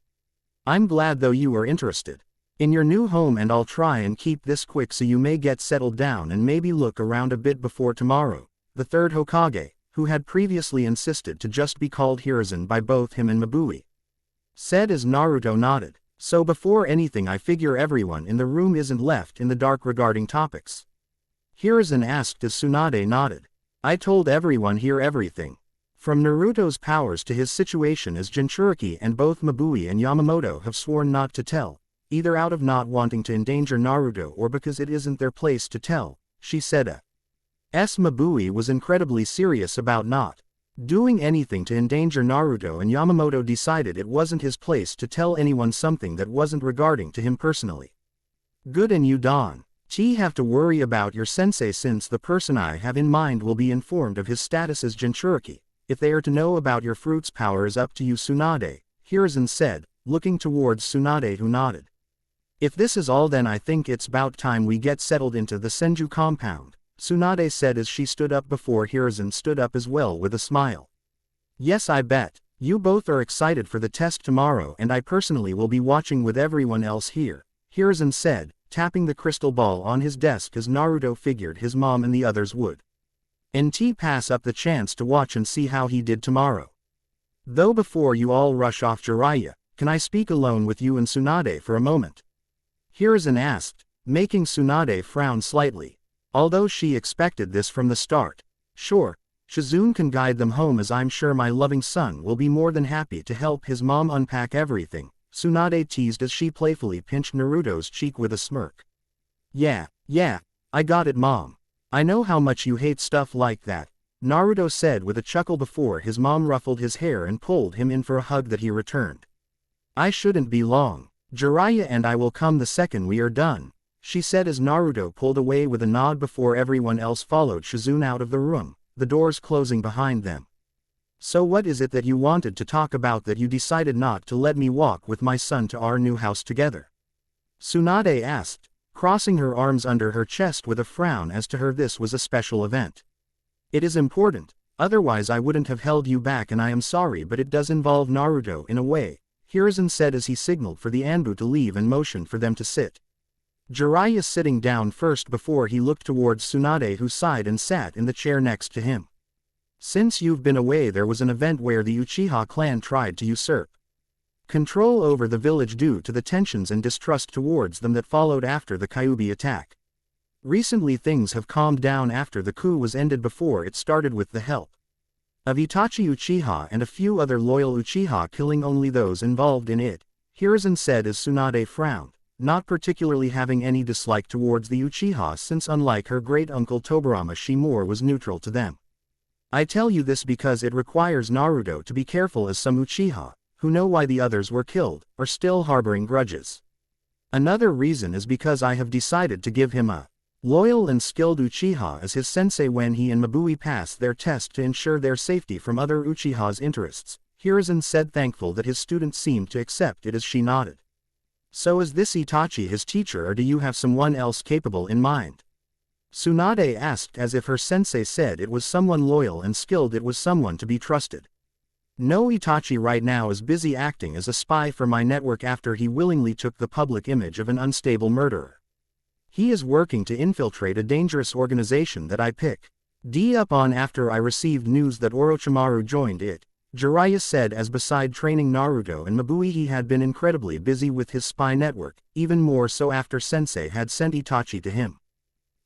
I'm glad though you are interested in your new home, and I'll try and keep this quick so you may get settled down and maybe look around a bit before tomorrow, the 3rd Hokage, who had previously insisted to just be called Hiruzen by both him and Mabui, said as Naruto nodded. So before anything I figure everyone in the room isn't left in the dark regarding topics? Hiruzen asked as Tsunade nodded. I told everyone here everything. From Naruto's powers to his situation as Jinchuriki, and both Mabui and Yamamoto have sworn not to tell, either out of not wanting to endanger Naruto or because it isn't their place to tell, she said. Mabui was incredibly serious about not doing anything to endanger Naruto, and Yamamoto decided it wasn't his place to tell anyone something that wasn't regarding to him personally. Good, and you don't have to worry about your sensei, since the person I have in mind will be informed of his status as Jinchuriki. If they are to know about your fruit's power, is up to you, Tsunade, Hiruzen said, looking towards Tsunade, who nodded. If this is all, then I think it's about time we get settled into the Senju compound, Tsunade said as she stood up before Hiruzen stood up as well with a smile. Yes, I bet. You both are excited for the test tomorrow, and I personally will be watching with everyone else here, Hiruzen said, tapping the crystal ball on his desk as Naruto figured his mom and the others would pass up the chance to watch and see how he did tomorrow. Though before you all rush off, Jiraiya, can I speak alone with you and Tsunade for a moment? Hiruzen asked, making Tsunade frown slightly. Although she expected this from the start. Sure, Shizune can guide them home, as I'm sure my loving son will be more than happy to help his mom unpack everything, Tsunade teased as she playfully pinched Naruto's cheek with a smirk. Yeah, I got it, Mom. I know how much you hate stuff like that, Naruto said with a chuckle before his mom ruffled his hair and pulled him in for a hug that he returned. I shouldn't be long. Jiraiya and I will come the second we are done, she said as Naruto pulled away with a nod before everyone else followed Shizune out of the room, the doors closing behind them. So what is it that you wanted to talk about that you decided not to let me walk with my son to our new house together? Tsunade asked, crossing her arms under her chest with a frown. As to her, this was a special event. It is important, otherwise I wouldn't have held you back, and I am sorry, but it does involve Naruto in a way, Hiruzen said as he signaled for the Anbu to leave and motioned for them to sit. Jiraiya sitting down first before he looked towards Tsunade, who sighed and sat in the chair next to him. Since you've been away, there was an event where the Uchiha clan tried to usurp control over the village due to the tensions and distrust towards them that followed after the Kyuubi attack. Recently things have calmed down after the coup was ended. Before it started with the help of Itachi Uchiha and a few other loyal Uchiha, killing only those involved in it, Hiruzen said as Tsunade frowned, not particularly having any dislike towards the Uchiha, since unlike her great-uncle Tobirama, she more was neutral to them. I tell you this because it requires Naruto to be careful, as some Uchiha, who know why the others were killed, are still harboring grudges. Another reason is because I have decided to give him a loyal and skilled Uchiha as his sensei when he and Mabui pass their test, to ensure their safety from other Uchiha's interests, Hiruzen said, thankful that his student seemed to accept it as she nodded. So is this Itachi his teacher, or do you have someone else capable in mind? Tsunade asked, as if her sensei said it was someone loyal and skilled, it was someone to be trusted. No, Itachi right now is busy acting as a spy for my network after he willingly took the public image of an unstable murderer. He is working to infiltrate a dangerous organization that I picked up on after I received news that Orochimaru joined it, Jiraiya said as beside training Naruto and Mabui he had been incredibly busy with his spy network, even more so after Sensei had sent Itachi to him.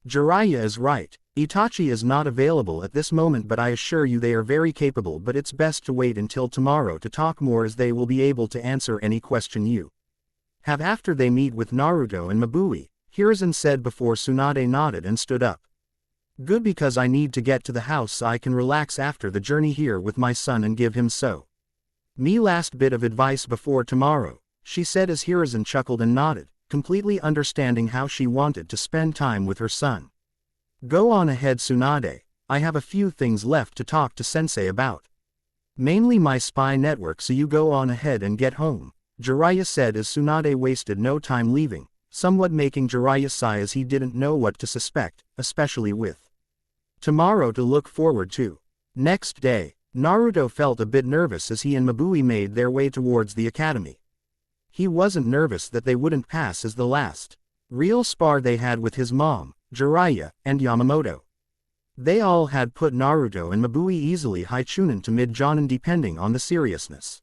Jiraiya is right. Itachi is not available at this moment, but I assure you they are very capable, but it's best to wait until tomorrow to talk more, as they will be able to answer any question you have after they meet with Naruto and Mabui, Hiruzen said before Tsunade nodded and stood up. Good, because I need to get to the house so I can relax after the journey here with my son and give him me last bit of advice before tomorrow, she said as Hiruzen chuckled and nodded, completely understanding how she wanted to spend time with her son. Go on ahead, Tsunade. I have a few things left to talk to Sensei about. Mainly my spy network, so you go on ahead and get home, Jiraiya said as Tsunade wasted no time leaving, somewhat making Jiraiya sigh as he didn't know what to suspect, especially with tomorrow to look forward to. Next day, Naruto felt a bit nervous as he and Mabui made their way towards the academy. He wasn't nervous that they wouldn't pass as the last real spar they had with his mom, Jiraiya, and Yamamoto. They all had put Naruto and Mabui easily high chunin to mid-jonin depending on the seriousness.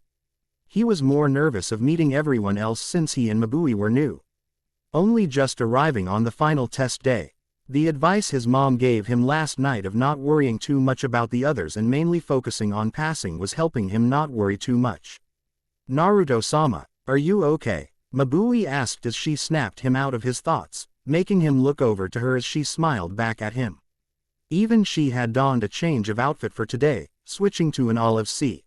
He was more nervous of meeting everyone else since he and Mabui were new. Only just arriving on the final test day. The advice his mom gave him last night of not worrying too much about the others and mainly focusing on passing was helping him not worry too much. Naruto-sama, are you okay? Mabui asked as she snapped him out of his thoughts, making him look over to her as she smiled back at him. Even she had donned a change of outfit for today, switching to an olive sea.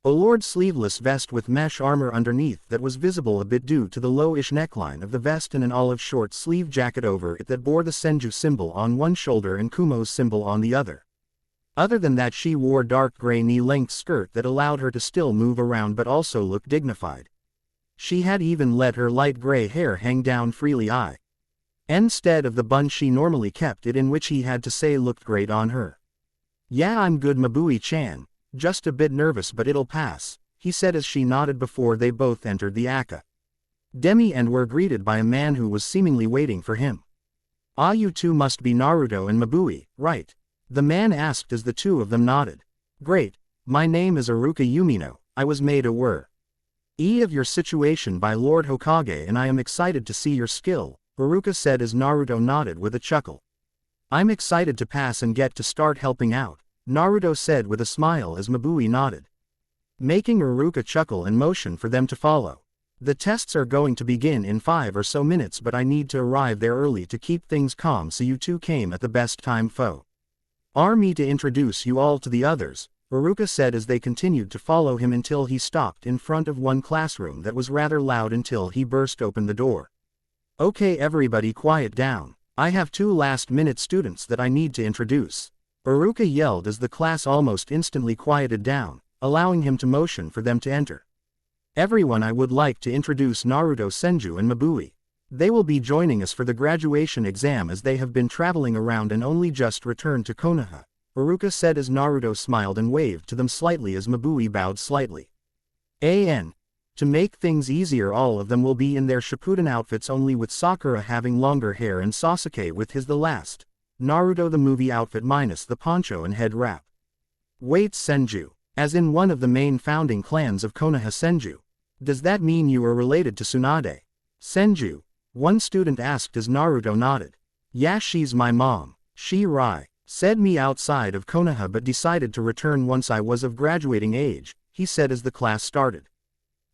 Olored sleeveless vest with mesh armor underneath that was visible a bit due to the low-ish neckline of the vest and an olive short sleeve jacket over it that bore the Senju symbol on one shoulder and Kumo's symbol on the other. Other than that she wore dark gray knee-length skirt that allowed her to still move around but also look dignified. She had even let her light gray hair hang down freely instead of the bun she normally kept it in, which he had to say looked great on her. Yeah, I'm good Mabui-chan. Just a bit nervous but it'll pass, he said as she nodded before they both entered the academy and were greeted by a man who was seemingly waiting for him. Ah, you two must be Naruto and Mabui, right? The man asked as the two of them nodded. Great, my name is Iruka Umino, I was made aware of your situation by Lord Hokage and I am excited to see your skill, Iruka said as Naruto nodded with a chuckle. I'm excited to pass and get to start helping out, Naruto said with a smile as Mabui nodded, making Iruka chuckle and motion for them to follow. The tests are going to begin in 5 or so minutes but I need to arrive there early to keep things calm, so you two came at the best time for me to introduce you all to the others, Iruka said as they continued to follow him until he stopped in front of one classroom that was rather loud until he burst open the door. Okay everybody quiet down, I have 2 last-minute students that I need to introduce. Iruka yelled as the class almost instantly quieted down, allowing him to motion for them to enter. Everyone, I would like to introduce Naruto, Senju and Mabui. They will be joining us for the graduation exam as they have been traveling around and only just returned to Konoha, Iruka said as Naruto smiled and waved to them slightly as Mabui bowed slightly. To make things easier, all of them will be in their Shippuden outfits only, with Sakura having longer hair and Sasuke with his the last Naruto the movie outfit minus the poncho and head wrap. Wait, Senju, as in one of the main founding clans of Konoha Senju. Does that mean you are related to Tsunade? Senju, one student asked as Naruto nodded. Yeah, she's my mom. She said me outside of Konoha but decided to return once I was of graduating age, he said as the class started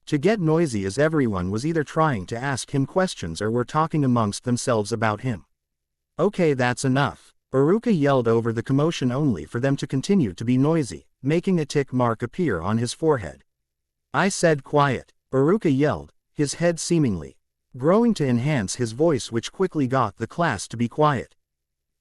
to get noisy as everyone was either trying to ask him questions or were talking amongst themselves about him. Okay, that's enough, Iruka yelled over the commotion only for them to continue to be noisy, making a tick mark appear on his forehead. I said quiet, Iruka yelled, his head seemingly growing to enhance his voice, which quickly got the class to be quiet.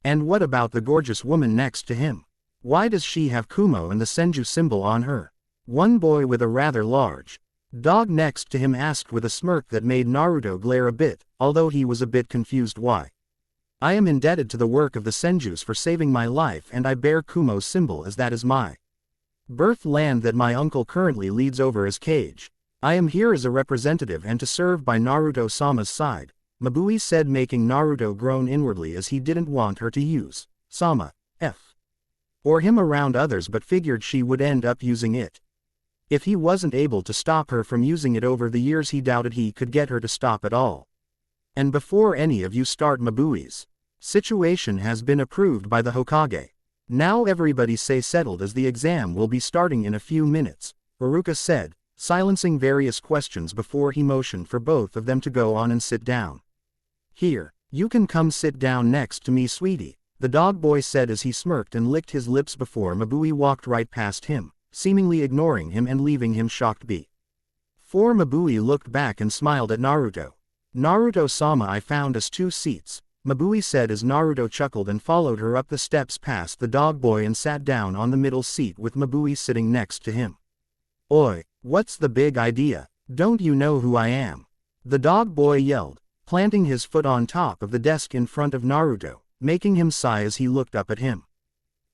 And what about the gorgeous woman next to him? Why does she have Kumo and the Senju symbol on her? One boy with a rather large dog next to him asked with a smirk that made Naruto glare a bit, although he was a bit confused why. I am indebted to the work of the Senjus for saving my life, and I bear Kumo's symbol as that is my birth land that my uncle currently leads over as Kage. I am here as a representative and to serve by Naruto-sama's side, Mabui said, making Naruto groan inwardly as he didn't want her to use Sama or him around others but figured she would end up using it. If he wasn't able to stop her from using it over the years, he doubted he could get her to stop at all. And before any of you start, Mabui's situation has been approved by the Hokage. Now everybody stay settled as the exam will be starting in a few minutes, Iruka said, silencing various questions before he motioned for both of them to go on and sit down. Here, you can come sit down next to me, sweetie, the dog boy said as he smirked and licked his lips before Mabui walked right past him, seemingly ignoring him and leaving him shocked. Before Mabui looked back and smiled at Naruto. Naruto-sama, I found us 2 seats, Mabui said as Naruto chuckled and followed her up the steps past the dog boy and sat down on the middle seat with Mabui sitting next to him. Oi, what's the big idea? Don't you know who I am? The dog boy yelled, planting his foot on top of the desk in front of Naruto, making him sigh as he looked up at him.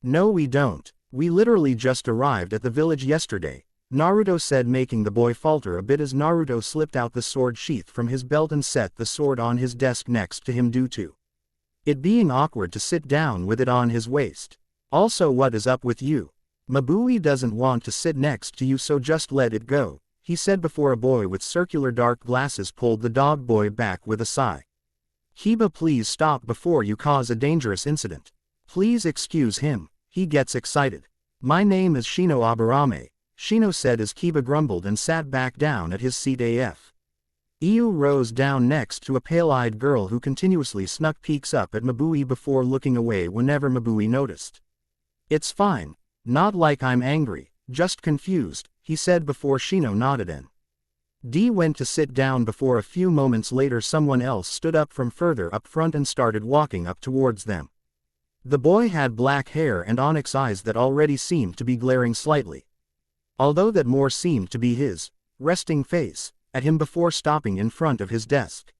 No, we don't. We literally just arrived at the village yesterday, Naruto said, making the boy falter a bit as Naruto slipped out the sword sheath from his belt and set the sword on his desk next to him due to it being awkward to sit down with it on his waist. Also, what is up with you? Mabui doesn't want to sit next to you, so just let it go, he said before a boy with circular dark glasses pulled the dog boy back with a sigh. Kiba, please stop before you cause a dangerous incident. Please excuse him, he gets excited. My name is Shino Aburame, Shino said as Kiba grumbled and sat back down at his seat. AF. Iu rose down next to a pale-eyed girl who continuously snuck peeks up at Mabui before looking away whenever Mabui noticed. It's fine, not like I'm angry, just confused, he said before Shino nodded in. D went to sit down before a few moments later someone else stood up from further up front and started walking up towards them. The boy had black hair and onyx eyes that already seemed to be glaring slightly. Although that more seemed to be his resting face at him before stopping in front of his desk.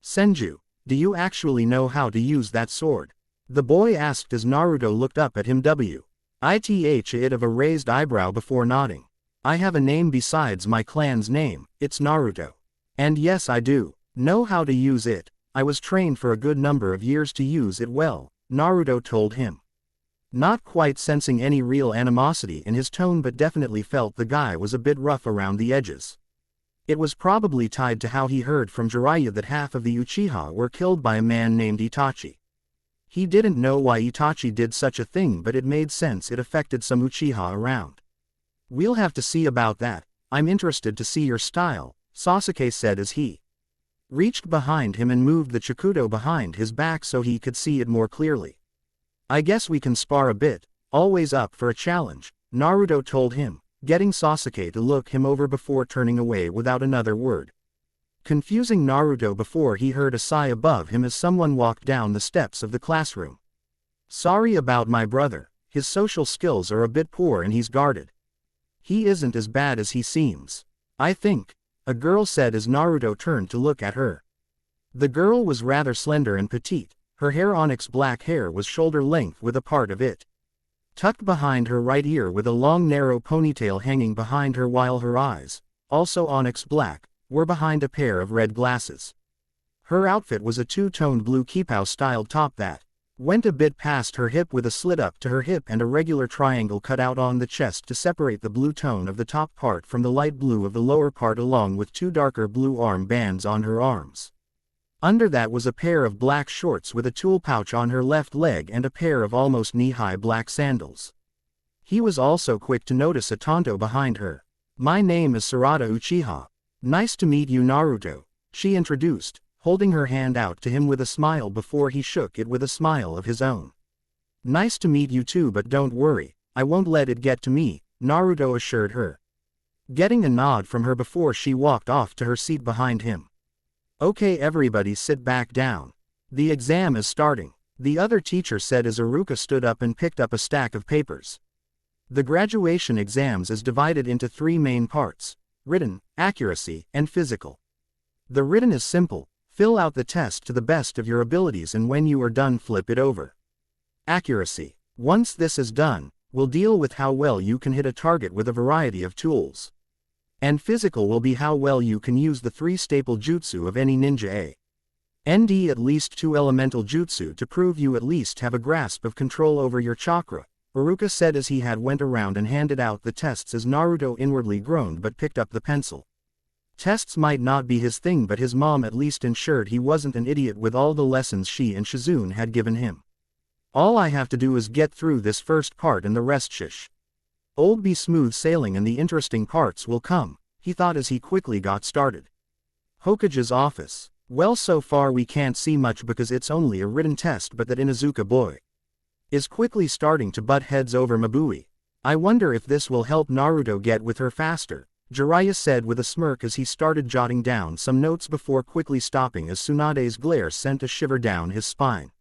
Senju, do you actually know how to use that sword? The boy asked as Naruto looked up at him. It of a raised eyebrow before nodding. I have a name besides my clan's name, it's Naruto. And yes, I do know how to use it. I was trained for a good number of years to use it well, Naruto told him. Not quite sensing any real animosity in his tone but definitely felt the guy was a bit rough around the edges. It was probably tied to how he heard from Jiraiya that half of the Uchiha were killed by a man named Itachi. He didn't know why Itachi did such a thing but it made sense it affected some Uchiha around. We'll have to see about that, I'm interested to see your style, Sasuke said as he reached behind him and moved the Chikudo behind his back so he could see it more clearly. I guess we can spar a bit, always up for a challenge, Naruto told him, getting Sasuke to look him over before turning away without another word. Confusing Naruto before he heard a sigh above him as someone walked down the steps of the classroom. Sorry about my brother, his social skills are a bit poor and he's guarded. He isn't as bad as he seems. I think, a girl said as Naruto turned to look at her. The girl was rather slender and petite, her hair onyx black hair was shoulder length with a part of it tucked behind her right ear with a long narrow ponytail hanging behind her while her eyes, also onyx black, were behind a pair of red glasses. Her outfit was a two-toned blue kipao-styled top that went a bit past her hip with a slit up to her hip and a regular triangle cut out on the chest to separate the blue tone of the top part from the light blue of the lower part along with two darker blue arm bands on her arms. Under that was a pair of black shorts with a tool pouch on her left leg and a pair of almost knee-high black sandals. He was also quick to notice a Tonto behind her. My name is Sarada Uchiha. Nice to meet you Naruto, she introduced, holding her hand out to him with a smile before he shook it with a smile of his own. Nice to meet you too but don't worry, I won't let it get to me, Naruto assured her. Getting a nod from her before she walked off to her seat behind him. Okay everybody sit back down. The exam is starting, the other teacher said as Iruka stood up and picked up a stack of papers. The graduation exams is divided into three main parts: written, accuracy, and physical. The written is simple, fill out the test to the best of your abilities and when you are done flip it over. Accuracy. Once this is done, will deal with how well you can hit a target with a variety of tools. And physical will be how well you can use the three staple jutsu of any ninja and at least two elemental jutsu to prove you at least have a grasp of control over your chakra, Iruka said as he had went around and handed out the tests as Naruto inwardly groaned but picked up the pencil. Tests might not be his thing but his mom at least ensured he wasn't an idiot with all the lessons she and Shizune had given him. All I have to do is get through this first part and the rest shish. Old be smooth sailing and the interesting parts will come, he thought as he quickly got started. Hokage's office. Well so far we can't see much because it's only a written test but that Inuzuka boy is quickly starting to butt heads over Mabui. I wonder if this will help Naruto get with her faster, Jiraiya said with a smirk as he started jotting down some notes before quickly stopping as Tsunade's glare sent a shiver down his spine.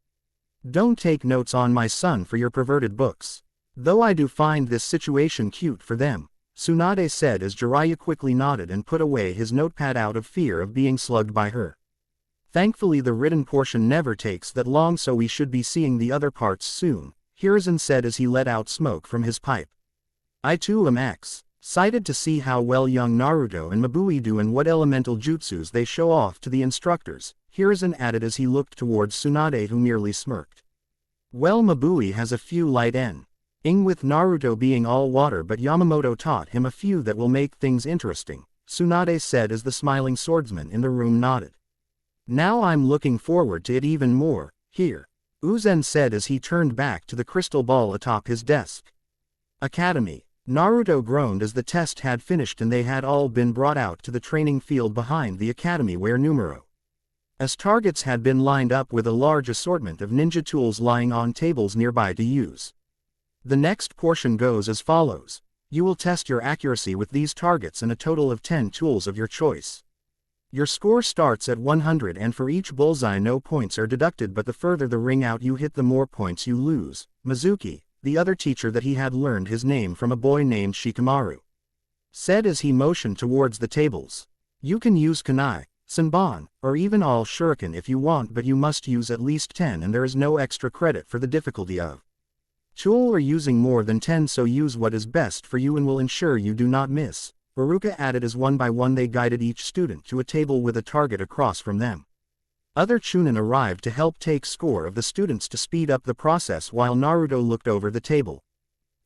Don't take notes on my son for your perverted books. Though I do find this situation cute for them, Tsunade said as Jiraiya quickly nodded and put away his notepad out of fear of being slugged by her. Thankfully the written portion never takes that long so we should be seeing the other parts soon, Hiruzen said as he let out smoke from his pipe. I too am excited to see how well young Naruto and Mabui do and what elemental jutsus they show off to the instructors, Hiruzen added as he looked towards Tsunade who merely smirked. Well Mabui has a few light ing with Naruto being all water but Yamamoto taught him a few that will make things interesting, Tsunade said as the smiling swordsman in the room nodded. Now I'm looking forward to it even more. Here, Uzen said as he turned back to the crystal ball atop his desk. Academy. Naruto groaned as the test had finished and they had all been brought out to the training field behind the academy where numero as targets had been lined up with a large assortment of ninja tools lying on tables nearby to use. The next portion goes as follows. You will test your accuracy with these targets and a total of 10 tools of your choice. Your score starts at 100 and for each bullseye no points are deducted, but the further the ring out you hit the more points you lose. Mizuki, the other teacher that he had learned his name from a boy named Shikamaru, said as he motioned towards the tables. You can use kunai, senbon, or even all shuriken if you want, but you must use at least 10 and there is no extra credit for the difficulty of tool or using more than 10, so use what is best for you and will ensure you do not miss. Iruka added as one by one they guided each student to a table with a target across from them. Other chunin arrived to help take score of the students to speed up the process while Naruto looked over the table.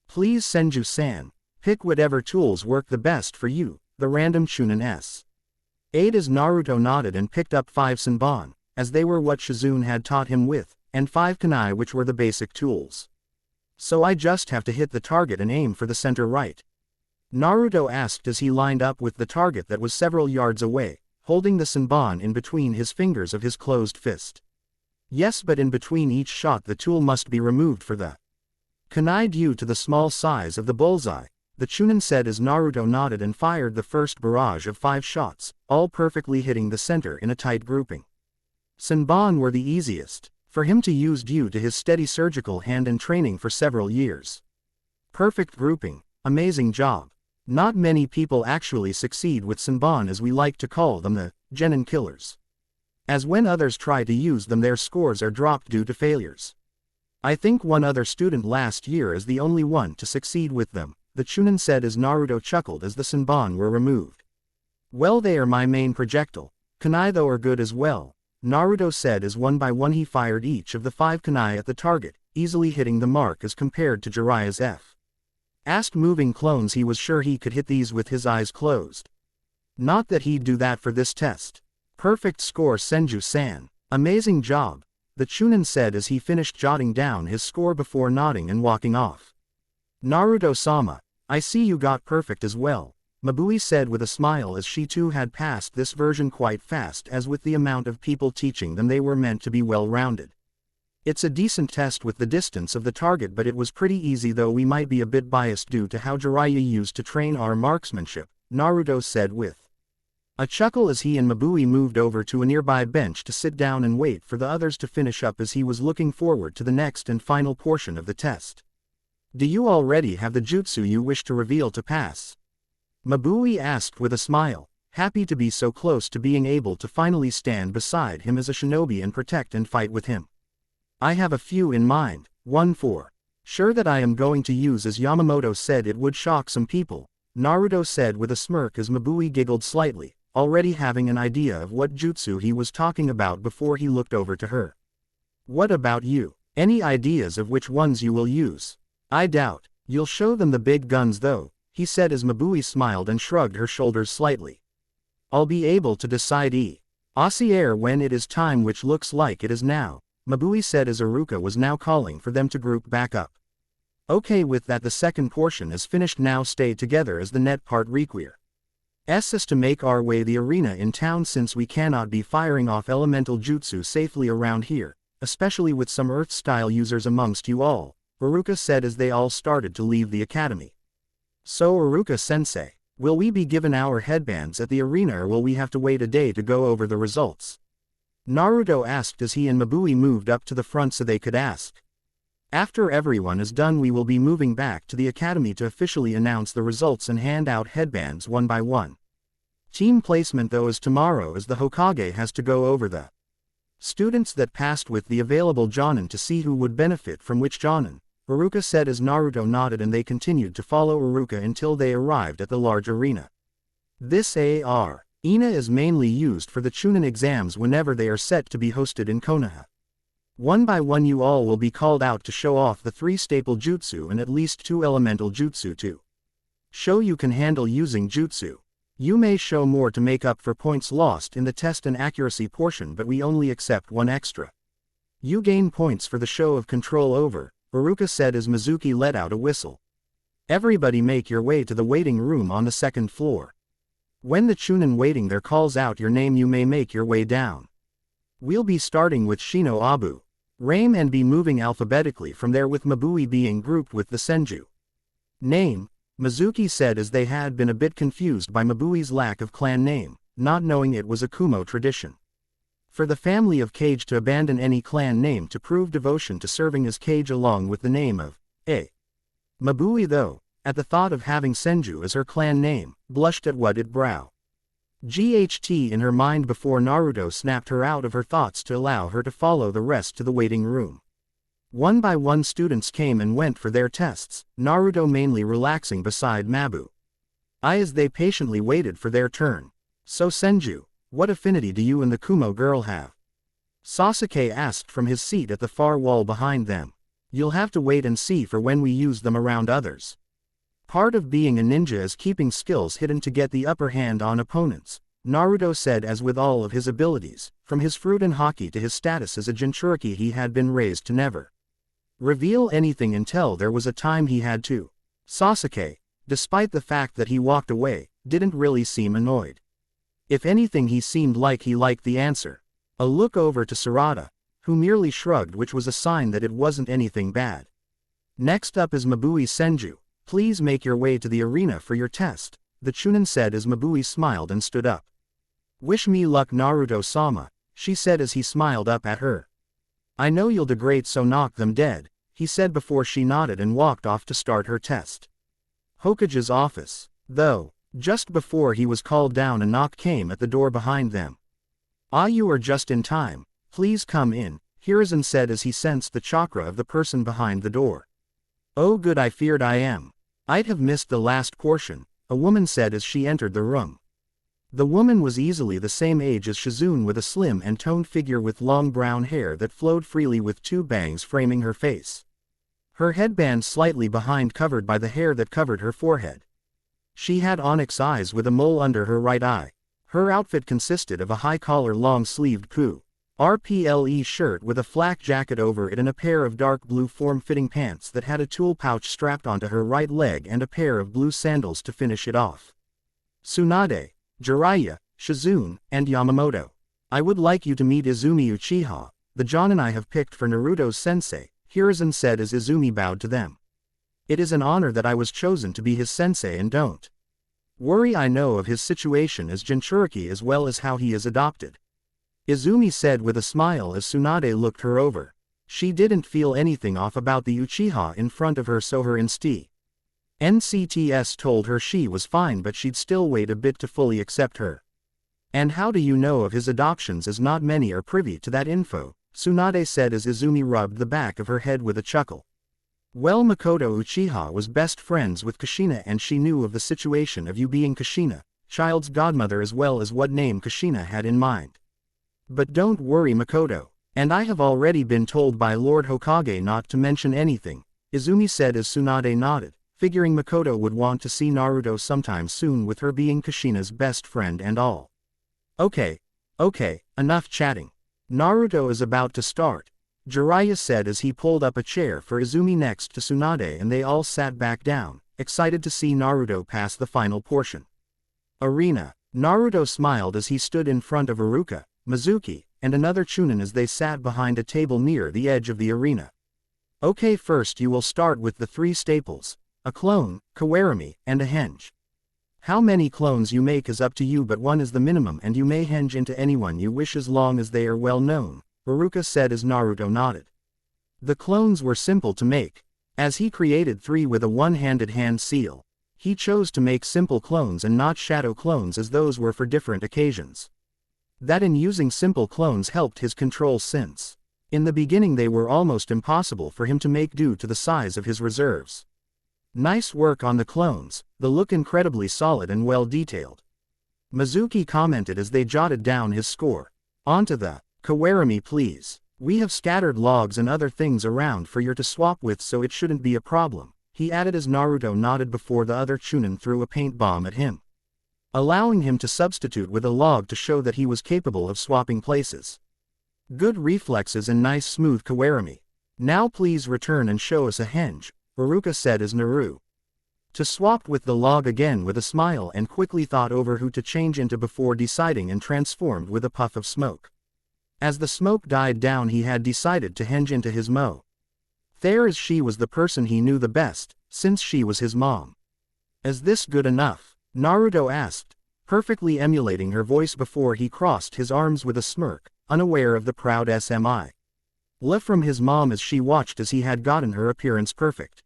Please Senju-san, pick whatever tools work the best for you, the random chunin s. 8 as Naruto nodded and picked up 5 senbon, as they were what Shizune had taught him with, and 5 kunai which were the basic tools. So I just have to hit the target and aim for the center, right? Naruto asked as he lined up with the target that was several yards away, holding the senbon in between his fingers of his closed fist. Yes, but in between each shot the tool must be removed for the kunai due to the small size of the bullseye, the chunin said as Naruto nodded and fired the first barrage of 5 shots, all perfectly hitting the center in a tight grouping. Senbon were the easiest for him to use due to his steady surgical hand and training for several years. Perfect grouping, amazing job. Not many people actually succeed with senbon, as we like to call them, the genin killers. As when others try to use them their scores are dropped due to failures. I think one other student last year is the only one to succeed with them, the chunin said as Naruto chuckled as the senbon were removed. Well, they are my main projectile. Kunai though are good as well, Naruto said as one by one he fired each of the 5 kunai at the target, easily hitting the mark as compared to Jiraiya's asked moving clones. He was sure he could hit these with his eyes closed. Not that he'd do that for this test. Perfect score Senju-san. Amazing job, the chunin said as he finished jotting down his score before nodding and walking off. Naruto-sama, I see you got perfect as well, Mabui said with a smile as she too had passed this version quite fast, as with the amount of people teaching them they were meant to be well-rounded. It's a decent test with the distance of the target, but it was pretty easy, though we might be a bit biased due to how Jiraiya used to train our marksmanship, Naruto said with a chuckle as he and Mabui moved over to a nearby bench to sit down and wait for the others to finish up, as he was looking forward to the next and final portion of the test. Do you already have the jutsu you wish to reveal to pass? Mabui asked with a smile, happy to be so close to being able to finally stand beside him as a shinobi and protect and fight with him. I have a few in mind, one for sure that I am going to use, as Yamamoto said it would shock some people, Naruto said with a smirk as Mabui giggled slightly, already having an idea of what jutsu he was talking about before he looked over to her. What about you? Any ideas of which ones you will use? I doubt you'll show them the big guns though, he said as Mabui smiled and shrugged her shoulders slightly. I'll be able to decide Ossier when it is time, which looks like it is now, Mabui said as Iruka was now calling for them to group back up. Okay, with that the second portion is finished. Now stay together as the net part require Acess to make our way the arena in town, since we cannot be firing off elemental jutsu safely around here, especially with some earth-style users amongst you all, Iruka said as they all started to leave the academy. So Iruka-sensei, will we be given our headbands at the arena, or will we have to wait a day to go over the results? Naruto asked as he and Mabui moved up to the front so they could ask. After everyone is done we will be moving back to the academy to officially announce the results and hand out headbands one by one. Team placement though is tomorrow, as the Hokage has to go over the students that passed with the available jonin to see who would benefit from which jonin, Iruka said as Naruto nodded, and they continued to follow Iruka until they arrived at the large arena. This arena is mainly used for the chunin exams whenever they are set to be hosted in Konoha. One by one you all will be called out to show off the 3 staple jutsu and at least 2 elemental jutsu to show you can handle using jutsu. You may show more to make up for points lost in the test and accuracy portion, but we only accept one extra. You gain points for the show of control over, Haruka said as Mizuki let out a whistle. Everybody make your way to the waiting room on the second floor. When the chunin waiting there calls out your name, you may make your way down. We'll be starting with Shino Abu, Raim, and be moving alphabetically from there, with Mabui being grouped with the Senju. Name, Mizuki said as they had been a bit confused by Mabui's lack of clan name, not knowing it was a Kumo tradition for the family of Kage to abandon any clan name to prove devotion to serving as Kage along with the name of A. Mabui, though, at the thought of having Senju as her clan name, blushed at wetted brow. GHT in her mind before Naruto snapped her out of her thoughts to allow her to follow the rest to the waiting room. One by one students came and went for their tests, Naruto mainly relaxing beside Mabu. As they patiently waited for their turn. So Senju, what affinity do you and the Kumo girl have? Sasuke asked from his seat at the far wall behind them. You'll have to wait and see for when we use them around others. Part of being a ninja is keeping skills hidden to get the upper hand on opponents, Naruto said as with all of his abilities, from his fruit and haki to his status as a Jinchuriki, he had been raised to never reveal anything until there was a time he had to. Sasuke, despite the fact that he walked away, didn't really seem annoyed. If anything, he seemed like he liked the answer. A look over to Sarada, who merely shrugged, which was a sign that it wasn't anything bad. Next up is Mabui. Senju, please make your way to the arena for your test, the chunin said as Mabui smiled and stood up. Wish me luck, Naruto-sama, she said as he smiled up at her. I know you'll do great, so knock them dead, he said before she nodded and walked off to start her test. Hokage's office, though, just before he was called down, a knock came at the door behind them. Ah, you are just in time, please come in, Hiruzen said as he sensed the chakra of the person behind the door. Oh good, I feared I am. I'd have missed the last portion, a woman said as she entered the room. The woman was easily the same age as Shizune, with a slim and toned figure with long brown hair that flowed freely with two bangs framing her face. Her headband slightly behind covered by the hair that covered her forehead. She had onyx eyes with a mole under her right eye. Her outfit consisted of a high-collar long-sleeved RPLE shirt with a flak jacket over it and a pair of dark blue form-fitting pants that had a tool pouch strapped onto her right leg and a pair of blue sandals to finish it off. Tsunade, Jiraiya, Shizune, and Yamamoto. I would like you to meet Izumi Uchiha, the Jonin I have picked for Naruto's sensei, Hiruzen said as Izumi bowed to them. It is an honor that I was chosen to be his sensei, and don't worry, I know of his situation as Jinchuriki as well as how he is adopted, Izumi said with a smile as Tsunade looked her over. She didn't feel anything off about the Uchiha in front of her, so her NCTS told her she was fine, but she'd still wait a bit to fully accept her. And how do you know of his adoptions, as not many are privy to that info, Tsunade said as Izumi rubbed the back of her head with a chuckle. Well, Makoto Uchiha was best friends with Kushina, and she knew of the situation of you being Kushina, child's godmother, as well as what name Kushina had in mind. But don't worry, Makoto, and I have already been told by Lord Hokage not to mention anything, Izumi said as Tsunade nodded, figuring Makoto would want to see Naruto sometime soon, with her being Kushina's best friend and all. Okay, enough chatting. Naruto is about to start, Jiraiya said as he pulled up a chair for Izumi next to Tsunade, and they all sat back down, excited to see Naruto pass the final portion. Arena. Naruto smiled as he stood in front of Haruka, Mizuki, and another chunin as they sat behind a table near the edge of the arena. Okay, first you will start with the three staples, a clone, kawarami, and a henge. How many clones you make is up to you, but one is the minimum, and you may henge into anyone you wish as long as they are well known, Haruka said as Naruto nodded. The clones were simple to make, as he created 3 with a one-handed hand seal. He chose to make simple clones and not shadow clones, as those were for different occasions. That in using simple clones helped his control, since in the beginning they were almost impossible for him to make due to the size of his reserves. Nice work on the clones, the look incredibly solid and well detailed, Mizuki commented as they jotted down his score. Onto the kawarami, please. We have scattered logs and other things around for you to swap with, so it shouldn't be a problem, he added as Naruto nodded before the other chunin threw a paint bomb at him. allowing him to substitute with a log to show that he was capable of swapping places. Good reflexes and nice smooth kawarami. Now please return and show us a henge, Haruka said as Naru. To swap with the log again with a smile and quickly thought over who to change into before deciding and transformed with a puff of smoke. As the smoke died down he had decided to henge into his mo. There as she was the person he knew the best, since she was his mom. Is this good enough? Naruto asked, perfectly emulating her voice before he crossed his arms with a smirk, unaware of the proud SMI. From his mom as she watched as he had gotten her appearance perfect.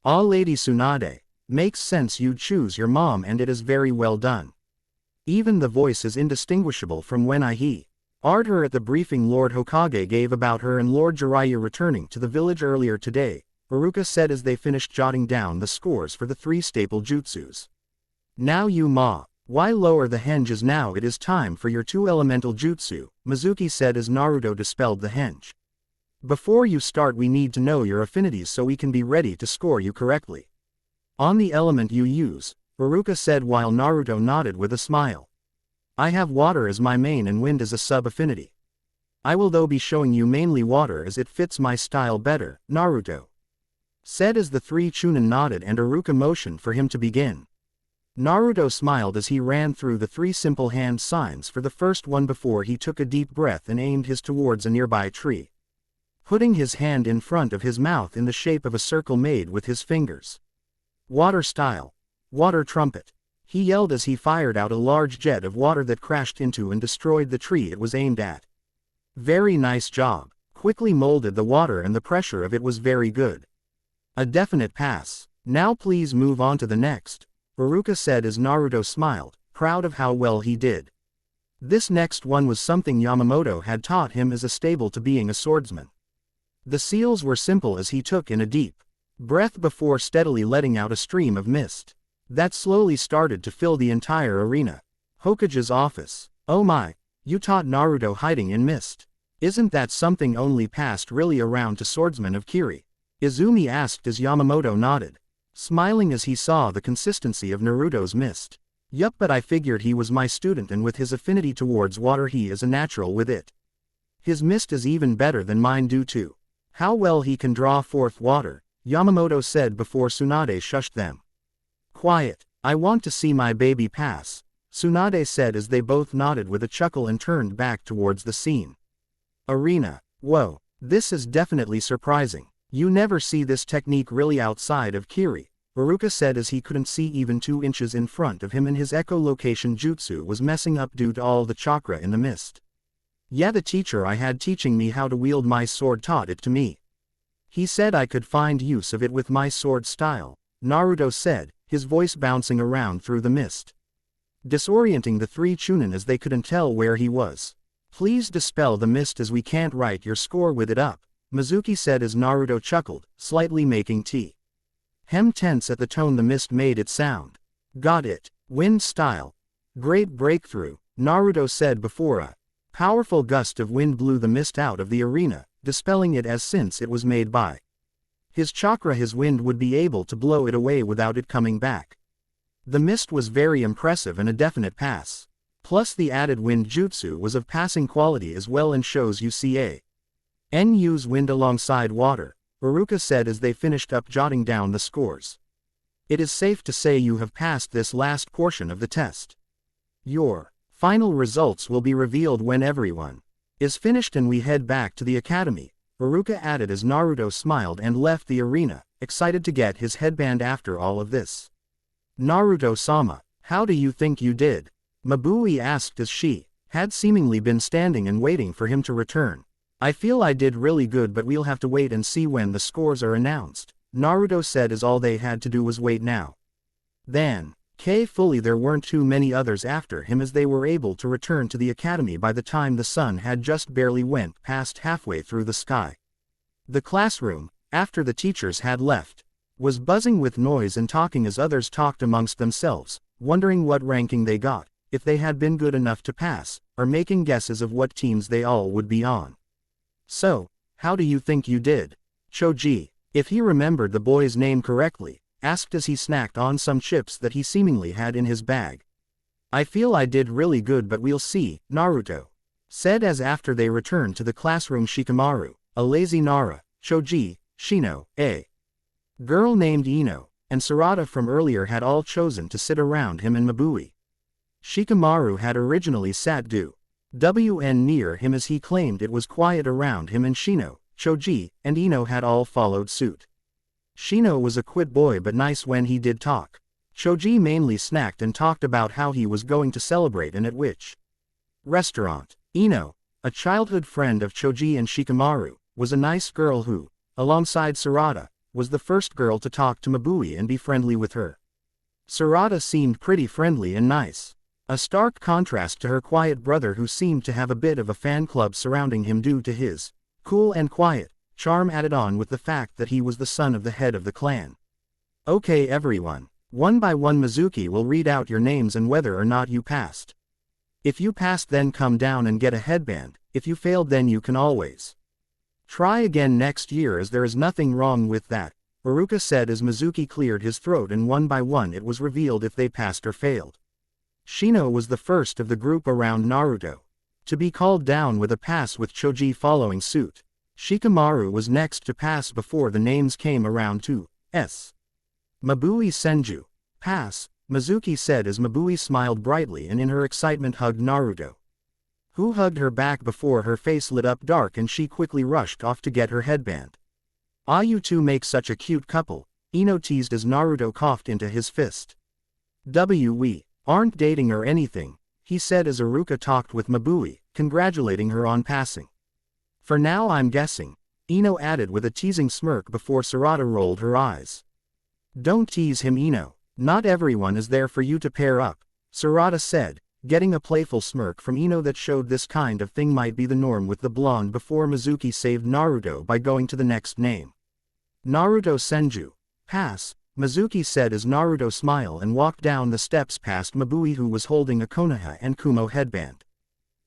Ah Lady Tsunade, makes sense you'd choose your mom and it is very well done. Even the voice is indistinguishable from when heard her at the briefing Lord Hokage gave about her and Lord Jiraiya returning to the village earlier today, Haruka said as they finished jotting down the scores for the 3 staple jutsus. Now you why lower the henges now it is time for your 2 elemental jutsu, Mizuki said as Naruto dispelled the henge. Before you start we need to know your affinities so we can be ready to score you correctly. On the element you use, Haruka said while Naruto nodded with a smile. I have water as my main and wind as a sub-affinity. I will though be showing you mainly water as it fits my style better, Naruto said as the 3 Chunin nodded and Haruka motioned for him to begin. Naruto smiled as he ran through the 3 simple hand signs for the first one before he took a deep breath and aimed his towards a nearby tree. Putting his hand in front of his mouth in the shape of a circle made with his fingers. Water style. Water trumpet. He yelled as he fired out a large jet of water that crashed into and destroyed the tree it was aimed at. Very nice job. Quickly molded the water and the pressure of it was very good. A definite pass. Now please move on to the next, Haruka said as Naruto smiled, proud of how well he did. This next one was something Yamamoto had taught him as a stable to being a swordsman. The seals were simple as he took in a deep breath before steadily letting out a stream of mist that slowly started to fill the entire arena. Hokage's office. Oh my, you taught Naruto hiding in mist. Isn't that something only passed really around to swordsmen of Kiri? Izumi asked as Yamamoto nodded, smiling as he saw the consistency of Naruto's mist. Yup, but I figured he was my student and with his affinity towards water he is a natural with it. His mist is even better than mine due to how well he can draw forth water, Yamamoto said before Tsunade shushed them. Quiet, I want to see my baby pass, Tsunade said as they both nodded with a chuckle and turned back towards the scene. Arena. Whoa, this is definitely surprising. You never see this technique really outside of Kiri, Haruka said as he couldn't see even 2 inches in front of him and his echolocation jutsu was messing up due to all the chakra in the mist. Yeah, the teacher I had teaching me how to wield my sword taught it to me. He said I could find use of it with my sword style, Naruto said, his voice bouncing around through the mist, disorienting the 3 Chunin as they couldn't tell where he was. Please dispel the mist as we can't write your score with it up, Mizuki said as Naruto chuckled, slightly making hem tense at the tone the mist made it sound. Got it. Wind style. Great breakthrough, Naruto said before a powerful gust of wind blew the mist out of the arena, dispelling it as since it was made by his chakra his wind would be able to blow it away without it coming back. The mist was very impressive and a definite pass. Plus the added wind jutsu was of passing quality as well and shows UCA. NU's wind alongside water, Haruka said as they finished up jotting down the scores. It is safe to say you have passed this last portion of the test. Your final results will be revealed when everyone is finished and we head back to the academy, Haruka added as Naruto smiled and left the arena, excited to get his headband after all of this. Naruto-sama, how do you think you did? Mabui asked as she had seemingly been standing and waiting for him to return. I feel I did really good but we'll have to wait and see when the scores are announced, Naruto said as all they had to do was wait now. Then, fully there weren't too many others after him as they were able to return to the academy by the time the sun had just barely went past halfway through the sky. The classroom, after the teachers had left, was buzzing with noise and talking as others talked amongst themselves, wondering what ranking they got, if they had been good enough to pass, or making guesses of what teams they all would be on. So, how do you think you did? Choji, if he remembered the boy's name correctly, asked as he snacked on some chips that he seemingly had in his bag. I feel I did really good, but we'll see, Naruto said as after they returned to the classroom. Shikamaru, a lazy Nara, Choji, Shino, a girl named Ino, and Sarada from earlier had all chosen to sit around him, and Mabui. Shikamaru had originally sat WN near him as he claimed it was quiet around him, and Shino, Choji, and Ino had all followed suit. Shino was a quiet boy but nice when he did talk. Choji mainly snacked and talked about how he was going to celebrate and at which restaurant. Ino, a childhood friend of Choji and Shikamaru, was a nice girl who, alongside Sarada, was the first girl to talk to Mabui and be friendly with her. Sarada seemed pretty friendly and nice. A stark contrast to her quiet brother, who seemed to have a bit of a fan club surrounding him due to his cool and quiet charm, added on with the fact that he was the son of the head of the clan. Okay everyone, one by one Mizuki will read out your names and whether or not you passed. If you passed, then come down and get a headband. If you failed, then you can always try again next year, as there is nothing wrong with that, Haruka said as Mizuki cleared his throat, and one by one it was revealed if they passed or failed. Shino was the first of the group around Naruto to be called down with a pass, with Choji following suit. Shikamaru was next to pass before the names came around to S. Mabui Senju. Pass, Mizuki said as Mabui smiled brightly and in her excitement hugged Naruto, who hugged her back before her face lit up dark and she quickly rushed off to get her headband. Ah, you two make such a cute couple, Ino teased as Naruto coughed into his fist. We aren't dating or anything, he said as Haruka talked with Mabui, congratulating her on passing. For now, I'm guessing, Ino added with a teasing smirk before Sarada rolled her eyes. Don't tease him, Ino. Not everyone is there for you to pair up, Sarada said, getting a playful smirk from Ino that showed this kind of thing might be the norm with the blonde, before Mizuki saved Naruto by going to the next name. Naruto Senju. Pass, Mizuki said as Naruto smiled and walked down the steps past Mabui, who was holding a Konoha and Kumo headband.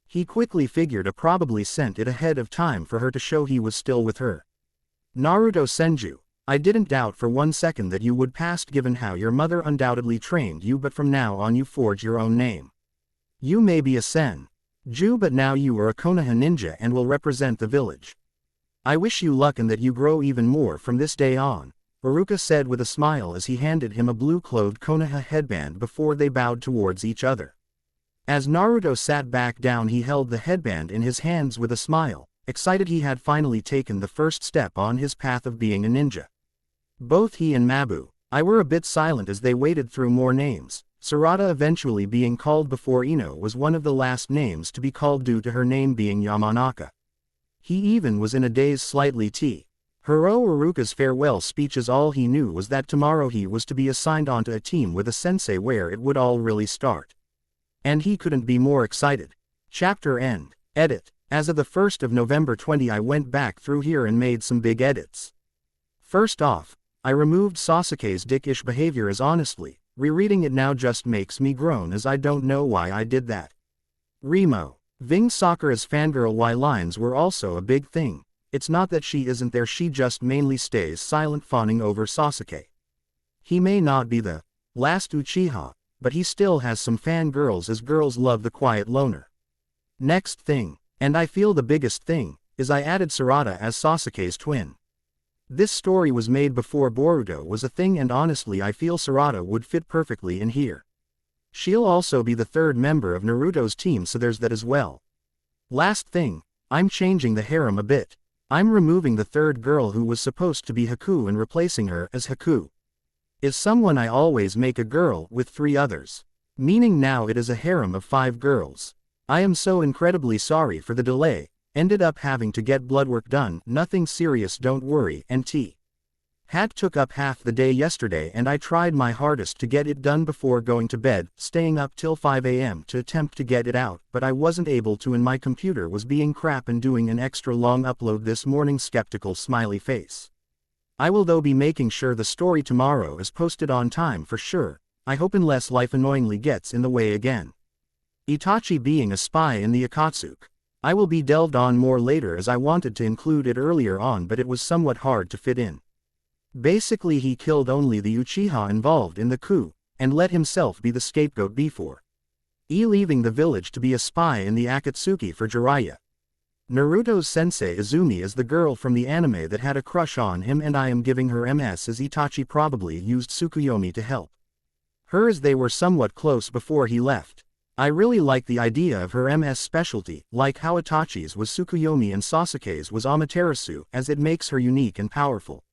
He quickly figured a probably sent it ahead of time for her to show he was still with her. Naruto Senju. I didn't doubt for one second that you would pass given how your mother undoubtedly trained you, but from now on you forge your own name. You may be a Senju, but now you are a Konoha ninja and will represent the village. I wish you luck and that you grow even more from this day on, Haruka said with a smile as he handed him a blue-clothed Konoha headband before they bowed towards each other. As Naruto sat back down, he held the headband in his hands with a smile, excited he had finally taken the first step on his path of being a ninja. Both he and Mabui were a bit silent as they waited through more names, Sarada eventually being called before Ino was one of the last names to be called due to her name being Yamanaka. He even was in a daze slightly. Haruka's farewell speech, as all he knew was that tomorrow he was to be assigned onto a team with a sensei where it would all really start. And he couldn't be more excited. Chapter end. Edit. As of the 1st of November 20, I went back through here and made some big edits. First off, I removed Sasuke's dickish behavior, as honestly, rereading it now just makes me groan as I don't know why I did that. Remo. Ving Sakura's fangirl Y lines were also a big thing. It's not that she isn't there, she just mainly stays silent, fawning over Sasuke. He may not be the last Uchiha, but he still has some fangirls, as girls love the quiet loner. Next thing, and I feel the biggest thing, is I added Sarada as Sasuke's twin. This story was made before Boruto was a thing, and honestly I feel Sarada would fit perfectly in here. She'll also be the third member of Naruto's team, so there's that as well. Last thing, I'm changing the harem a bit. I'm removing the third girl who was supposed to be Haku and replacing her as Haku is someone I always make a girl with 3 others. Meaning now it is a harem of 5 girls. I am so incredibly sorry for the delay, ended up having to get blood work done, nothing serious don't worry, and Hat took up half the day yesterday and I tried my hardest to get it done before going to bed, staying up till 5 a.m. to attempt to get it out, but I wasn't able to and my computer was being crap and doing an extra long upload this morning. Skeptical smiley face. I will though be making sure the story tomorrow is posted on time for sure, I hope, unless life annoyingly gets in the way again. Itachi being a spy in the Akatsuki. I will be delved on more later as I wanted to include it earlier on but it was somewhat hard to fit in. Basically he killed only the Uchiha involved in the coup, and let himself be the scapegoat before Leaving the village to be a spy in the Akatsuki for Jiraiya. Naruto's sensei Izumi is the girl from the anime that had a crush on him, and I am giving her MS as Itachi probably used Tsukuyomi to help her as they were somewhat close before he left. I really like the idea of her MS specialty, like how Itachi's was Tsukuyomi and Sasuke's was Amaterasu, as it makes her unique and powerful.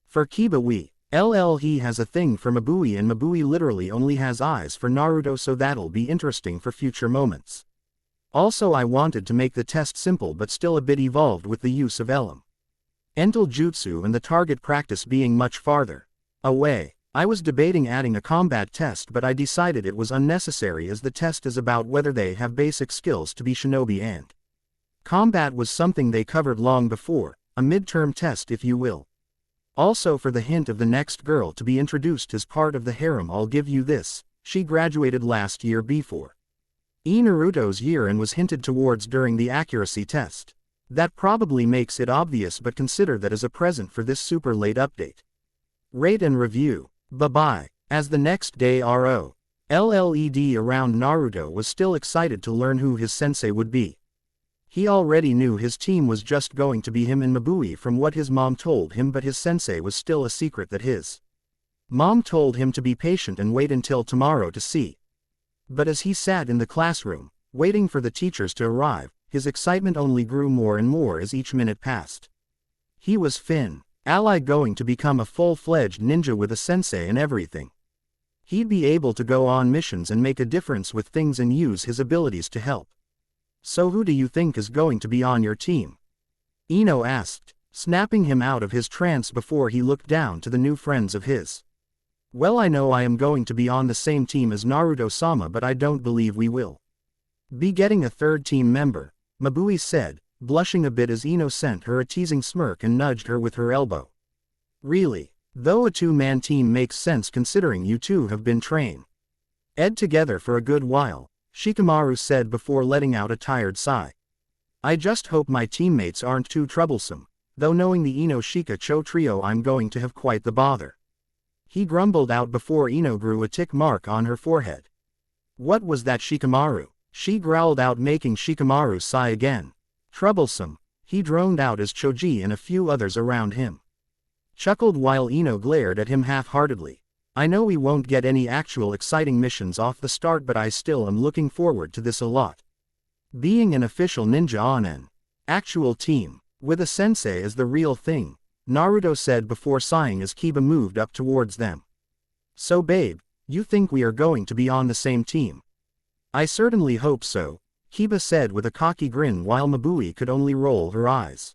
For Kiba he has a thing for Mabui, and Mabui literally only has eyes for Naruto, so that'll be interesting for future moments. Also, I wanted to make the test simple but still a bit evolved with the use of Entel Jutsu and the target practice being much farther away. I was debating adding a combat test, but I decided it was unnecessary as the test is about whether they have basic skills to be shinobi, and combat was something they covered long before, a midterm test if you will. Also, for the hint of the next girl to be introduced as part of the harem, I'll give you this: she graduated last year before Naruto's year and was hinted towards during the accuracy test. That probably makes it obvious, but consider that as a present for this super late update. Rate and review. Bye-bye. As the next day ROLLED around, Naruto was still excited to learn who his sensei would be. He already knew his team was just going to be him and Mabui from what his mom told him, but his sensei was still a secret that his mom told him to be patient and wait until tomorrow to see. But as he sat in the classroom, waiting for the teachers to arrive, his excitement only grew more and more as each minute passed. He was finally going to become a full-fledged ninja with a sensei and everything. He'd be able to go on missions and make a difference with things and use his abilities to help. So who do you think is going to be on your team? Ino asked, snapping him out of his trance before he looked down to the new friends of his. Well, I know I am going to be on the same team as Naruto-sama, but I don't believe we will be getting a third team member, Mabui said, blushing a bit as Ino sent her a teasing smirk and nudged her with her elbow. Really? Though a two-man team makes sense considering you two have been trained together for a good while, Shikamaru said before letting out a tired sigh. I just hope my teammates aren't too troublesome, though knowing the Ino-Shika-Cho trio I'm going to have quite the bother. He grumbled out before Ino grew a tick mark on her forehead. What was that, Shikamaru? She growled out, making Shikamaru sigh again. Troublesome, he droned out as Choji and a few others around him chuckled while Ino glared at him half-heartedly. I know we won't get any actual exciting missions off the start, but I still am looking forward to this a lot. Being an official ninja on an actual team, with a sensei is the real thing, Naruto said before sighing as Kiba moved up towards them. So babe, you think we are going to be on the same team? I certainly hope so, Kiba said with a cocky grin while Mabui could only roll her eyes.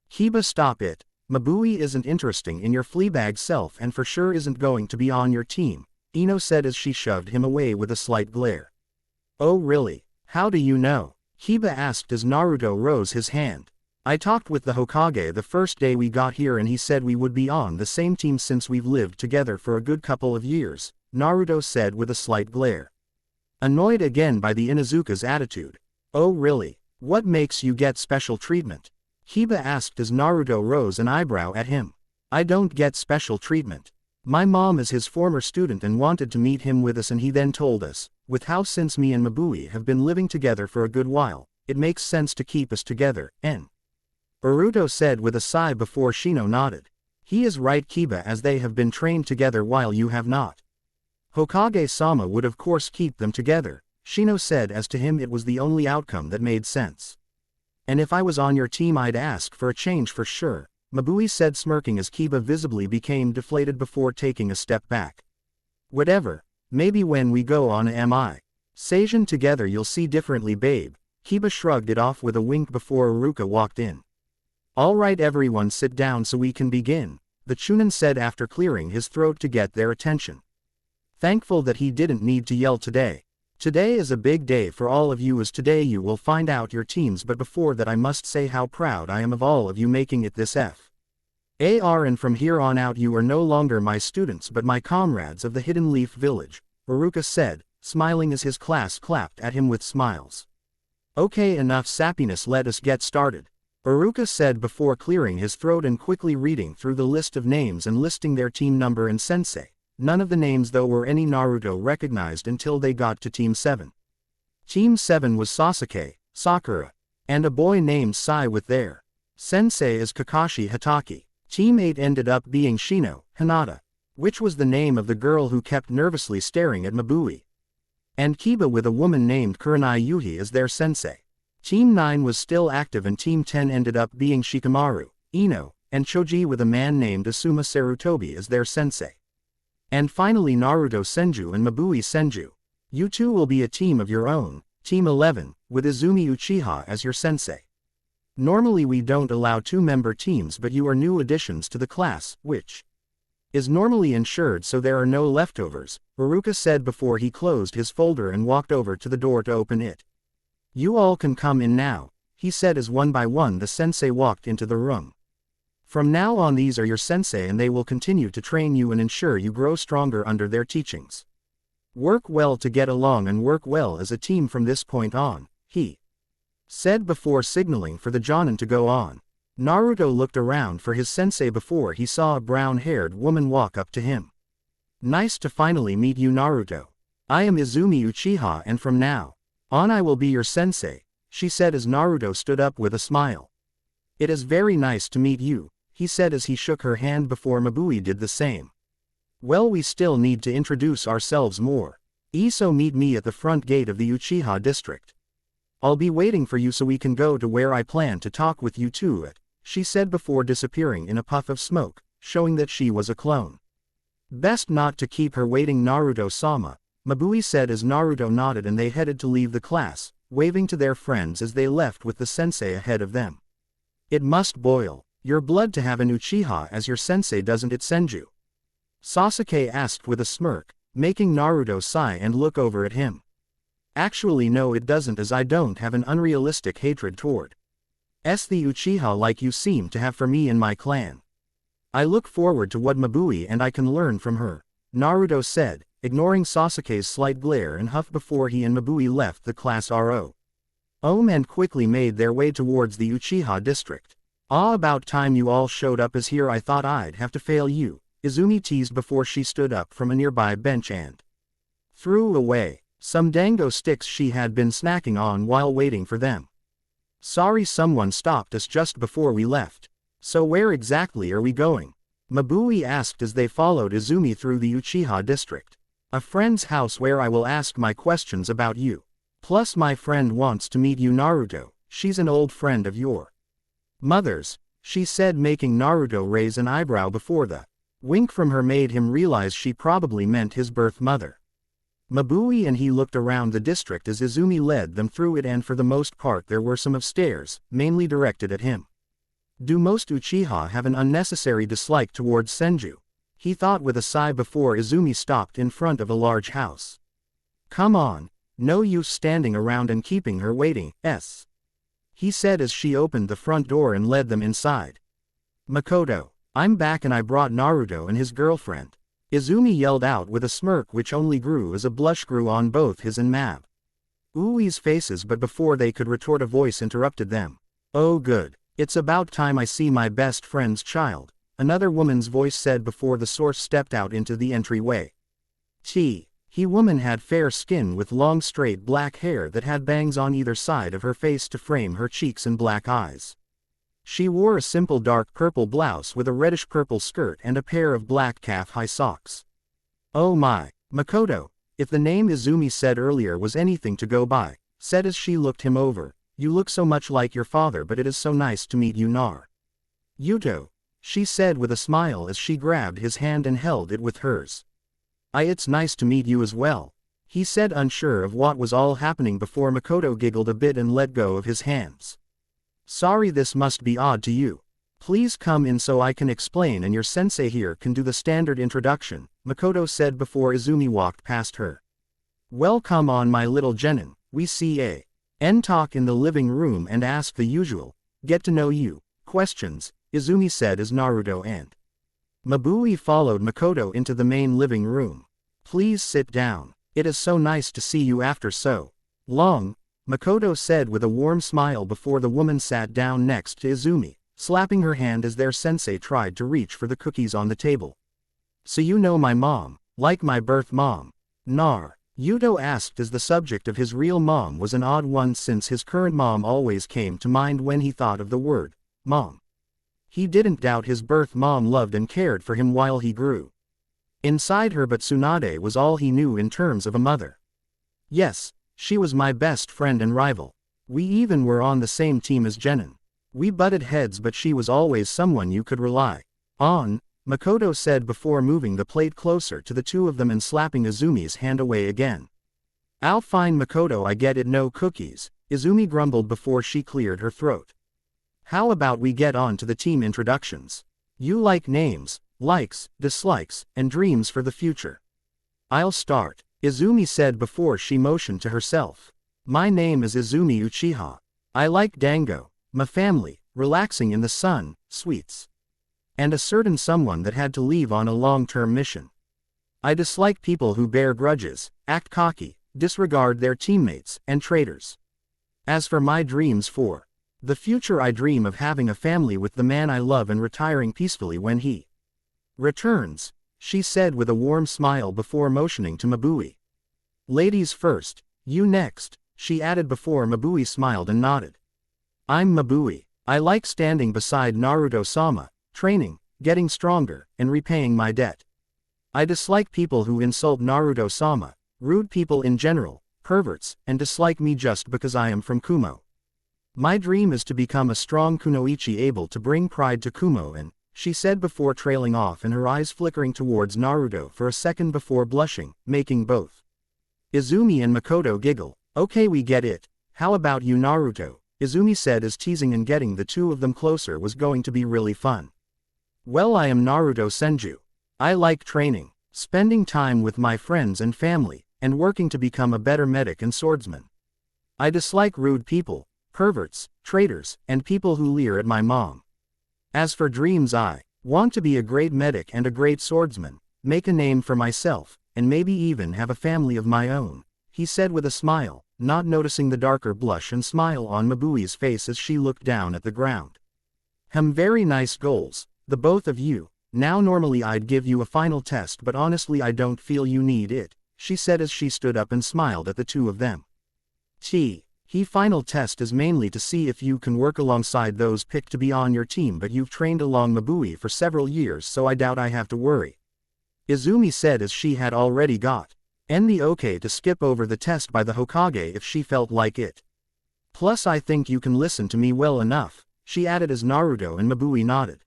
Kiba, stop it. Mabui isn't interesting in your fleabag self and for sure isn't going to be on your team, Ino said as she shoved him away with a slight glare. Oh really? How do you know? Kiba asked as Naruto rose his hand. I talked with the Hokage the first day we got here and he said we would be on the same team since we've lived together for a good couple of years, Naruto said with a slight glare. Annoyed again by the Inuzuka's attitude. Oh really? What makes you get special treatment? Kiba asked as Naruto rose an eyebrow at him. I don't get special treatment. My mom is his former student and wanted to meet him with us, and he then told us, with how since me and Mabui have been living together for a good while, it makes sense to keep us together, Naruto said with a sigh before Shino nodded. He is right, Kiba, as they have been trained together while you have not. Hokage-sama would of course keep them together, Shino said, as to him it was the only outcome that made sense. And if I was on your team I'd ask for a change for sure, Mabui said, smirking as Kiba visibly became deflated before taking a step back. Whatever, maybe when we go on a MI Seijin together you'll see differently, babe. Kiba shrugged it off with a wink before Iruka walked in. Alright everyone, sit down so we can begin, the Chunin said after clearing his throat to get their attention. Thankful that he didn't need to yell today. Today is a big day for all of you, as today you will find out your teams, but before that I must say how proud I am of all of you making it this FAR, and from here on out you are no longer my students but my comrades of the Hidden Leaf Village, Iruka said, smiling as his class clapped at him with smiles. Okay, enough sappiness, let us get started, Iruka said before clearing his throat and quickly reading through the list of names and listing their team number and sensei. None of the names though were any Naruto recognized until they got to Team 7. Team 7 was Sasuke, Sakura, and a boy named Sai with their sensei is Kakashi Hatake. Team 8 ended up being Shino, Hinata, which was the name of the girl who kept nervously staring at Mabui, and Kiba with a woman named Kurenai Yuhi as their sensei. Team 9 was still active and Team 10 ended up being Shikamaru, Ino, and Choji with a man named Asuma Sarutobi as their sensei. And finally Naruto Senju and Mabui Senju. You two will be a team of your own, Team 11, with Izumi Uchiha as your sensei. Normally we don't allow two-member teams, but you are new additions to the class, which is normally ensured so there are no leftovers, Haruka said before he closed his folder and walked over to the door to open it. You all can come in now, he said as one by one the sensei walked into the room. From now on these are your sensei and they will continue to train you and ensure you grow stronger under their teachings. Work well to get along and work well as a team from this point on, he said before signaling for the Jonin to go on. Naruto looked around for his sensei before he saw a brown-haired woman walk up to him. Nice to finally meet you, Naruto. I am Izumi Uchiha and from now on I will be your sensei, she said as Naruto stood up with a smile. It is very nice to meet you, he said as he shook her hand before Mabui did the same. Well, we still need to introduce ourselves more. So meet me at the front gate of the Uchiha district. I'll be waiting for you so we can go to where I plan to talk with you two at, she said before disappearing in a puff of smoke, showing that she was a clone. Best not to keep her waiting, Naruto-sama, Mabui said as Naruto nodded and they headed to leave the class, waving to their friends as they left with the sensei ahead of them. It must boil your blood to have an Uchiha as your sensei, doesn't it, Senju? Sasuke asked with a smirk, making Naruto sigh and look over at him. Actually no, it doesn't, as I don't have an unrealistic hatred toward the Uchiha like you seem to have for me and my clan. I look forward to what Mabui and I can learn from her, Naruto said, ignoring Sasuke's slight glare and huff before he and Mabui left the class RO. And quickly made their way towards the Uchiha district. About time you all showed up, as here I thought I'd have to fail you, Izumi teased before she stood up from a nearby bench and threw away some dango sticks she had been snacking on while waiting for them. Sorry, someone stopped us just before we left. So where exactly are we going? Mabui asked as they followed Izumi through the Uchiha district. A friend's house where I will ask my questions about you. Plus my friend wants to meet you, Naruto. She's an old friend of your mother's, she said, making Naruto raise an eyebrow before the wink from her made him realize she probably meant his birth mother. Mabui and he looked around the district as Izumi led them through it, and for the most part there were some of stairs, mainly directed at him. Do most Uchiha have an unnecessary dislike towards Senju? He thought with a sigh before Izumi stopped in front of a large house. Come on, no use standing around and keeping her waiting, he said as she opened the front door and led them inside. Makoto, I'm back and I brought Naruto and his girlfriend, Izumi yelled out with a smirk which only grew as a blush grew on both his and Mabui's faces, but before they could retort a voice interrupted them. Oh good, it's about time I see my best friend's child, another woman's voice said before the source stepped out into the entryway. He woman had fair skin with long straight black hair that had bangs on either side of her face to frame her cheeks and black eyes. She wore a simple dark purple blouse with a reddish purple skirt and a pair of black calf-high socks. Oh my, Makoto, if the name Izumi said earlier was anything to go by, said as she looked him over, you look so much like your father, but it is so nice to meet you, Yuto, she said with a smile as she grabbed his hand and held it with hers. It's nice to meet you as well, he said, unsure of what was all happening before Makoto giggled a bit and let go of his hands. Sorry, this must be odd to you. Please come in so I can explain and your sensei here can do the standard introduction, Makoto said before Izumi walked past her. Well, come on my little genin, we see talk in the living room and ask the usual, get to know you, questions, Izumi said as Naruto and Mabui followed Makoto into the main living room. Please sit down. It is so nice to see you after so long, Makoto said with a warm smile before the woman sat down next to Izumi, slapping her hand as their sensei tried to reach for the cookies on the table. So you know my mom, like my birth mom. Yuto asked as the subject of his real mom was an odd one since his current mom always came to mind when he thought of the word, mom. He didn't doubt his birth mom loved and cared for him while he grew inside her, but Tsunade was all he knew in terms of a mother. Yes, she was my best friend and rival. We even were on the same team as Genin. We butted heads, but she was always someone you could rely on, Makoto said before moving the plate closer to the two of them and slapping Izumi's hand away again. "Ow, fine Makoto, I get it, no cookies," Izumi grumbled before she cleared her throat. "How about we get on to the team introductions? You like names, likes, dislikes, and dreams for the future." "I'll start," Izumi said before she motioned to herself. "My name is Izumi Uchiha. I like dango, my family, relaxing in the sun, sweets, and a certain someone that had to leave on a long-term mission. I dislike people who bear grudges, act cocky, disregard their teammates, and traitors. As for my dreams for the future, I dream of having a family with the man I love and retiring peacefully when he returns," she said with a warm smile before motioning to Mabui. "Ladies first, you next," she added before Mabui smiled and nodded. "I'm Mabui. I like standing beside Naruto-sama, training, getting stronger, and repaying my debt. I dislike people who insult Naruto-sama, rude people in general, perverts, and dislike me just because I am from Kumo. My dream is to become a strong kunoichi able to bring pride to Kumo," and she said before trailing off and her eyes flickering towards Naruto for a second before blushing, making both Izumi and Makoto giggle. "Okay, we get it. How about you, Naruto?" Izumi said as teasing and getting the two of them closer was going to be really fun. "Well, I am Naruto Senju. I like training, spending time with my friends and family, and working to become a better medic and swordsman. I dislike rude people, perverts, traitors, and people who leer at my mom. As for dreams, I want to be a great medic and a great swordsman, make a name for myself, and maybe even have a family of my own," he said with a smile, not noticing the darker blush and smile on Mabui's face as she looked down at the ground. Very nice goals, the both of you. Now normally I'd give you a final test, but honestly I don't feel you need it," she said as she stood up and smiled at the two of them. Final test is mainly to see if you can work alongside those picked to be on your team, but you've trained along Mabui for several years, so I doubt I have to worry," Izumi said as she had already got the okay to skip over the test by the Hokage if she felt like it. "Plus I think you can listen to me well enough," she added as Naruto and Mabui nodded.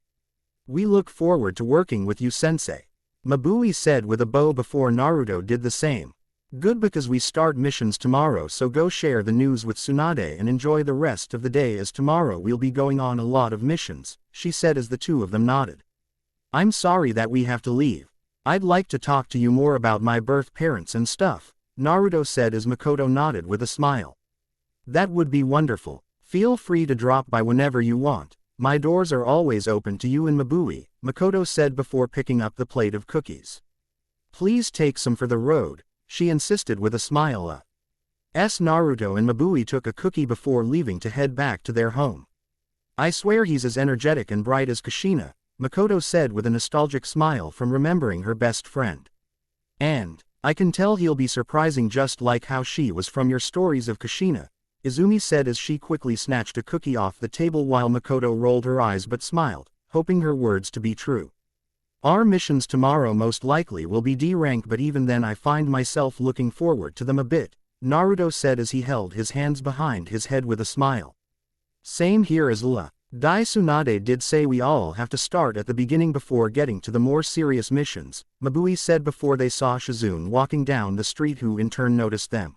"We look forward to working with you, sensei," Mabui said with a bow before Naruto did the same. "Good, because we start missions tomorrow, so go share the news with Tsunade and enjoy the rest of the day as tomorrow we'll be going on a lot of missions," she said as the two of them nodded. "I'm sorry that we have to leave. I'd like to talk to you more about my birth parents and stuff," Naruto said as Makoto nodded with a smile. "That would be wonderful. Feel free to drop by whenever you want. My doors are always open to you and Mabui," Makoto said before picking up the plate of cookies. "Please take some for the road," she insisted with a smile. Naruto and Mabui took a cookie before leaving to head back to their home. "I swear he's as energetic and bright as Kushina," Makoto said with a nostalgic smile from remembering her best friend. "And I can tell he'll be surprising just like how she was from your stories of Kushina," Izumi said as she quickly snatched a cookie off the table while Makoto rolled her eyes but smiled, hoping her words to be true. "Our missions tomorrow most likely will be D rank, but even then I find myself looking forward to them a bit," Naruto said as he held his hands behind his head with a smile. "Same here as Dai Tsunade did say we all have to start at the beginning before getting to the more serious missions," Mabui said before they saw Shizune walking down the street, who in turn noticed them.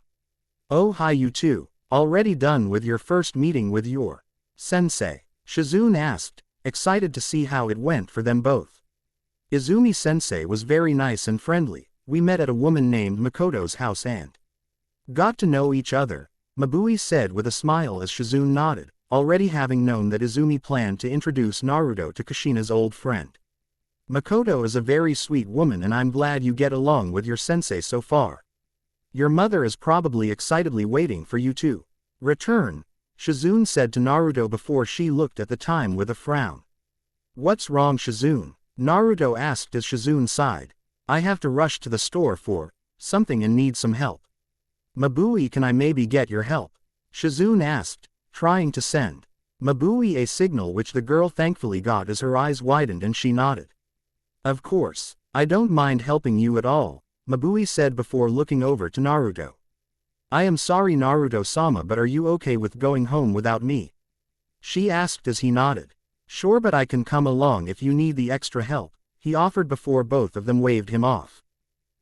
"Oh, hi, you two. Already done with your first meeting with your sensei?" Shizune asked, excited to see how it went for them both. "Izumi-sensei was very nice and friendly. We met at a woman named Makoto's house and got to know each other," Mabui said with a smile as Shizune nodded, already having known that Izumi planned to introduce Naruto to Kushina's old friend. "Makoto is a very sweet woman and I'm glad you get along with your sensei so far. Your mother is probably excitedly waiting for you to return," Shizune said to Naruto before she looked at the time with a frown. "What's wrong, Shizune?" Naruto asked as Shizune sighed. "I have to rush to the store for something and need some help. Mabui, can I maybe get your help? Shizune asked, trying to send Mabui a signal, which the girl thankfully got as her eyes widened and she nodded. Of course, I don't mind helping you at all, Mabui said before looking over to Naruto. I am sorry Naruto-sama, but are you okay with going home without me? She asked as he nodded. Sure, but I can come along if you need the extra help, he offered before both of them waved him off.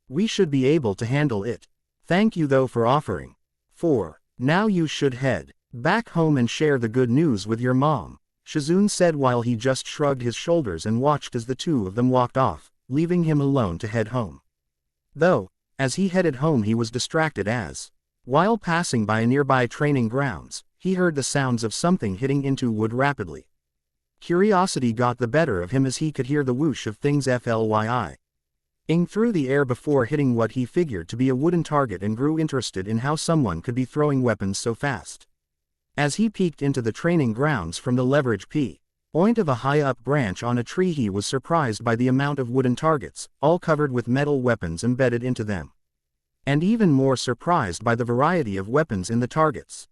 We should be able to handle it. Thank you though for offering. 4. Now you should head back home and share the good news with your mom, Shizune said while he just shrugged his shoulders and watched as the two of them walked off, leaving him alone to head home. Though, as he headed home he was distracted as, while passing by a nearby training grounds, he heard the sounds of something hitting into wood rapidly. Curiosity got the better of him as he could hear the whoosh of things flying through the air before hitting what he figured to be a wooden target, and grew interested in how someone could be throwing weapons so fast. As he peeked into the training grounds from the leverage point of a high-up branch on a tree, he was surprised by the amount of wooden targets, all covered with metal weapons embedded into them. And even more surprised by the variety of weapons in the targets,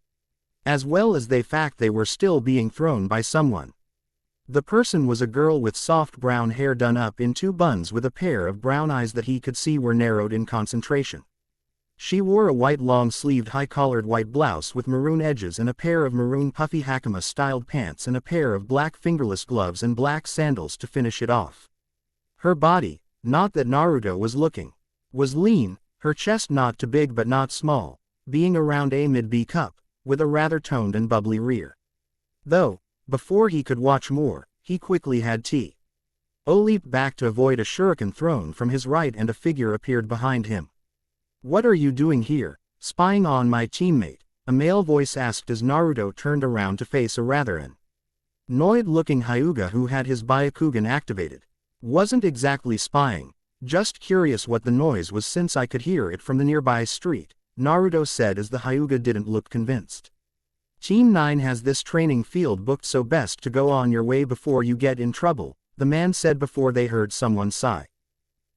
as well as the fact they were still being thrown by someone. The person was a girl with soft brown hair done up in 2 buns with a pair of brown eyes that he could see were narrowed in concentration. She wore a white long-sleeved high-collared white blouse with maroon edges and a pair of maroon puffy hakama-styled pants and a pair of black fingerless gloves and black sandals to finish it off. Her body, not that Naruto was looking, was lean, her chest not too big but not small, being around a mid-B cup, with a rather toned and bubbly rear. Though, before he could watch more, he quickly had to leap back to avoid a shuriken thrown from his right, and a figure appeared behind him. What are you doing here, spying on my teammate? A male voice asked as Naruto turned around to face a rather annoyed-looking Hyuga who had his Byakugan activated. Wasn't exactly spying, just curious what the noise was since I could hear it from the nearby street, Naruto said as the Hyuga didn't look convinced. Team 9 has this training field booked, so best to go on your way before you get in trouble, the man said before they heard someone sigh.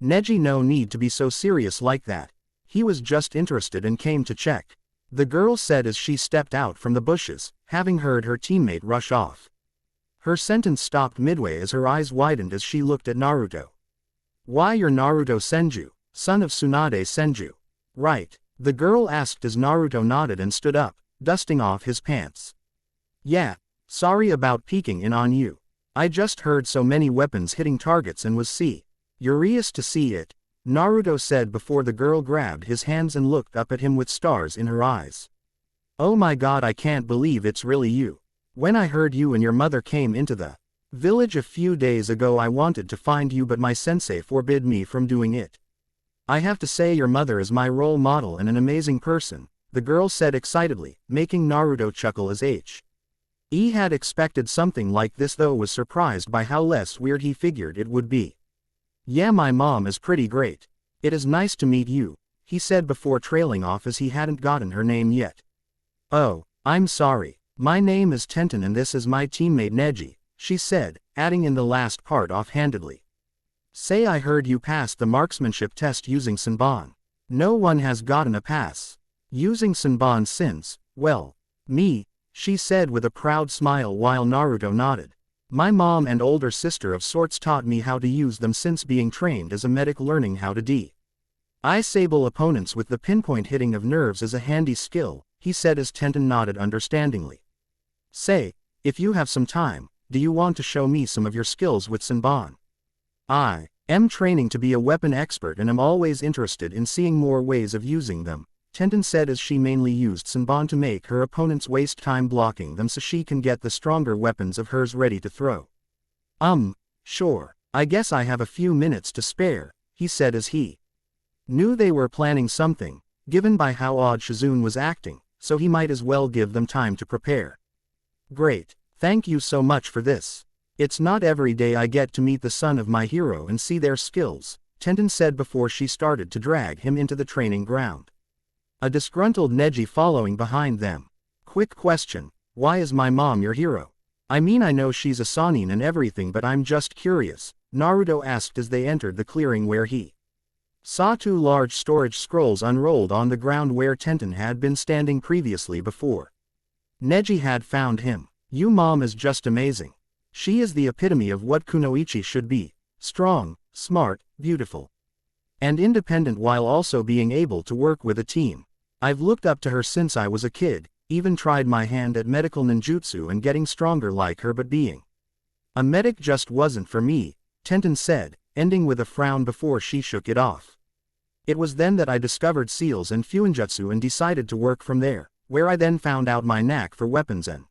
Neji, no need to be so serious like that. He was just interested and came to check, the girl said as she stepped out from the bushes, having heard her teammate rush off. Her sentence stopped midway as her eyes widened as she looked at Naruto. Why, you're Naruto Senju, son of Tsunade Senju? Right, the girl asked as Naruto nodded and stood up, dusting off his pants. Yeah, sorry about peeking in on you. I just heard so many weapons hitting targets and was curious to see it, Naruto said before the girl grabbed his hands and looked up at him with stars in her eyes. Oh my god, I can't believe it's really you. When I heard you and your mother came into the village a few days ago, I wanted to find you, but my sensei forbid me from doing it. I have to say your mother is my role model and an amazing person, the girl said excitedly, making Naruto chuckle as he had expected something like this, though was surprised by how less weird he figured it would be. Yeah, my mom is pretty great. It is nice to meet you, he said before trailing off as he hadn't gotten her name yet. Oh, I'm sorry. My name is Tenten and this is my teammate Neji, she said, adding in the last part offhandedly. Say, I heard you passed the marksmanship test using Senbon. No one has gotten a pass using Senbon since, well, me, she said with a proud smile while Naruto nodded. My mom and older sister of sorts taught me how to use them since being trained as a medic, learning how to disable opponents with the pinpoint hitting of nerves is a handy skill, he said as Tenten nodded understandingly. Say, if you have some time, do you want to show me some of your skills with Senbon? I am training to be a weapon expert and am always interested in seeing more ways of using them, Tenten said as she mainly used Senbon to make her opponents waste time blocking them so she can get the stronger weapons of hers ready to throw. Sure, I guess I have a few minutes to spare, he said as he knew they were planning something, given by how odd Shizune was acting, so he might as well give them time to prepare. Great, thank you so much for this. It's not every day I get to meet the son of my hero and see their skills, Tenten said before she started to drag him into the training ground. A disgruntled Neji following behind them. Quick question, why is my mom your hero? I mean, I know she's a Sannin and everything, but I'm just curious, Naruto asked as they entered the clearing where he Saw two large storage scrolls unrolled on the ground where Tenten had been standing previously before. Neji had found him. Your mom is just amazing. She is the epitome of what kunoichi should be. Strong, smart, beautiful, and independent while also being able to work with a team. I've looked up to her since I was a kid, even tried my hand at medical ninjutsu and getting stronger like her, but being a medic just wasn't for me, Tenten said, ending with a frown before she shook it off. It was then that I discovered seals and fuinjutsu and decided to work from there, where I then found out my knack for weapons and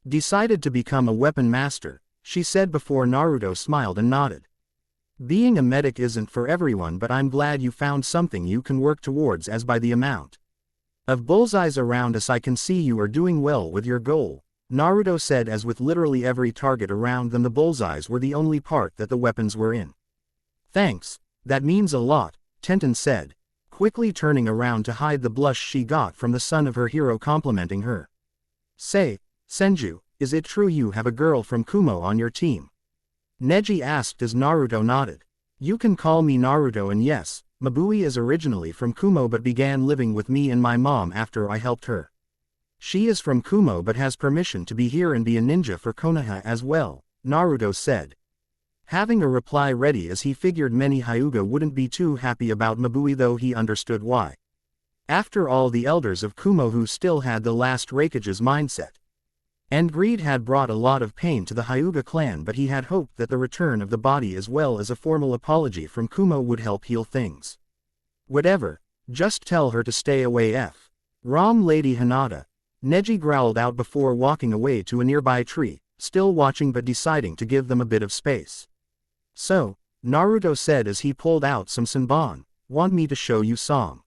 decided to become a weapon master, she said before Naruto smiled and nodded. Being a medic isn't for everyone, but I'm glad you found something you can work towards, as by the amount of bullseyes around us I can see you are doing well with your goal, Naruto said, as with literally every target around them the bullseyes were the only part that the weapons were in. Thanks, that means a lot, Tenten said, quickly turning around to hide the blush she got from the son of her hero complimenting her. Say, Senju, is it true you have a girl from Kumo on your team? Neji asked as Naruto nodded. You can call me Naruto, and yes, Mabui is originally from Kumo but began living with me and my mom after I helped her. She is from Kumo but has permission to be here and be a ninja for Konoha as well, Naruto said, having a reply ready as he figured many Hyuga wouldn't be too happy about Mabui, though he understood why. After all, the elders of Kumo who still had the last Raikage's mindset and greed had brought a lot of pain to the Hyuga clan, but he had hoped that the return of the body as well as a formal apology from Kumo would help heal things. Whatever, just tell her to stay away from Lady Hinata, Neji growled out before walking away to a nearby tree, still watching but deciding to give them a bit of space. So, Naruto said as he pulled out some Senbon, want me to show you some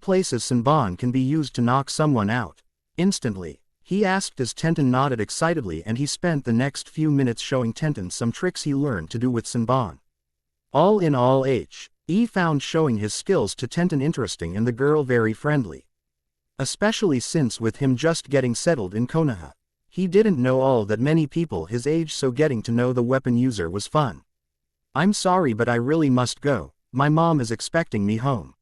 places Senbon can be used to knock someone out instantly, he asked as Tenten nodded excitedly, and he spent the next few minutes showing Tenten some tricks he learned to do with Senbon. All in all, he found showing his skills to Tenten interesting and the girl very friendly. Especially since with him just getting settled in Konoha, he didn't know all that many people his age, so getting to know the weapon user was fun. I'm sorry, but I really must go, my mom is expecting me home.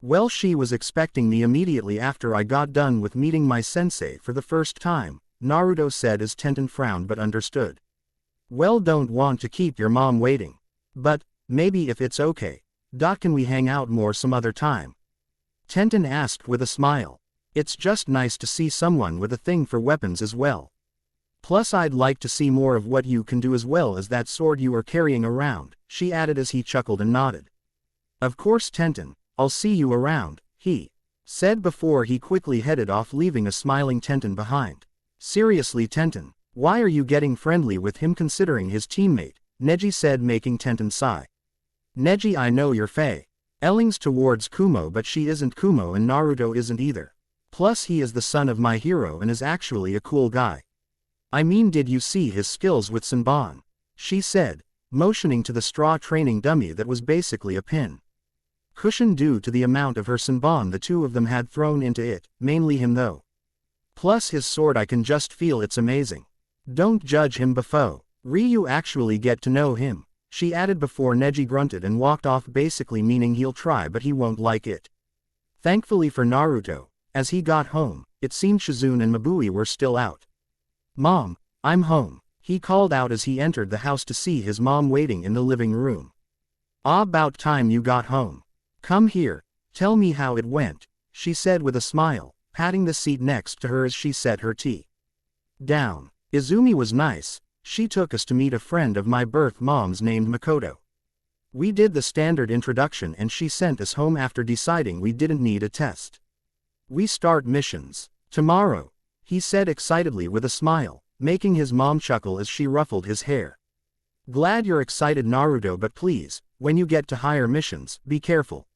Well, she was expecting me immediately after I got done with meeting my sensei for the first time, Naruto said as Tenten frowned but understood. Well, don't want to keep your mom waiting. But, maybe if it's okay, can we hang out more some other time? Tenten asked with a smile. It's just nice to see someone with a thing for weapons as well. Plus I'd like to see more of what you can do as well as that sword you are carrying around, she added as he chuckled and nodded. Of course Tenten, I'll see you around, he said before he quickly headed off, leaving a smiling Tenten behind. Seriously Tenten, why are you getting friendly with him considering his teammate? Neji said, making Tenten sigh. Neji, I know you're Elling's towards Kumo, but she isn't Kumo and Naruto isn't either. Plus he is the son of my hero and is actually a cool guy. I mean, did you see his skills with Senbon? She said, motioning to the straw training dummy that was basically a pin cushion due to the amount of her Senbon the two of them had thrown into it, mainly him though. Plus his sword, I can just feel it's amazing. Don't judge him before you actually get to know him, she added before Neji grunted and walked off, basically meaning he'll try but he won't like it. Thankfully for Naruto, as he got home, it seemed Shizune and Mabui were still out. Mom, I'm home, he called out as he entered the house to see his mom waiting in the living room. About time you got home. Come here, tell me how it went, she said with a smile, patting the seat next to her as she set her tea down. Izumi was nice, she took us to meet a friend of my birth mom's named Makoto. We did the standard introduction and she sent us home after deciding we didn't need a test. We start missions tomorrow, he said excitedly with a smile, making his mom chuckle as she ruffled his hair. Glad you're excited Naruto, but please, when you get to higher missions, be careful.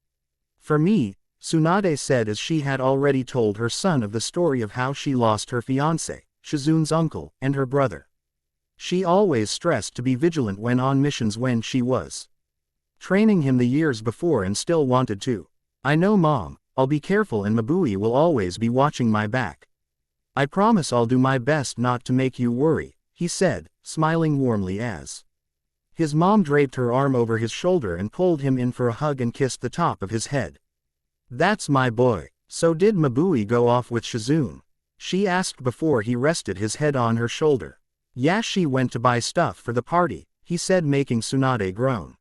For me, Tsunade said as she had already told her son of the story of how she lost her fiancé, Shizune's uncle, and her brother. She always stressed to be vigilant when on missions when she was training him the years before and still wanted to. I know Mom, I'll be careful and Mabui will always be watching my back. I promise I'll do my best not to make you worry, he said, smiling warmly as His mom draped her arm over his shoulder and pulled him in for a hug and kissed the top of his head. "That's my boy." "So did Mabui go off with Shizune?" she asked before he rested his head on her shoulder. "Yeah, she went to buy stuff for the party," he said, making Tsunade groan.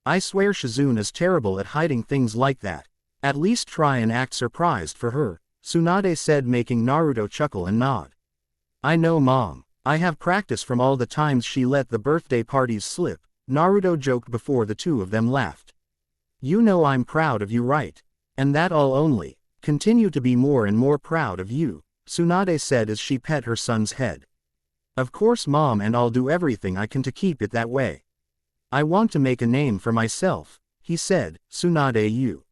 "I swear Shizune is terrible at hiding things like that. At least try and act surprised for her," Tsunade said, making Naruto chuckle and nod. "I know, Mom. I have practice from all the times she let the birthday parties slip," Naruto joked before the two of them laughed. "You know I'm proud of you, right? And that I'll only continue to be more and more proud of you," Tsunade said as she pet her son's head. "Of course, Mom, and I'll do everything I can to keep it that way. I want to make a name for myself," he said, Tsunade you.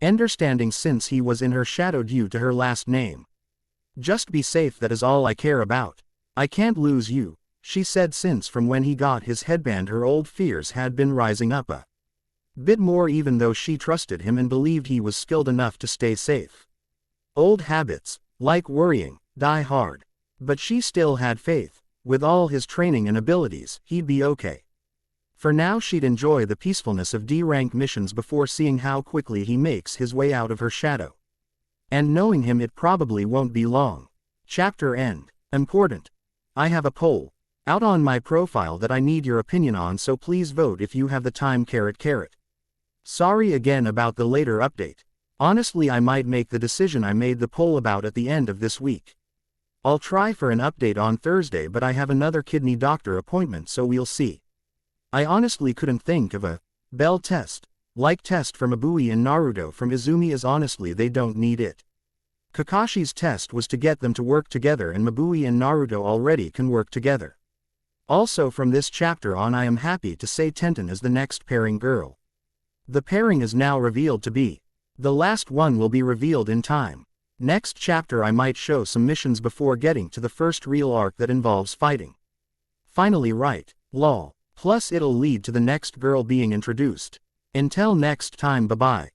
Understanding since he was in her shadow due to her last name. "Just be safe, that is all I care about. I can't lose you," she said, since from when he got his headband her old fears had been rising up a bit more, even though she trusted him and believed he was skilled enough to stay safe. Old habits, like worrying, die hard. But she still had faith. With all his training and abilities, he'd be okay. For now she'd enjoy the peacefulness of D-rank missions before seeing how quickly he makes his way out of her shadow. And knowing him, it probably won't be long. Chapter end. Important. I have a poll out on my profile that I need your opinion on, so please vote if you have the time. Sorry again about the later update. Honestly, I might make the decision I made the poll about at the end of this week. I'll try for an update on Thursday, but I have another kidney doctor appointment, so we'll see. I honestly couldn't think of a bell test like test for Mabui and Naruto from Izumi, as honestly they don't need it. Kakashi's test was to get them to work together, and Mabui and Naruto already can work together. Also, from this chapter on, I am happy to say Tenten is the next pairing girl. The pairing is now revealed to be. The last one will be revealed in time. Next chapter I might show some missions before getting to the first real arc that involves fighting. Finally, right, lol. Plus it'll lead to the next girl being introduced. Until next time, bye bye.